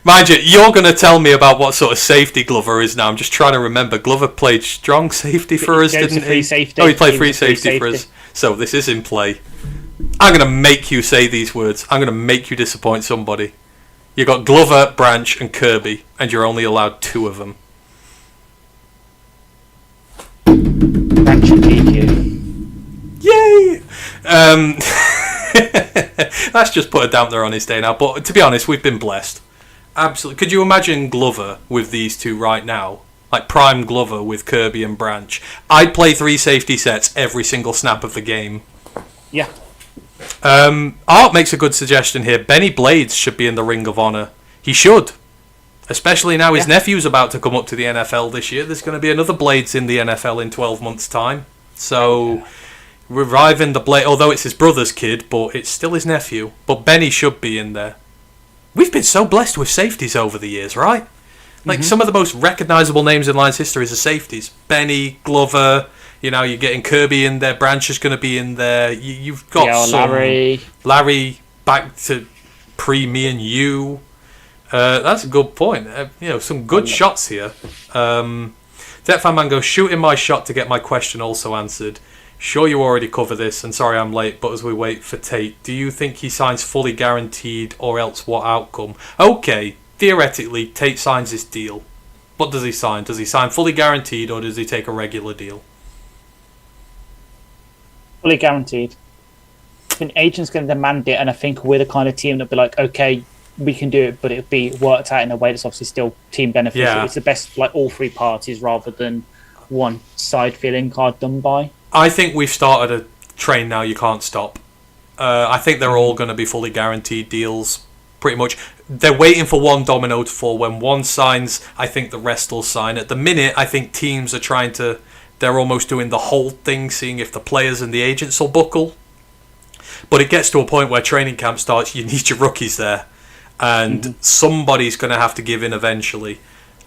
Mind you, you're going to tell me about what sort of safety Glover is now. I'm just trying to remember. Glover played strong safety for us, didn't he? Safety. Oh, he played free safety for us. So this is in play. I'm going to make you say these words. I'm going to make you disappoint somebody. You got Glover, Branch, and Kirby, and you're only allowed two of them. Branch and GQ. Yay! Let's just put a dampener on his day now. But to be honest, we've been blessed. Absolutely. Could you imagine Glover with these two right now? Like prime Glover with Kirby and Branch. I'd play 3 safety sets every single snap of the game. Yeah. Art makes a good suggestion here. Benny Blades should be in the Ring of Honor. He should. Especially now his nephew's about to come up to the NFL this year. There's going to be another Blades in the NFL in 12 months' time. So... reviving the Blade, although it's his brother's kid, but it's still his nephew. But Benny should be in there. We've been so blessed with safeties over the years, right? Like some of the most recognisable names in Lions history are safeties. Benny, Glover, you know, you're getting Kirby in there, Branch is going to be in there. You've got some... Larry, back to pre-me and you. That's a good point. You know, some good shots here. Deathfan Man goes, shooting my shot to get my question also answered. Sure, you already cover this, and sorry I'm late, but as we wait for Tate, do you think he signs fully guaranteed, or else what outcome? Okay, theoretically, Tate signs his deal. What does he sign? Does he sign fully guaranteed, or does he take a regular deal? Fully guaranteed. An agent's going to demand it, and I think we're the kind of team that'll be like, okay, we can do it, but it'll be worked out in a way that's obviously still team beneficial. Yeah. It's the best, like, all 3 parties, rather than one side feeling hard done by. I think we've started a train now you can't stop. I think they're all going to be fully guaranteed deals, pretty much. They're waiting for one domino to fall. When one signs, I think the rest will sign. At the minute, I think teams are trying to... They're almost doing the whole thing, seeing if the players and the agents will buckle. But it gets to a point where training camp starts, you need your rookies there. And somebody's going to have to give in eventually.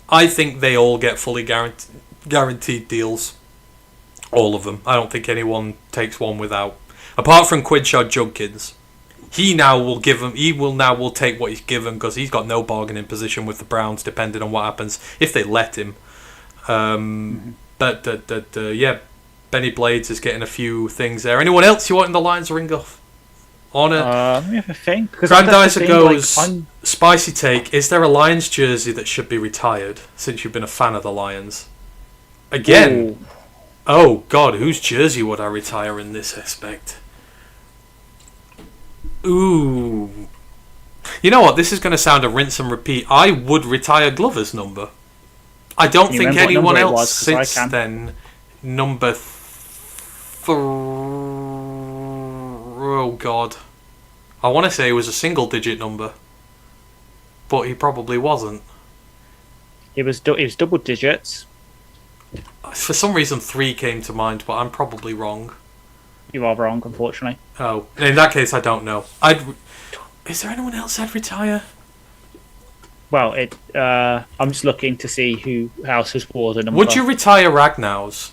I think they all get fully guaranteed deals. All of them. I don't think anyone takes one without. Apart from Quinshad Judkins. He will take what he's given because he's got no bargaining position with the Browns depending on what happens if they let him. Yeah, Benny Blades is getting a few things there. Anyone else you want in the Lions Ring of Honor? Let me have a think. Grandizer goes, like, spicy take, is there a Lions jersey that should be retired since you've been a fan of the Lions? Again... Ooh. Oh, God, whose jersey would I retire in this aspect? Ooh. You know what? This is going to sound a rinse and repeat. I would retire Glover's number. I don't think anyone else since then. Number... Oh, God. I want to say it was a single-digit number. But he probably wasn't. It was double digits. For some reason, 3 came to mind, but I'm probably wrong. You are wrong, unfortunately. Oh, in that case, I don't know. Is there anyone else I'd retire? Well, I'm just looking to see who else has wore the number. Would you retire Ragnar's?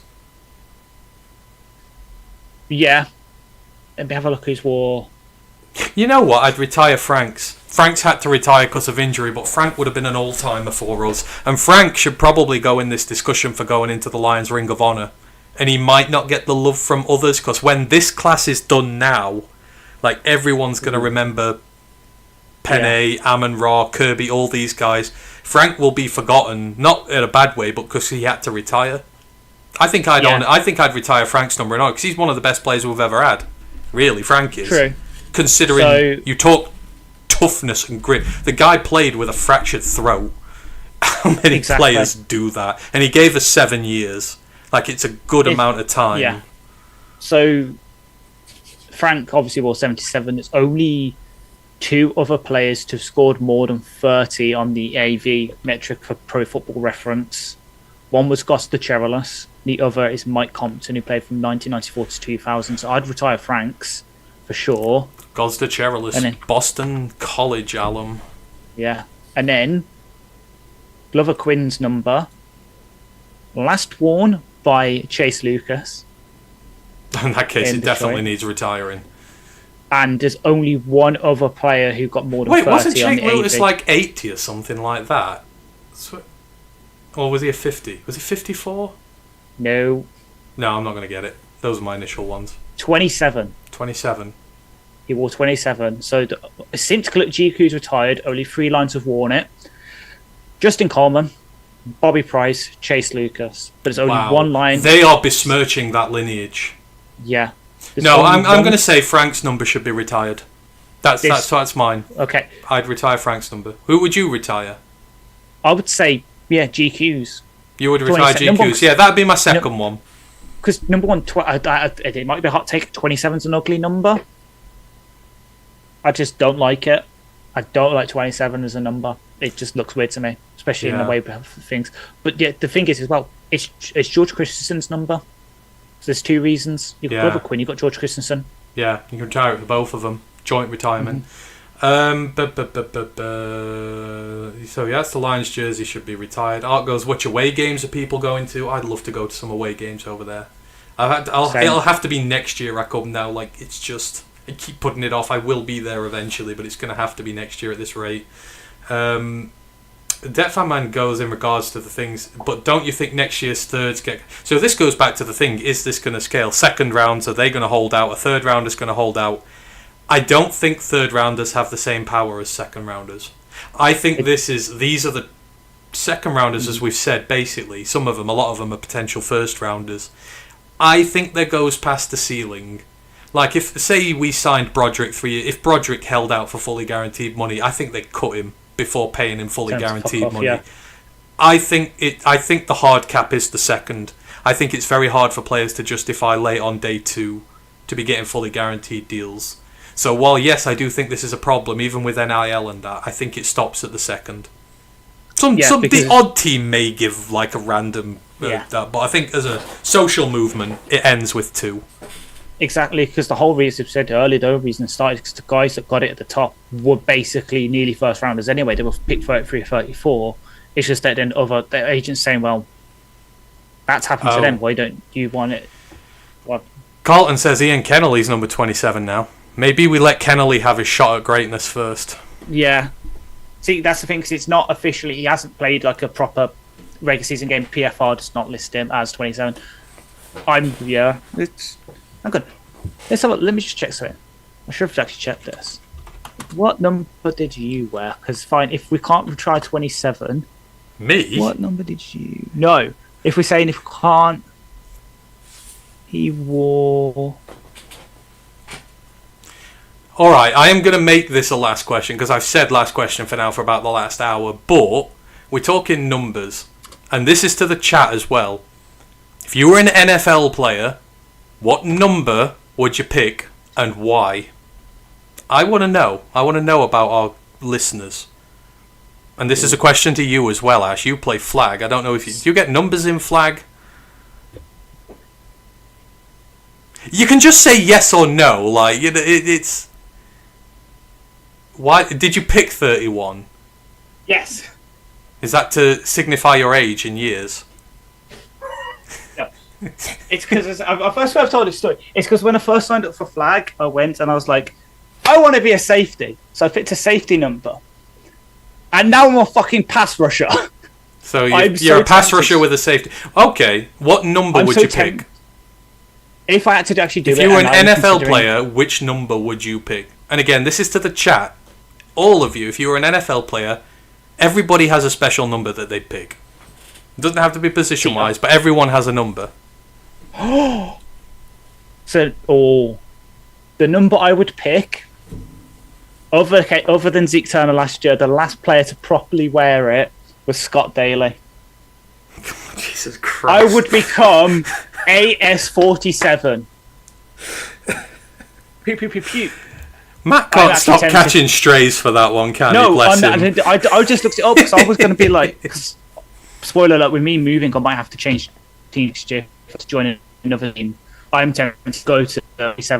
Yeah. Let me have a look who's wore... You know what? I'd retire Frank's. Frank's had to retire because of injury, but Frank would have been an all-timer for us. And Frank should probably go in this discussion for going into the Lions Ring of Honor. And he might not get the love from others, because when this class is done now, like, everyone's going to remember Penne, Amon-Ra, Kirby, all these guys. Frank will be forgotten, not in a bad way, but because he had to retire. I think I'd retire Frank's number and all, because he's one of the best players we've ever had. Really, Frank is. True. Considering you talk toughness and grit. The guy played with a fractured throat. How many players do that? And he gave us 7 years. Like, it's a good amount of time. Yeah. So, Frank obviously wore 77. There's only 2 other players to have scored more than 30 on the AV metric for Pro Football Reference. One was Gosta Cherilus. The other is Mike Compton, who played from 1994 to 2000. So I'd retire Frank's, for sure. Gosta Cherilus, Boston College alum. Yeah. And then, Glover Quinn's number, last worn by Chase Lucas. In that case, it definitely needs retiring. And there's only one other player who got more than 30 wasn't on Chase the Lucas AV. like 80 or something like that? Or was he a 50? Was he 54? No. No, I'm not going to get it. Those are my initial ones. 27. 27. He wore 27. So since GQ's retired, only 3 lines have worn it. Justin Coleman, Bobby Price, Chase Lucas. But there's only one line. They are besmirching that lineage. Yeah. I'm going to say Frank's number should be retired. That's mine. Okay. I'd retire Frank's number. Who would you retire? I would say, GQ's. You would retire GQ's. Yeah, that'd be my second one. Because number one, it might be a hot take. 27's an ugly number. I just don't like it. I don't like 27 as a number. It just looks weird to me, especially in the way we have things. But yeah, the thing is, as well, it's George Christensen's number. So there's 2 reasons. You've got Glover Quinn, you've got George Christensen. Yeah, you can retire it for both of them. Joint retirement. So yeah, that's the Lions jersey should be retired. Art goes, which away games are people going to? I'd love to go to some away games over there. It'll have to be next year. I come now. Like, it's just, I keep putting it off. I will be there eventually, but it's going to have to be next year at this rate. Deathfan Man goes in regards to the things, but don't you think next year's thirds get... So this goes back to the thing, is this going to scale? Second rounds, are they going to hold out? A third rounder's going to hold out? I don't think third rounders have the same power as second rounders. I think these are the second rounders, as we've said, basically. A lot of them are potential first rounders. I think that goes past the ceiling. Like, if, say, we signed Broderick 3 years, if Broderick held out for fully guaranteed money, I think they'd cut him before paying him fully guaranteed money. Yeah. I think the hard cap is the second. I think it's very hard for players to justify late on day 2 to be getting fully guaranteed deals. So while, yes, I do think this is a problem, even with NIL and that, I think it stops at the second. The odd team may give like a random that, but I think as a social movement, it ends with 2. Exactly, because the whole reason, I said earlier, the reason it started because the guys that got it at the top were basically nearly first rounders anyway. They were picked 33 or 34. It's just that then other agents saying, well, that's happened to them. Why don't you want it? Well, Carlton says Ian Kennelly's number 27 now. Maybe we let Kennelly have his shot at greatness first. Yeah. See, that's the thing, because it's not officially, he hasn't played like a proper regular season game. PFR does not list him as 27. I'm good. Let me just check something. I should have actually checked this. What number did you wear? Because fine, if we can't try 27. Me? What number did you? No. If we're saying if we can't, he wore... All right, I am going to make this a last question because I've said last question for now for about the last hour, but we're talking numbers, and this is to the chat as well. If you were an NFL player, what number would you pick and why? I want to know. I want to know about our listeners. And this is a question to you as well, Ash. You play flag. I don't know if do you get numbers in flag? You can just say yes or no. Like it's. Why did you pick 31? Yes. Is that to signify your age in years? No. It's because I've told this story. It's because when I first signed up for flag, I went and I was like, I want to be a safety, so I picked a safety number. And now I'm a fucking pass rusher. So you're a pass rusher with a safety. Okay, what number would you pick? If I had to actually do it, if you were an NFL player, which number would you pick? And again, this is to the chat. All of you, if you were an NFL player, everybody has a special number that they'd pick. It doesn't have to be position-wise, but everyone has a number. So, the number I would pick, other than Zeke Turner last year, the last player to properly wear it was Scott Daly. Jesus Christ. I would become AS47. Pew, pew, pew, pew. Matt can't stop catching strays for that one, can he? Bless him. I just looked it up because I was going to be like, spoiler alert, with me moving, I might have to change teams to join another team. I'm tempted to go to 37